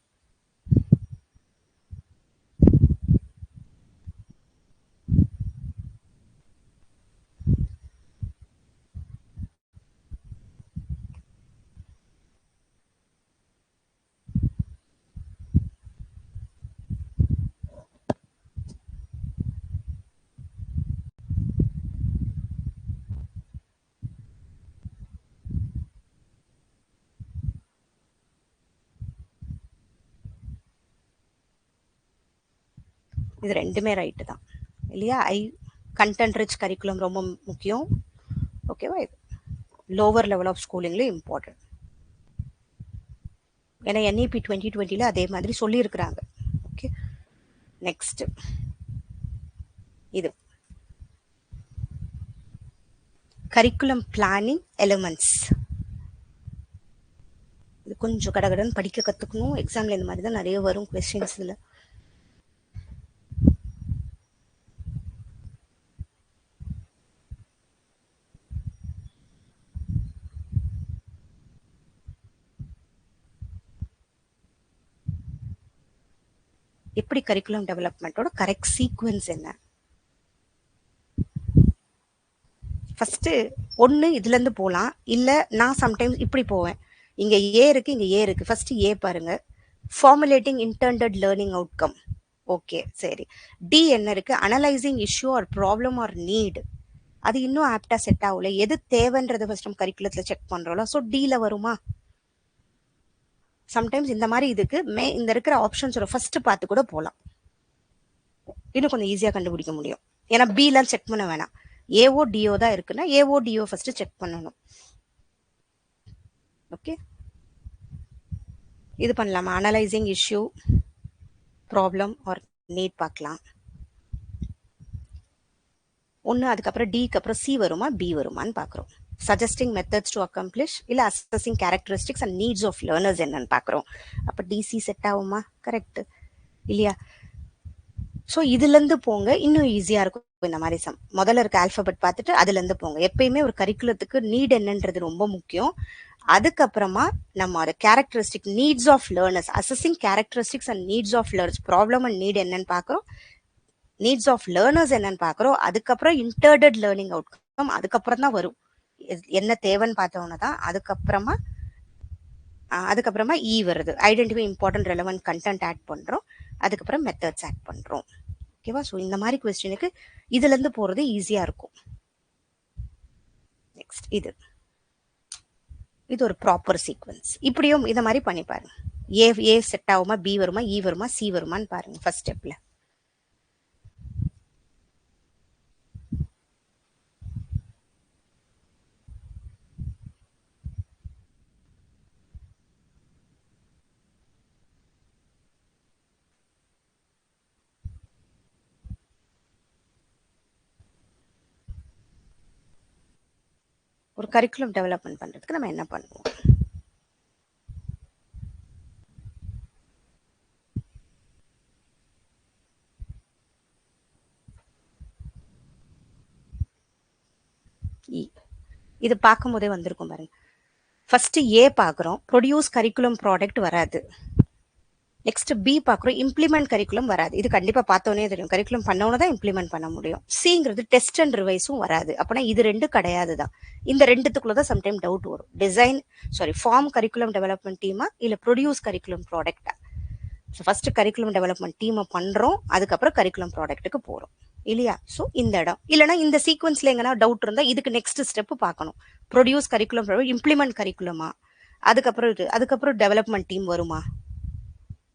இது ரெண்டுமே ரைட்டு தான் இல்லையா. கண்டென்ட் ரிச் கரிக்குலம் ரொம்ப முக்கியம். ஓகேவா, இது லோவர் லெவல் ஆஃப் ஸ்கூலிங்லேயும் இம்பார்ட்டன்ட். ஏன்னா NEP 2020 அதே மாதிரி சொல்லியிருக்கிறாங்க. ஓகே, நெக்ஸ்ட் இது கரிக்குலம் பிளானிங் எலிமெண்ட்ஸ். இது கொஞ்சம் கடகடன்னு படிக்க கற்றுக்கணும். எக்ஸாமில் இந்த மாதிரி தான் நிறைய வரும் கொஸ்டின்ஸ். இதில் எப்படி கரிக்குலம் டெவலப்மெண்ட்டோட கரெக்ட் சீக்வன்ஸ் என்ன? ஃபர்ஸ்ட் ஒன்று இதுலேருந்து போகலாம், இல்லை நான் சம்டைம்ஸ் இப்படி போவேன். இங்கே ஏ இருக்கு, இங்கே ஏ இருக்கு. ஃபர்ஸ்ட் ஏ பாருங்க, formulating intended learning outcome. Okay சரி. டி என்ன இருக்கு, analysing issue or problem or need. அது இன்னும் ஆப்டா செட் ஆகல. எது தேவைன்றதை ஃபர்ஸ்ட் நம்ம கரிக்குலத்தில் செக் பண்ணுறோம்ல, ஸோ டியில் வருமா? சம்டைம்ஸ் இந்த மாதிரி இதுக்கு இந்த இருக்கிற ஆப்ஷன்ஸோட ஃபர்ஸ்ட் பார்த்து கூட போகலாம், இன்னும் கொஞ்சம் ஈஸியாக கண்டுபிடிக்க முடியும். ஏன்னா பிலாம் செக் பண்ண வேணாம், ஏஓ டிஓ தான் இருக்குன்னா ஏஓ டிஓ ஃபர்ஸ்ட் செக் பண்ணணும். ஓகே, இது பண்ணலாமா, analysing issue problem or need பார்க்கலாம் ஒன்று. அதுக்கப்புறம் டிக்கு அப்புறம் சி வருமா பி வருமானு பார்க்குறோம். சஜஸ்டிங் மெத்தட்ஸ் டு அக்கம்ப்ளிஷ் இல்லை assessing characteristics and needs of learners என்னன்னு பார்க்குறோம். அப்போ டிசி செட் ஆகுமா? கரெக்ட் இல்லையா? ஸோ இதுலேருந்து போங்க, இன்னும் ஈஸியாக இருக்கும். இந்த மாதிரி முதல்ல இருக்க ஆல்ஃபபெட் பார்த்துட்டு அதுலேருந்து போங்க. எப்பயுமே ஒரு கரிக்குலத்துக்கு நீட் என்னன்றது ரொம்ப முக்கியம். அதுக்கப்புறமா நம்ம ஒரு characteristic needs of learners, assessing characteristics and needs of learners, problem and need என்னன்னு பார்க்குறோம், நீட்ஸ் ஆஃப் லேர்னர்ஸ் என்னன்னு பார்க்குறோம். அதுக்கப்புறம் இன்டெண்டட் லேர்னிங் அவுட்கம் அதுக்கப்புறம் தான் வரும். என்ன தேவைன்னு பார்த்தோன்னா தான் அதுக்கப்புறமா இ வருது, identify important relevant content add பண்ணுறோம். அதுக்கப்புறம் மெத்தட்ஸ் ஆட் பண்ணுறோம். ஓகேவா? ஸோ இந்த மாதிரி கொஸ்டினுக்கு இதுலேருந்து போகிறது ஈஸியாக இருக்கும். நெக்ஸ்ட் இது ஒரு ப்ராப்பர் சீக்வன்ஸ். இப்படியும் இதை மாதிரி பண்ணி பாருங்க. ஏ செட் ஆகுமா, பி வருமா, இ வருமா, சி வருமான்னு பாருங்க ஃபர்ஸ்ட் ஸ்டெப்ல. ஒரு கரிக்குலம் டெவலப்மெண்ட் பண்றதுக்கு நம்ம என்ன பண்ணுவோம்? இது பார்க்கும் போதே வந்திருக்கும் பாருங்க. ஃபர்ஸ்ட் ஏ பார்க்குறோம், ப்ரொடியூஸ் கரிக்குலம் ப்ராடக்ட் வராது. நெக்ஸ்ட் பி பார்க்குறோம், இம்ப்ளிமெண்ட் கரிக்குலம் வராது. இது கண்டிப்பா பார்த்தோன்னே தெரியும், கரிக்குலம் பண்ணவன தான் இம்ப்ளிமெண்ட் பண்ண முடியும். சிங்கிறது டெஸ்ட் அண்ட் ரிவைஸும் வராது. அப்படின்னா இது ரெண்டு கிடையாது தான். இந்த ரெண்டுத்துக்குள்ள தான் சம்டைம் டவுட் வரும். ஃபார்ம் கரிக்குலம் டெவலப்மெண்ட் டீமா இல்லை ப்ரொடியூஸ் கரிக்குலம் ப்ராடக்டா? ஸோ ஃபர்ஸ்ட் கரிக்குலம் டெவலப்மெண்ட் டீமை பண்றோம், அதுக்கப்புறம் கரிக்குலம் ப்ராடக்ட்டுக்கு போறோம் இல்லையா? ஸோ இந்த இடம் இல்லைன்னா இந்த சீக்வன்ஸ்ல எங்கன்னா டவுட் இருந்தா இதுக்கு நெக்ஸ்ட் ஸ்டெப் பார்க்கணும். ப்ரொடியூஸ் கரிக்குலம், இம்ப்ளிமெண்ட் கரிக்குலமா, அதுக்கப்புறம் டெவலப்மெண்ட் டீம் வருமா?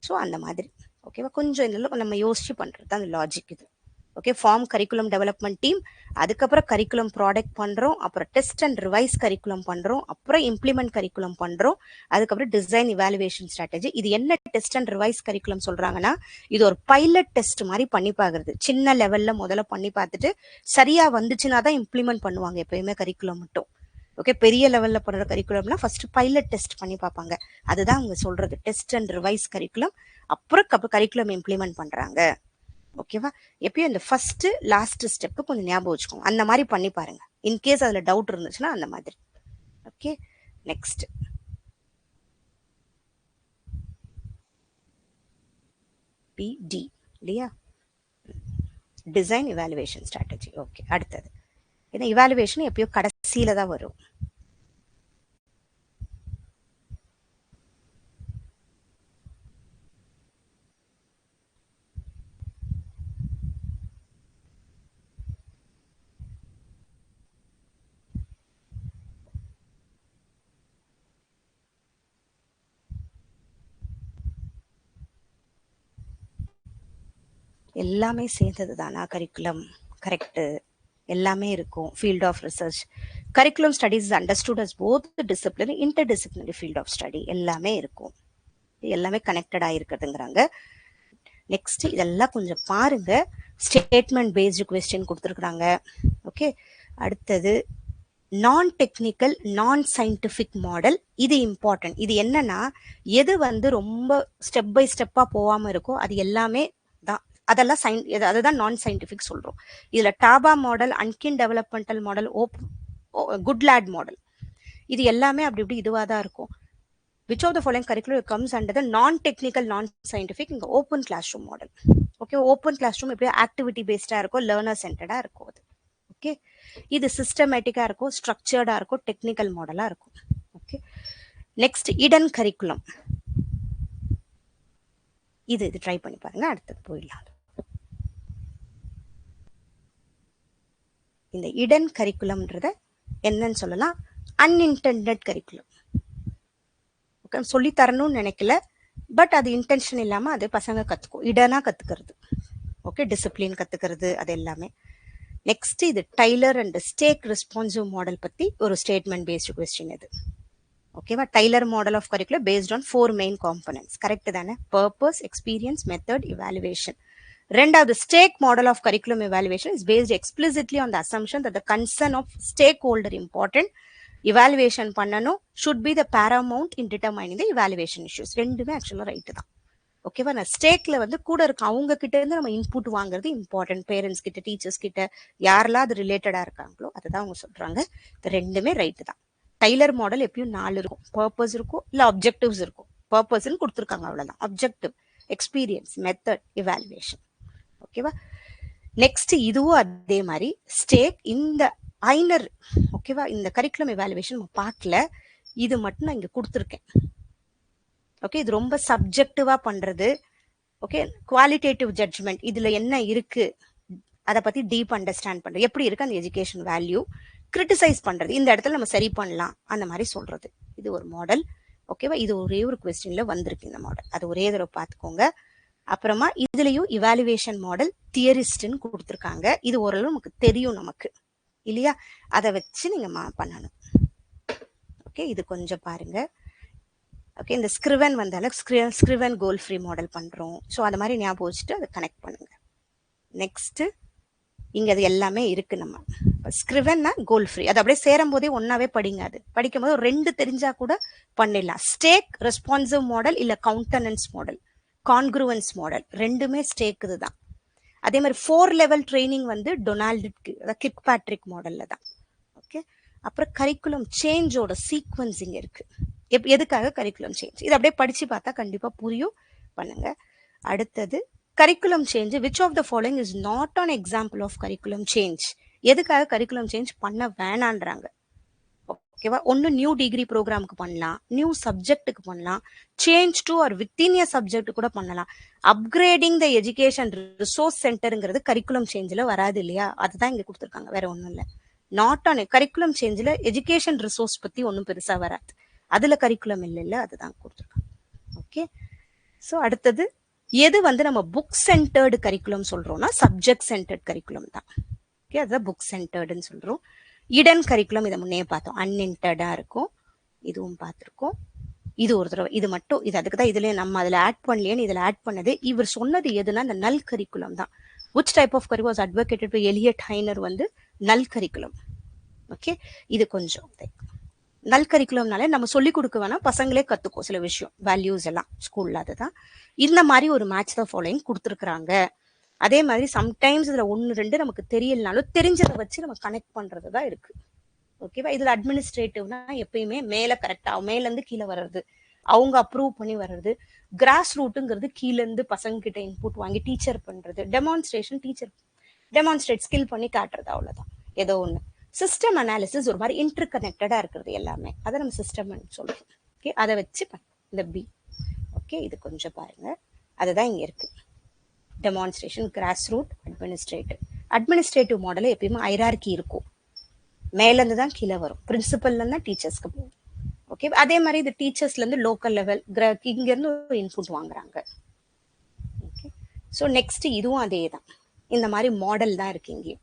ஸோ அந்த மாதிரி. ஓகேவா? கொஞ்சம் இதில் நம்ம யோசிச்சு பண்றது தான் அந்த லாஜிக் இது. Okay, form curriculum development team, அதுக்கப்புறம் கரிக்குலம் ப்ராடக்ட் பண்றோம், அப்புறம் டெஸ்ட் அண்ட் ரிவைஸ் கரிக்குலம் பண்றோம், அப்புறம் இம்ப்ளிமெண்ட் கரிக்குலம் பண்றோம், அதுக்கப்புறம் டிசைன் இவாலுவேஷன் ஸ்ட்ராட்டஜி. இது என்ன டெஸ்ட் அண்ட் ரிவைஸ் கரிக்குலம் சொல்றாங்கன்னா, இது ஒரு பைலட் டெஸ்ட் மாதிரி பண்ணி பார்க்கறது. சின்ன லெவல்ல முதல்ல பண்ணி பார்த்துட்டு சரியா வந்துச்சுன்னா தான் இம்ப்ளிமெண்ட் பண்ணுவாங்க எப்பயுமே கரிக்குலம் மட்டும். ஓகே, பெரிய லெவல்ல போடுற கரிக்குலம்னா ஃபர்ஸ்ட் பைலட் டெஸ்ட் பண்ணி பார்ப்பாங்க. அதுதான் அவங்க சொல்றது, டெஸ்ட் அண்ட் ரிவைஸ் கரிக்குலம். அப்புறம் கரிக்குலம் இம்ப்ளிமெண்ட் பண்றாங்க. ஓகேவா? எப்பயும் இந்த ஃபர்ஸ்ட் லாஸ்ட் ஸ்டெப் கொஞ்சம் ஞாபகம் வச்சுக்கோங்க. அந்த மாதிரி பண்ணி பாருங்க. இன்கேஸ் அதுல டவுட் இருந்துச்சுன்னா அந்த மாதிரி. ஓகே, நெக்ஸ்ட் பிடி இல்லையா, டிசைன் இவாலுவேஷன் ஸ்ட்ராட்டஜி. ஓகே, அடுத்தது ஏன்னா இவாலுவேஷன் எப்பயோ கடைசியில தான் வரும். எல்லாமே சேர்ந்தது தானா கரிக்குலம்? கரெக்டு, எல்லாமே இருக்கும். Field of research curriculum studies understood as both disciplinary interdisciplinary field of study எல்லாமே இருக்கும். எல்லாமே கனெக்டட் ஆகிருக்குதுங்கிறாங்க. நெக்ஸ்ட் இதெல்லாம் கொஞ்சம் பாருங்க. ஸ்டேட்மெண்ட் பேஸ்டு கொஸ்டின் கொடுத்துருக்குறாங்க. ஓகே, அடுத்தது நான் டெக்னிக்கல் நான் சயின்டிஃபிக் மாடல். இது இம்பார்ட்டன்ட். இது என்னன்னா எது வந்து ரொம்ப ஸ்டெப் பை ஸ்டெப்பா போகாம இருக்கோ அது எல்லாமே தான், அதெல்லாம் அதுதான் நான் சயின்டிஃபிக் சொல்றோம். இதுல Taba model, Hunkins developmental model, Goodlad model, இது எல்லாமே அப்படி இப்படி இதுவாக தான் இருக்கும். Which of the following curriculum comes under the non-technical, non-scientific in the open classroom model? Okay, open classroom எப்படி ஆக்டிவிட்டி பேஸ்டா இருக்கும், லேர்னர் சென்டர்டா இருக்கும் அது. ஓகே, இது சிஸ்டமேட்டிக்கா இருக்கும், ஸ்ட்ரக்சர்டா இருக்கும், டெக்னிக்கல் மாடலா இருக்கும். Okay, next hidden curriculum. இது ட்ரை பண்ணி பாருங்க. அடுத்தது போயிடலாம். இந்த இடன் கரிக்குலம்ன்றத என்னன்னு சொல்லலாம், அன்இன்டெண்டட் கரிக்குலம். சொல்லி தரணும்னு நினைக்கல, பட் அது இன்டென்ஷன் இல்லாம அது பசங்க கத்துக்கும், இடனா கத்துக்கிறது. ஓகே, டிசிப்ளின் கத்துக்கிறது, அது எல்லாமே. நெக்ஸ்ட் இது Tyler and Stake responsive model பத்தி ஒரு ஸ்டேட்மெண்ட் பேஸ்டு கொஸ்டின் இது. ஓகேவா? Tyler model of curriculum based on 4 main components. Correct தானே? Purpose, experience, method, evaluation. ரெண்டாவது Stake model of curriculum evaluation is based explicitly on the assumption that the concern of stakeholder important, evaluation பண்ணணும், should be the paramount in determining the evaluation issues. ரெண்டுமே ஆக்சுவலாக right தான். ஓகேவா? நான் ஸ்டேக்ல வந்து கூட இருக்க அவங்க கிட்ட இருந்து நம்ம இன்புட் வாங்குறது இம்பார்ட்டன்ட். பேரண்ட்ஸ் கிட்ட, டீச்சர்ஸ் கிட்ட, யாரெல்லாம் அது ரிலேட்டடா இருக்காங்களோ அதுதான் அவங்க சொல்றாங்க. ரெண்டுமே ரைட்டு தான். டைலர் மாடல் எப்பயும் 4 இருக்கும். பர்பஸ் இருக்கும், இல்ல அப்ஜெக்டிவ்ஸ் இருக்கும். பர்பஸ்ன்னு கொடுத்துருக்காங்க, அவ்வளவுதான். Objective, experience, method, evaluation. ஓகேவா? நெக்ஸ்ட் இதுவும் அதே மாதிரி ஸ்டேக் இந்த ஐனர். ஓகேவா? இந்த கரிக்குலம் இவாலுவேஷன் நம்ம பார்க்கல, இது மட்டும் நான் இங்க கொடுத்துருக்கேன். ஓகே, இது ரொம்ப சப்ஜெக்டிவா பண்றது. ஓகே, குவாலிட்டேட்டிவ் ஜட்ஜ்மெண்ட் இதுல என்ன இருக்கு அதை பத்தி டீப் அண்டர்ஸ்டாண்ட் பண்றது, எப்படி இருக்கு அந்த எஜுகேஷன் வேல்யூ, கிரிட்டிசைஸ் பண்றது, இந்த இடத்துல நம்ம சரி பண்ணலாம் அந்த மாதிரி சொல்றது. இது ஒரு மாடல். ஓகேவா? இது ஒரே ஒரு கொஸ்டின்ல வந்திருக்கு இந்த மாடல், அது ஒரே தடவை பார்த்துக்கோங்க. அப்புறமா இதுலயும் இவாலுவேஷன் மாடல் தியரிஸ்ட்னு கொடுத்துருக்காங்க. இது ஓரளவு நமக்கு தெரியும் நமக்கு இல்லையா, அதை வச்சு நீங்க பண்ணணும். ஓகே, இது கொஞ்சம் பாருங்க. ஓகே, இந்த ஸ்கிரிவன் வந்தாலும் ஸ்கிரிவன் கோல் ஃப்ரீ மாடல் பண்றோம். ஸோ அந்த மாதிரி ஞாபகம் வச்சுட்டு அதை கனெக்ட் பண்ணுங்க. நெக்ஸ்ட் இங்க அது எல்லாமே இருக்கு. நம்ம ஸ்கிரிவன்னா கோல் ஃப்ரீ, அது அப்படியே சேரும் போதே ஒன்னாவே படிங்க. அது படிக்கும் போது 2 தெரிஞ்சா கூட பண்ணிடலாம். ஸ்டேக் ரெஸ்பான்சிவ் மாடல் இல்ல கவுண்டனன்ஸ் மாடல், கான்க்ரூவன்ஸ் மாடல், ரெண்டுமே ஸ்டேக் இதுதான். அதே மாதிரி 4 லெவல் ட்ரைனிங் வந்து டொனால்டுக்கு, அதாவது கிர்க் பேட்ரிக் மாடல்ல தான். ஓகே, அப்புறம் கரிக்குலம் சேஞ்சோட சீக்வன்சிங் இருக்கு. எதுக்காக கரிக்குலம் சேஞ்ச், இது அப்படியே படிச்சு பார்த்தா கண்டிப்பா புரியும், பண்ணுங்க. அடுத்தது curriculum change, which of the following is not an example of curriculum change. எதுக்காக கரிக்குலம் சேஞ்ச் பண்ண வேணான்றாங்க? ஓகேவா? ஒன்னு நியூ டிகிரி ப்ரோக்ராமுக்கு பண்ணலாம், நியூ சப்ஜெக்ட்டுக்கு பண்ணலாம், change to or within a subject கூட பண்ணலாம். அப்கிரேடிங் த எஜுகேஷன் ரிசோர்ஸ் சென்டருங்கிறது கரிக்குலம் சேஞ்சில் வராது இல்லையா, அதுதான் இங்க கொடுத்துருக்காங்க, வேற ஒன்றும் இல்லை. நாட் ஆன் கரிக்குலம் சேஞ்சில் எஜுகேஷன் ரிசோர்ஸ் பத்தி ஒன்றும் பெருசா வராது, அதுல கரிக்குலம் இல்லை, அதுதான் கொடுத்துருக்காங்க. ஓகே, ஸோ அடுத்தது எது வந்து நம்ம புக் சென்டர்டு கரிக்குலம் சொல்றோம்னா சப்ஜெக்ட் சென்டர்ட் கரிக்குலம் தான். ஓகே, அதுதான் புக் சென்டர்டுன்னு சொல்றோம். இடன் கரிக்குலம் இதை முன்னே பார்த்தோம், அன்இன்டர்டா இருக்கும், இதுவும் பார்த்துருக்கோம். இது ஒரு தடவை, இது மட்டும், இது அதுக்கு தான் இதுல நம்ம அதில் ஆட் பண்ணலையேன்னு இதில் ஆட் பண்ணது. இவர் சொன்னது எதுனா இந்த நல் கரிக்குலம் தான். விச் டைப் ஆஃப் கரி was advocated by Elliot Eisner வந்து நல் கரிக்குலம். ஓகே, இது கொஞ்சம் நல் கரிக்குலம்னாலே நம்ம சொல்லிக் கொடுக்க வேணா, பசங்களே கத்துக்கும் சில விஷயம், வேல்யூஸ் எல்லாம் ஸ்கூல்ல. அதுதான் இந்த மாதிரி ஒரு மேட்ச் த ஃபாலோயிங் கொடுத்துருக்குறாங்க. அதே மாதிரி சம்டைம்ஸ் இதுல 1-2 நமக்கு தெரியலனாலும் தெரிஞ்சதை வச்சு நம்ம கனெக்ட் பண்றதுதான் இருக்கு. ஓகேவா? இதுல அட்மினிஸ்ட்ரேட்டிவ்னா எப்பயுமே மேல கரெக்டா மேல இருந்து கீழே வர்றது, அவங்க அப்ரூவ் பண்ணி வர்றது. கிராஸ் ரூட்டுங்கிறது கீழ இருந்து பசங்க கிட்ட இன்புட் வாங்கி டீச்சர் பண்றது. டெமான்ஸ்ட்ரேஷன் டீச்சர் டெமான்ஸ்ட்ரேட் ஸ்கில் பண்ணி காட்டுறது, அவ்வளவுதான். ஏதோ ஒண்ணு. சிஸ்டம் அனாலிசிஸ் ஒரு மாதிரி இன்டர் கனெக்டடா இருக்கிறது எல்லாமே, அதை நம்ம சிஸ்டம் சொல்றோம். ஓகே, அதை வச்சு இந்த பி. ஓகே, இது கொஞ்சம் பாருங்க, அதுதான் இங்க இருக்கு. Demonstration, grass root, administrative model எப்பயுமே ஹைரார்கி இருக்கும். மேல இருந்து தான் கீழே வரும், பிரின்சிபல்ல இருந்து தான் டீச்சர்ஸ்க்கு போகும். ஓகே, அதே மாதிரி இது டீச்சர்ஸ்ல இருந்து லோக்கல் லெவல் இங்க இருந்து இன்புட் வாங்குறாங்க. ஓகே, ஸோ நெக்ஸ்ட் இதுவும் அதே தான், இந்த மாதிரி மாடல் தான் இருக்கு இங்கே.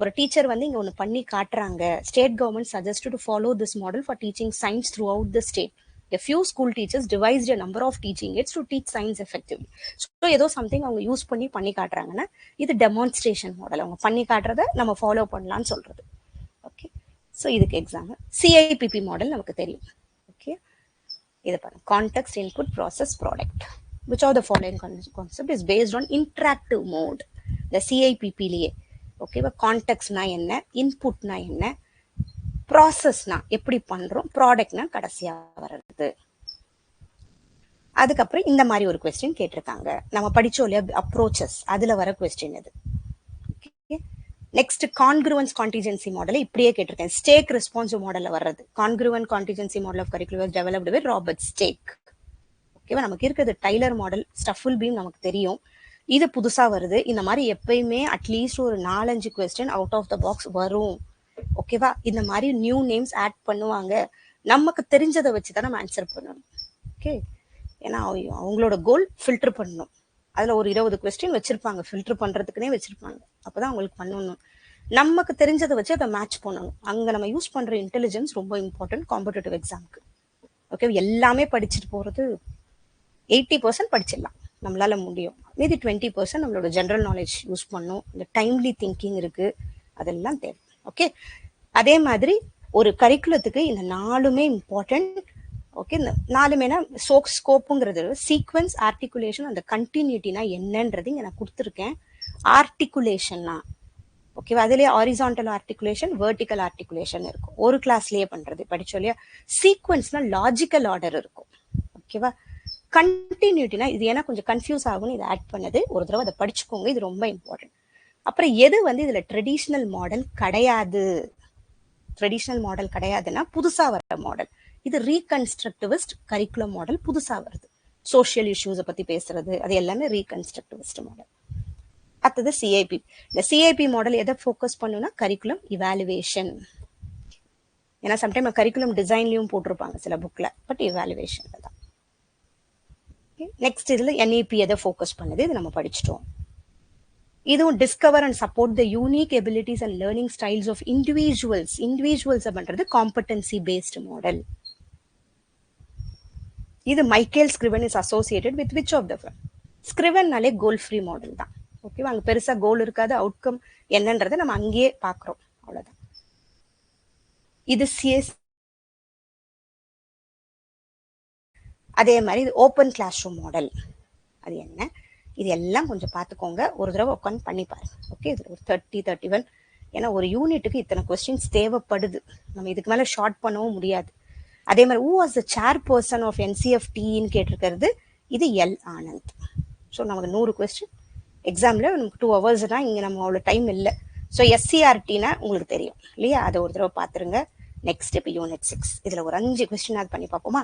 ஒரு டீச்சர் வந்து இங்க ஒன்று பண்ணி காட்டுறாங்க. State government suggest to follow this model for teaching science through out the state. A few school teachers devised a number of teaching aids to teach science effectively. So ஏதோ சம்திங் அவங்க use பண்ணி காட்டுறாங்கன்னா இது demonstration model. அவங்க பண்ணி காட்டுறத நம்ம follow பண்ணலாம்னு சொல்றது. Okay, so இதுக்கு எக்ஸாம்பிள் சிஐபிபி மாடல் நமக்கு தெரியும். ஓகே, இதை பாருங்க, context, input, process, product. Which of the following concept is based on interactive mode? இந்த சிஐபிபிலேயே ஓகேவா, கான்டெக்ட்னா என்ன, இன்புட்னா என்ன, ப்ராசஸ்னா எப்படி பண்றோம், ப்ராடக்ட்னா கடைசியா வர்றது. அதுக்கப்புறம் இந்த மாதிரி ஒரு கொஸ்டின் கேட்டிருக்காங்க, நம்ம படிச்சோம் இல்லையா அப்ரோச்சஸ், அதுல வர கொஸ்டின் இது. நெக்ஸ்ட் கான்கிருவன்ஸ் கான்டிஜென்சி மாடல் இப்படியே கேட்டிருக்கேன். ஸ்டேக் ரெஸ்பான்சிவ் மாடல்ல வர்றது. Congruent contingency model of curricular developed by Robert Stake. ஓகேவா, நமக்கு இருக்கிறது டைலர் மாடல், ஸ்டஃபில் பீம் நமக்கு தெரியும். இது புதுசா வருது. இந்த மாதிரி எப்பயுமே அட்லீஸ்ட் ஒரு 4-5 question out of the box வரும். ஓகேவா, இந்த மாதிரி நியூ நேம்ஸ் ஆட் பண்ணுவாங்க. நமக்கு தெரிஞ்சதை வச்சுதான் நம்ம ஆன்சர் பண்ணணும். ஓகே, ஏன்னா அவங்களோட கோல் ஃபில்டர் பண்ணணும். அதுல ஒரு 20 கொஸ்டின் வச்சிருப்பாங்க, ஃபில்டர் பண்றதுக்குன்னே வச்சிருப்பாங்க. அப்பதான் அவங்களுக்கு பண்ணணும். நமக்கு தெரிஞ்சதை வச்சு அதை மேட்ச் பண்ணணும். அங்க நம்ம யூஸ் பண்ற இன்டெலிஜென்ஸ் ரொம்ப இம்பார்ட்டன்ட் காம்படிட்டிவ் எக்ஸாமுக்கு. ஓகே, எல்லாமே படிச்சுட்டு போறது 80% படிச்சிடலாம், நம்மளால முடியும். மீதி 20% நம்மளோட ஜென்ரல் நாலேஜ் யூஸ் பண்ணும். இந்த டைம்லி திங்கிங் இருக்கு, அதெல்லாம் தேவை. ஓகே, அதே மாதிரி ஒரு கரிக்குலத்துக்கு இந்த 4மே இம்பார்ட்டன்ட். ஓகே, இந்த 4மே ஸ்கோப்புங்கிறது சீக்வன்ஸ், ஆர்டிகுலேஷன், அந்த கண்டினியூட்டினா என்னன்றது இங்க நான் கொடுத்துருக்கேன். ஆர்டிகுலேஷன்னா ஓகேவா, அதுலயே ஹாரிசான்டல் ஆர்டிகுலேஷன், வெர்டிக்கல் ஆர்டிகுலேஷன் இருக்கும், ஒரு கிளாஸ்லயே பண்றது படிச்சோம் இல்லையா. சீக்வன்ஸ்னா லாஜிக்கல் ஆர்டர் இருக்கும். ஓகேவா, கண்டினியூட்டினா இது ஏன்னா கொஞ்சம் கன்ஃபியூஸ் ஆகும், இதை ஆட் பண்ணது ஒரு தடவை அதை படிச்சுக்கோங்க, இது ரொம்ப இம்பார்ட்டன்ட். அப்புறம் எது இதுல ட்ரெடிஷ்னல் மாடல் கிடையாது, ட்ரெடிஷ்னல் மாடல் கிடையாதுன்னா புதுசா வர மாடல். இது ரீகன்ஸ்ட்ரக்டிவிஸ்ட் கரிக்குலம் மாடல் புதுசா வருது. சோஷியல் இஷ்யூஸை பத்தி பேசுறது, அது எல்லாமே ரீகன்ஸ்ட்ரக்டிவிஸ்ட் மாடல். அடுத்தது சிஐபி. இந்த சிஐபி மாடல் எதை ஃபோக்கஸ் பண்ணுன்னா கரிக்குலம் இவாலுவேஷன். ஏன்னா சம்டைம் கரிக்குலம் டிசைன்லயும் போட்டிருப்பாங்க சில புக்ல, பட் இவாலுவேஷன் தான். நெக்ஸ்ட் இதுல என்இபி எதை ஃபோக்கஸ் பண்ணுது, இது நம்ம படிச்சிட்டோம். இதுவும் discover and support the unique abilities and learning styles of individuals பண்றது காம்படன்சி பேஸ்ட் மாடல். இது Michael Scriven is associated with which of the ஸ்கிரிவன்னாலே கோல் ஃப்ரீ மாடல் தான். ஓகேவா, அங்க பெருசா கோல் இருக்காது, அவுட்கம் என்னன்றதை நம்ம அங்கேயே பாக்குறோம், அவ்வளவுதான். இது சிஎஸ். அதே மாதிரி இது ஓப்பன் கிளாஸ் ரூம் மாடல். அது என்ன, இது எல்லாம் கொஞ்சம் பார்த்துக்கோங்க, ஒரு தடவை உட்காந்து பண்ணி பாருங்க. ஓகே, இது ஒரு 30-31, ஏன்னா ஒரு யூனிட்டுக்கு இத்தனை கொஸ்டின்ஸ் தேவைப்படுது, நம்ம இதுக்கு மேல ஷார்ட் பண்ணவும் முடியாது. அதே மாதிரி who was the chairperson of என்சிஎஃப்டின்னு கேட்டிருக்கிறது, இது எல் ஆனந்த். ஸோ நமக்கு 100 கொஸ்டின் எக்ஸாம்ல நமக்கு 2 ஹவர்ஸ்னா இங்க நம்ம அவ்வளோ டைம் இல்லை. ஸோ எஸ்சிஆர்டினா உங்களுக்கு தெரியும் இல்லையா, அதை ஒரு தடவை பார்த்துருங்க. நெக்ஸ்ட் இப்போ யூனிட் 6, இதுல ஒரு 5 கொஸ்டின் ஆட் பண்ணி பார்ப்போமா.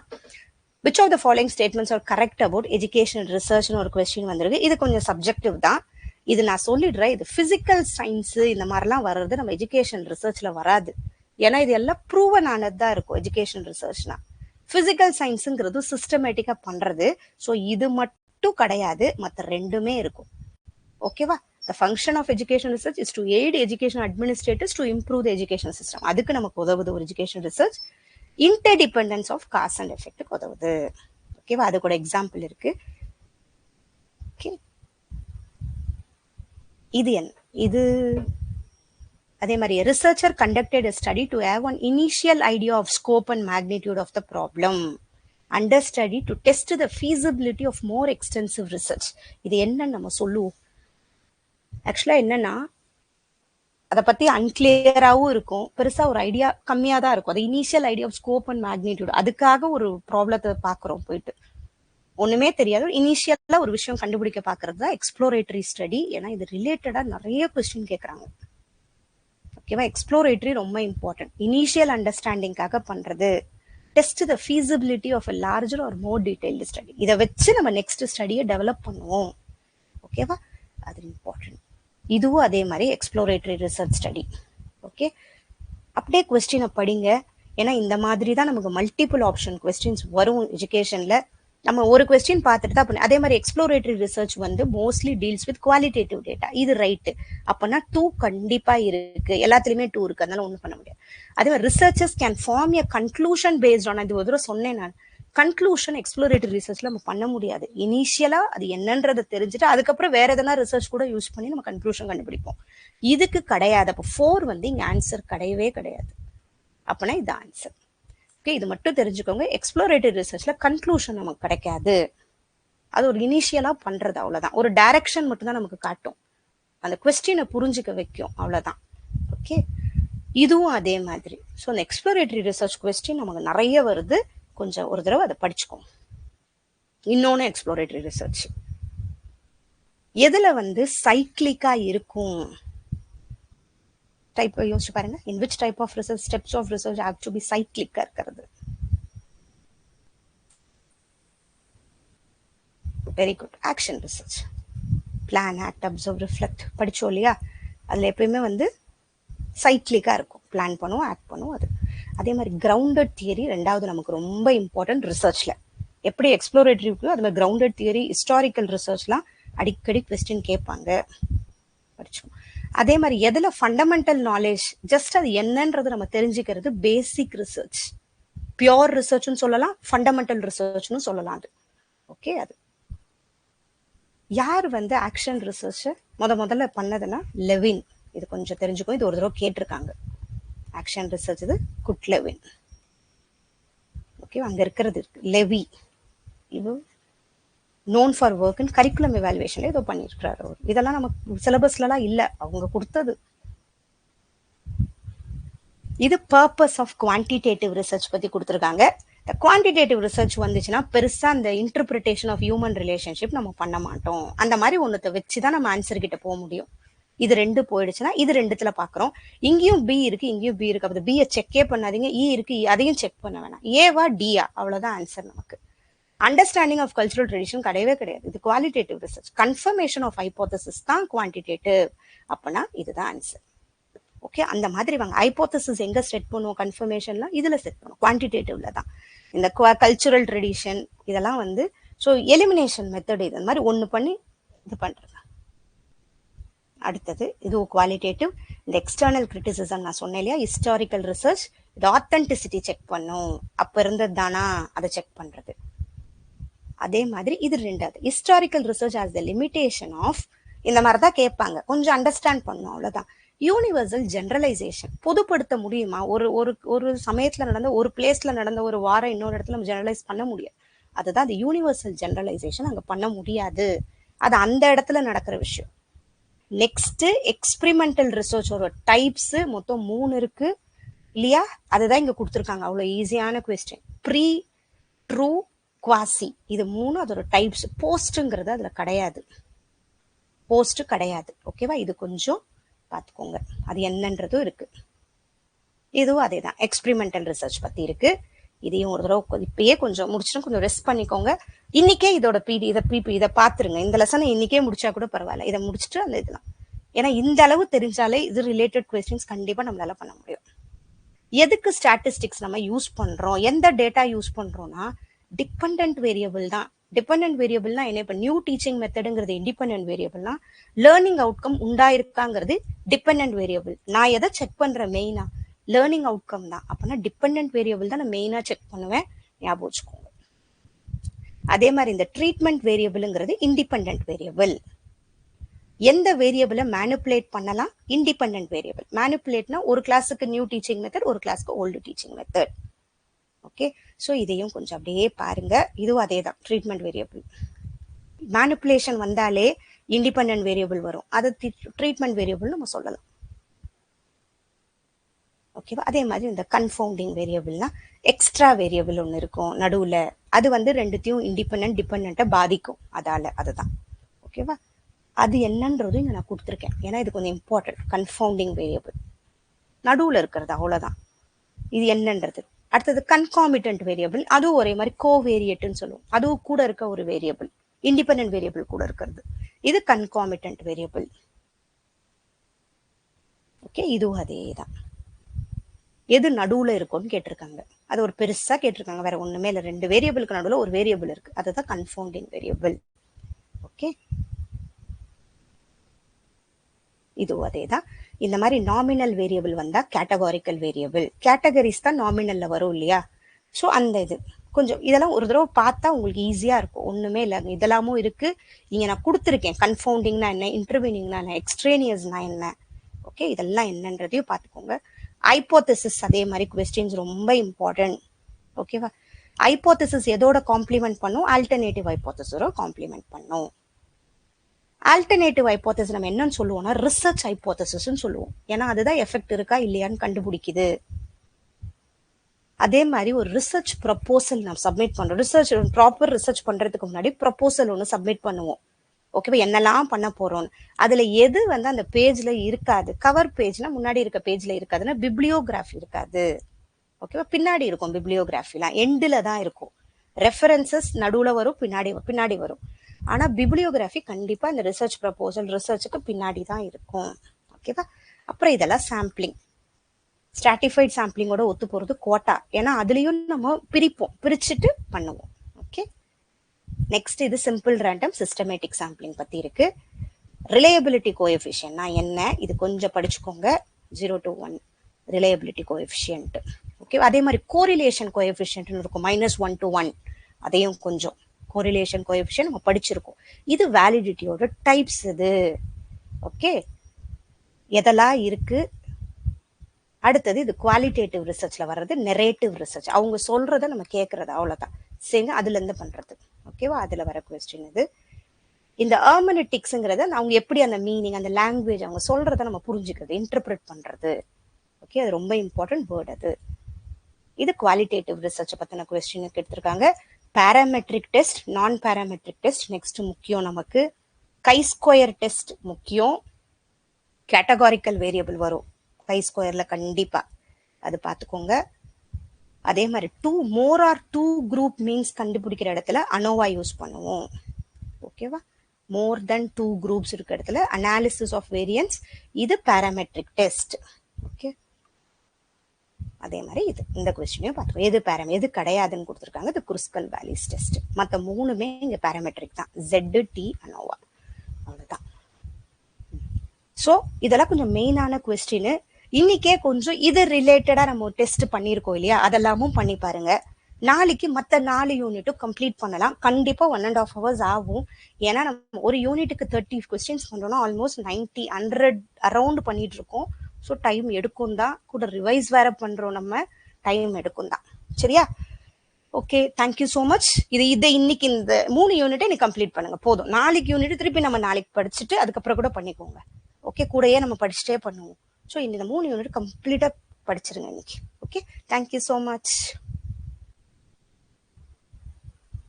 Which of the following statements are correct about education and research ஒரு கொஸ்டின் வந்திருக்கு. இது கொஞ்சம் சப்ஜெக்டிவ் தான், இது நான் சொல்லிடுறேன். இது பிசிக்கல் சயின்ஸ் இந்த மாதிரிலாம் வர்றது நம்ம எஜுகேஷன் ரிசர்ச்ல வராது, ஏன்னா இது எல்லாம் ப்ரூவன் ஆனது தான் இருக்கும் எஜுகேஷன் ரிசர்ச்னா. பிசிக்கல் சயின்ஸுங்கிறது சிஸ்டமேட்டிக்கா பண்றது, ஸோ இது மட்டும் கிடையாது, மற்ற ரெண்டுமே இருக்கும். ஓகேவா, the function of education research is to aid education administrators to improve the education system. அதுக்கு நமக்கு உதவுது ஒரு education research. Interdependence of cause and effect உதவுது. ஓகேவா, அது கூட எக்ஸாம்பிள் இருக்கு. ஓகே, இது என்ன, இது அதே மாதிரி researcher conducted a study to have an initial idea of scope and magnitude of the problem. Under study to test the feasibility of more extensive research. இது என்னன்னு நம்ம சொல்லுவோம். ஆக்சுவலா என்னன்னா அதை பத்தி அன்கிளியராகவும் இருக்கும், பெருசா ஒரு ஐடியா கம்மியா தான் இருக்கும். அது initial idea of scope and magnitude. அதுக்காக ஒரு ப்ராப்ளத்தை பாக்குறோம், போயிட்டு ஒண்ணுமே தெரியாது இனிஷியலா ஒரு விஷயம் கண்டுபிடிக்க பாக்குறது தான் எக்ஸ்ப்ளோரேட்டரி ஸ்டடி. ஏன்னா இது ரிலேட்டடா நிறைய கொஸ்டின் கேட்கறாங்க. ஓகேவா, எக்ஸ்ப்ளோரேட்டரி ரொம்ப இம்பார்ட்டன்ட். இனிஷியல் அண்டர்ஸ்டாண்டிங்காக பண்றது. Test the feasibility of a larger or more detailed study. இதை வச்சு நம்ம நெக்ஸ்ட் ஸ்டடியை டெவலப் பண்ணுவோம். ஓகேவா, அது இம்பார்ட்டன்ட். இதுவும் அதே மாதிரி எக்ஸ்ப்ளோரேட்டரி ரிசர்ச் ஸ்டடி. ஓகே, அப்படியே கொஸ்டினை படிங்க. ஏன்னா இந்த மாதிரி தான் நமக்கு மல்டிபிள் ஆப்ஷன் கொஸ்டின்ஸ் வரும் எஜுகேஷன்ல. நம்ம ஒரு கொஸ்டின் பார்த்துட்டு தான் பண்ணி. அதே மாதிரி எக்ஸ்ப்ளோரேட்டரி ரிசர்ச் வந்து mostly deals with qualitative data. இது ரைட்டு. அப்பனா 2 கண்டிப்பா இருக்கு, எல்லாத்துலயுமே 2 இருக்கு, அதனால ஒன்றும் பண்ண முடியாது. அதே மாதிரி researchers can form a conclusion based on. இது ஒரு தடவை சொன்னேன் நான். கன்க்ளூஷன் எக்ஸ்ப்ளோரேட்டரி ரிசர்ச்ல நம்ம பண்ண முடியாது. இனிஷியலா அது என்னன்றதை தெரிஞ்சுட்டு அதுக்கப்புறம் வேற எதனா ரிசர்ச் கூட யூஸ் பண்ணி நம்ம கன்க்ளூஷன் கண்டுபிடிப்போம். இதுக்கு கிடையாது. அப்போ 4 வந்து இங்க ஆன்சர் கிடையவே கிடையாது. அப்பனா இது ஆன்சர். ஓகே, இது மட்டும் தெரிஞ்சுக்கோங்க. எக்ஸ்ப்ளோரேட்டரி ரிசர்ச்ல கன்க்ளூஷன் நமக்கு கிடைக்காது. அது ஒரு இனிஷியலா பண்றது, அவ்வளவுதான். ஒரு டைரக்ஷன் மட்டும் தான் நமக்கு காட்டும், அந்த கொஸ்டினை புரிஞ்சுக்க வைக்கும், அவ்வளவுதான். ஓகே, இதுவும் அதே மாதிரி. ஸோ அந்த எக்ஸ்ப்ளோரேட்டரி ரிசர்ச் கொஸ்டின் நமக்கு நிறைய வருது. கொஞ்சம் ஒரு தடவை அதை படிச்சுக்கோங்க. இன்னொன்னு எக்ஸ்ப்ளோரேட்டரி ரிசர்ச் எதுல வந்து சைக்கிளிக்கா இருக்கும்? டைப் யோசிச்சு பாருங்க. in which type of research steps of research have to be cyclic இருக்கிறது. Very good. Action research, plan, act, observe, reflect படிச்சோம் இல்லையா? அதுல எப்பயுமே வந்து சைக்கிளிக்கா இருக்கும். பிளான் பண்ணுவோம், ஆக்ட் பண்ணுவோம். அது அதே மாதிரி கிரவுண்டட் தியரி ரெண்டாவது நமக்கு ரொம்ப இம்பார்ட்டன்ட் ரிசர்ச்ல. எப்படி எக்ஸ்ப்ளோரேட்டரி இருக்கோ அது மாதிரி கிரவுண்டட் தியரி, ஹிஸ்டாரிக்கல் ரிசர்ச்லாம் அடிக்கடி கொஸ்டின் கேட்பாங்க, படிச்சோம். அதே மாதிரி எதுல ஃபண்டமெண்டல் நாலேஜ், ஜஸ்ட் அது என்னன்றது நம்ம தெரிஞ்சுக்கிறது பேசிக் ரிசர்ச். பியோர் ரிசர்ச்னு சொல்லலாம், ஃபண்டமெண்டல் ரிசர்ச்னு சொல்லலாம். அது ஓகே. அது யார் வந்து ஆக்ஷன் ரிசர்ச் முதல்ல பண்ணதுன்னா லெவின். இது கொஞ்சம் தெரிஞ்சுக்கோ, இது ஒரு தடவை கேட்டிருக்காங்க. ஆக்ஷன் ரிசர்ச் இது குட்லெவின். ஓகே, அங்க இருக்கிறது இருக்கு லெவி. இது known for work in curriculum எவாலுவேஷன்ல ஏதோ பண்ணியிருக்கிறாரு அவர். இதெல்லாம் நமக்கு சிலபஸ்லாம் இல்லை, அவங்க கொடுத்தது. இது பர்பஸ் ஆஃப் குவான்டிடேட்டிவ் ரிசர்ச் பத்தி கொடுத்துருக்காங்க. இந்த குவான்டிடேட்டிவ் ரிசர்ச் வந்துச்சுன்னா பெருசா அந்த இன்டர்பிரிட்டேஷன் ஆஃப் ஹியூமன் ரிலேஷன்ஷிப் நம்ம பண்ண மாட்டோம். அந்த மாதிரி ஒன்னத்தை வச்சுதான் நம்ம ஆன்சர் கிட்ட போக முடியும். இது 2 போயிடுச்சுன்னா இது 2த்துல பாக்குறோம். இங்கேயும் பி இருக்கு, இங்கேயும் பி இருக்கு. அப்போ பியை செக்கே பண்ணாதீங்க. இ இருக்கு, அதையும் செக் பண்ண வேணாம். ஏவா டியா, அவ்வளவுதான் ஆன்சர் நமக்கு. அண்டர்ஸ்டாண்டிங் ஆஃப் கல்ச்சுரல் ட்ரெடிஷன் கிடையவே கிடையாது. இது qualitative research. Confirmation of hypothesis தான் குவான்டிடேட்டிவ். அப்பனா இதுதான் ஆன்சர். ஓகே, அந்த மாதிரி வாங்க. ஹைபோதசிஸ் எங்க செட் பண்ணுவோம்? கன்ஃபர்மேஷன்லாம் இதுல செட் பண்ணுவோம், குவான்டிடேட்டிவ்ல தான். இந்த கல்ச்சுரல் ட்ரெடிஷன் இதெல்லாம் வந்து ஸோ எலிமினேஷன் மெத்தட். இது மாதிரி ஒன்று பண்ணி இது பண்றது. அடுத்தது இது குவாலிட்டேட்டிவ். இந்த எக்ஸ்டர்னல் கிரிட்டிசிசம் நான் சொன்னேன் இல்லையா, ஹிஸ்டாரிக்கல் ரிசர்ச். இது ஆத்தென்டிசிட்டி செக் பண்ணும், அப்ப இருந்தது தானா அதை செக் பண்றது. அதே மாதிரி இது ரெண்டாவது historical research as the limitation of. இந்த மாதிரி தான் கேட்பாங்க, கொஞ்சம் அண்டர்ஸ்டாண்ட் பண்ணும், அவ்வளவுதான். யூனிவர்சல் ஜெனரலைசேஷன் பொதுப்படுத்த முடியுமா? ஒரு ஒரு ஒரு சமயத்துல நடந்த, ஒரு பிளேஸ்ல நடந்த ஒரு வாரம் இன்னொரு இடத்துல நம்ம ஜெனரலைஸ் பண்ண முடியாது. அதுதான் அது யூனிவர்சல் ஜெனரலைசேஷன் அங்க பண்ண முடியாது. அது அந்த இடத்துல நடக்கிற விஷயம். நெக்ஸ்ட் எக்ஸ்பிரிமெண்டல் ரிசர்ச்சோட டைப்ஸ் மொத்தம் 3 இருக்கு இல்லையா? அதுதான் இங்க கொடுத்துருக்காங்க. அவ்வளவு ஈஸியான கொஸ்டின். ப்ரீ, ட்ரூ, குவாசி, இது 3 அதோட டைப்ஸ். போஸ்ட்ங்கிறது அதுல கிடையாது, போஸ்ட் கிடையாது. ஓகேவா, இது கொஞ்சம் பார்த்துக்கோங்க, அது என்னன்றதும் இருக்கு. இதுவும் அதே தான், எக்ஸ்பிரிமெண்டல் ரிசர்ச் பத்தி இருக்கு. இதையும் ஒரு தடவை இப்பயே கொஞ்சம் முடிச்சுட்டு கொஞ்சம் ரெஸ்ட் பண்ணிக்கோங்க. இன்னைக்கே இதோட இதை பார்த்துருங்க. இந்த லெசனை இன்னைக்கே முடிச்சா கூட பரவாயில்ல, இதை முடிச்சுட்டு அந்த இதெல்லாம். ஏன்னா இந்த அளவு தெரிஞ்சாலே இது ரிலேட்டட் கொஸ்டின்ஸ் கண்டிப்பா நம்மளால பண்ண முடியும். எதுக்கு ஸ்டாட்டிஸ்டிக்ஸ் நம்ம யூஸ் பண்றோம், எந்த டேட்டா யூஸ் பண்றோம்னா டிபெண்டன்ட் வேரியபிள் தான். டிபெண்டன்ட் வேரியபிள்னா என்ன? இப்போ நியூ டீச்சிங் மெத்தடுங்கிறது இண்டிபெண்டன்ட் வேரியபிள்னா லேர்னிங் அவுட்கம் உண்டாயிருக்காங்கிறது டிபெண்டன்ட் வேரியபிள். நான் எதை செக் பண்றேன் மெயினா? லேர்னிங் அவுட்கம் தான். அப்பனா டிபெண்டன்ட் வேரியபிள் தான் நான் மெயினா செக் பண்ணுவேன், ஞாபகம் வச்சுக்கோங்க. அதே மாதிரி இந்த ட்ரீட்மெண்ட் வேரியபிள்ங்கிறது இண்டிபெண்டன்ட் வேரியபிள். எந்த வேரியபிளை மேனிப்புலேட் பண்ணலாம்? Independent variable. மேனிப்புலேட்னா ஒரு கிளாஸுக்கு நியூ டீச்சிங் மெத்தட், ஒரு கிளாஸுக்கு old teaching method. Okay, so இதையும் கொஞ்சம் அப்படியே பாருங்க. இதுவும் அதே தான், ட்ரீட்மெண்ட் வேரியபிள். மேனிப்புலேஷன் வந்தாலே இண்டிபெண்டன்ட் வேரியபிள் வரும், அது ட்ரீட்மெண்ட் வேரியபிள் நம்ம சொல்லலாம். ஓகேவா? அதே மாதிரி இந்த கன்ஃபவுண்டிங் வேரியபிள்னா எக்ஸ்ட்ரா வேரியபிள் ஒன்று இருக்கும் நடுவில், அது வந்து ரெண்டுத்தையும் இண்டிபெண்டன்ட் டிபெண்டண்ட்டை பாதிக்கும், அதால அதுதான். ஓகேவா? அது என்னன்றது இங்கே நான் கொடுத்துருக்கேன், ஏன்னா இது கொஞ்சம் இம்பார்ட்டன்ட். கன்ஃபவுண்டிங் வேரியபிள் நடுவில் இருக்கிறது, அவ்வளோதான். இது என்னன்றது. அடுத்தது கன்காமிட்டன்ட் வேரியபிள், அதுவும் ஒரே மாதிரி கோவேரியட்னு சொல்லுவோம், அதுவும் கூட இருக்க ஒரு வேரியபிள், இண்டிபெண்டன்ட் வேரியபிள் கூட இருக்கிறது. இது கன்காமிட்டன்ட் வேரியபிள். ஓகே, இதுவும் அதே தான். எது நடுவில் இருக்கும்னு கேட்டிருக்காங்க, அது ஒரு பெருசா கேட்டிருக்காங்க, வேற ஒண்ணுமே இல்லை. ரெண்டு வேரியபிளுக்கு நடுவில் ஒரு வேரியபிள் இருக்கு, அதுதான் கன்ஃபவுண்டிங் வேரியபிள். ஓகே, இதுவும் அதே தான். இந்த மாதிரி நாமினல் வேரியபிள் வந்தா கேட்டகாரிக்கல் வேரியபிள். கேட்டகரிஸ் தான் நாமினல்ல வரும் இல்லையா? ஸோ அந்த இது கொஞ்சம் இதெல்லாம் ஒரு தடவை பார்த்தா உங்களுக்கு ஈஸியா இருக்கும். ஒண்ணுமே இல்லை, இதெல்லாமும் இருக்கு இங்க நான் கொடுத்துருக்கேன். கன்ஃபவுண்டிங்னா என்ன, இன்டர்வீனிங்னா என்ன, எக்ஸ்ட்ரேனியஸ்னா என்ன, ஓகே, இதெல்லாம் என்னன்றதையும் பார்த்துக்கோங்க. ஹைப்போதெசிஸ் அதே மாதிரி கொஸ்டின்ஸ் ரொம்ப இம்பார்ட்டன்ட். ஓகேவா? ஹைப்போதெசிஸ் எதோட காம்ப்ளிமெண்ட் பண்ணும்? ஆல்டர்னேட்டிவ் ஹைப்போதெசிஸோட காம்ப்ளிமெண்ட் பண்ணும். ஆல்டர்னேட்டிவ் ஹைப்போதெசிஸ் நம்ம என்னன்னு சொல்லுவோம்னா ரிசர்ச் ஹைப்போதெசிஸ்னு சொல்லுவோம், ஏன்னா அதுதான் எஃபெக்ட் இருக்கா இல்லையான்னு கண்டுபிடிக்குது. அதே மாதிரி ஒரு ரிசர்ச் ப்ரப்போசல் நம்ம சப்மிட் பண்றோம். ரிசர்ச் ப்ராப்பர் ரிசர்ச் பண்றதுக்கு முன்னாடி ப்ரப்போசல் ஒன்று சப்மிட் பண்ணுவோம். ஓகேவா? என்னெல்லாம் பண்ண போறோம், அதுல எது வந்து அந்த பேஜ்ல இருக்காது, கவர் பேஜ்னா முன்னாடி இருக்க பேஜ்ல இருக்காதுன்னா பிப்ளியோகிராஃபி இருக்காது. ஓகேவா? பின்னாடி இருக்கும் பிப்ளியோகிராஃபிலாம், எண்டில் தான் இருக்கும். ரெஃபரன்சஸ் நடுவில் வரும், பின்னாடி வரும். ஆனா பிப்ளியோகிராஃபி கண்டிப்பா இந்த ரிசர்ச் ப்ரப்போசல் ரிசர்ச்சுக்கு பின்னாடி தான் இருக்கும். ஓகேவா? அப்புறம் இதெல்லாம் சாம்பிளிங். ஸ்ட்ராட்டிஃபைட் சாம்பிளிங்கோட ஒத்து போறது கோட்டா, ஏன்னா அதுலயும் நம்ம பிரிச்சுட்டு பண்ணுவோம். ஓகே, நெக்ஸ்ட் இது சிம்பிள் ரேண்டம் சிஸ்டமேட்டிக் சாம்பிளிங் பத்தி இருக்கு. ரிலையபிலிட்டி கோஎஃபிஷியன்ட்னா என்ன, இது கொஞ்சம் படிச்சுக்கோங்க. 0 to 1 ரிலையபிலிட்டி கோஎஃபிஷியன்ட். ஓகே, அதே மாதிரி கோரிலேஷன் கோஎஃபிஷியன்ட்னு இருக்கும், -1 to 1, அதையும் கொஞ்சம் கோரிலேஷன் கோஎஃபிஷியன்ட் நம்ம படிச்சிருக்கோம். இது வேலிடிட்டியோட டைப்ஸ். இது ஓகே, எதெல்லாம் இருக்கு. அடுத்தது இது குவாலிட்டேட்டிவ் ரிசர்ச்ல வர்றது, நெரேட்டிவ் ரிசர்ச், அவங்க சொல்றதை நம்ம கேட்கறது, அவ்வளவுதான். சரிங்க, அதுல இருந்து பண்றது. ஓகேவா? அதுல வர கொஸ்டின் இது. இந்த ஹெர்மெனெட்டிக்ஸ்ங்கிறத அவங்க எப்படி அந்த மீனிங், அந்த லாங்குவேஜ் அவங்க சொல்றதை நம்ம புரிஞ்சுக்கிறது, இன்டர்பிரட் பண்றது. ஓகே, அது ரொம்ப இம்பார்ட்டன்ட் வேர்ட் அது. இது குவாலிட்டேட்டிவ் ரிசர்ச் பத்தின கொஸ்டின் எடுத்திருக்காங்க. Parametric test, non parametric test next முக்கியம் நமக்கு. கை ஸ்கொயர் டெஸ்ட் முக்கியம். கேட்டகாரிக்கல் வேரியபிள் வரும் கை ஸ்கொயர்ல கண்டிப்பா, அது பார்த்துக்கோங்க. அதே மாதிரி more or two group means கண்டுபிடிக்கிற இடத்துல அனோவா யூஸ் பண்ணுவோம். ஓகேவா? மோர் தென் 2 குரூப்ஸ் இருக்க இடத்துல அனாலிசிஸ் ஆஃப் வேரியன்ஸ், இது பாராமெட்ரிக் டெஸ்ட். ஓகே, அதே மாதிரி இது இந்த கொஸ்டினையும் பார்த்துக்கோ. எது கிடையாதுன்னு கொடுத்துருக்காங்க, இது குருஸ்கல் வேலிஸ் டெஸ்ட். மற்ற மூணுமே இங்க பாராமெட்ரிக் தான், Z, T, அனோவா, அவ்வளவுதான். ஸோ இதெல்லாம் கொஞ்சம் மெயினான கொஸ்டின். இன்னைக்கே கொஞ்சம் இது ரிலேட்டடா நம்ம டெஸ்ட் பண்ணியிருக்கோம் இல்லையா, அதெல்லாமும் பண்ணி பாருங்க. நாளைக்கு மற்ற 4 யூனிட்டும் கம்ப்ளீட் பண்ணலாம். கண்டிப்பா 1.5 hours ஆகும், ஏன்னா நம்ம ஒரு யூனிட்டுக்கு 30 கொஸ்டின்ஸ் பண்றோம்னா ஆல்மோஸ்ட் 90 100 அரௌண்ட் பண்ணிட்டு இருக்கோம். ஸோ டைம் எடுக்கும் தான், கூட ரிவைஸ் வேற பண்றோம், நம்ம டைம் எடுக்கும் தான். சரியா? Okay, thank you so much. இதை இன்னைக்கு இந்த 3 யூனிட்டை நீ கம்ப்ளீட் பண்ணுங்க போதும். நாளைக்கு யூனிட் திருப்பி நம்ம நாளைக்கு படிச்சுட்டு அதுக்கப்புறம் கூட பண்ணிக்கோங்க. ஓகே, கூடயே நம்ம படிச்சுட்டே பண்ணுவோம். ஸோ இந்த 3 யூனிட் கம்ப்ளீட்டா படிச்சிருங்க இன்னைக்கு. Okay, thank you so much.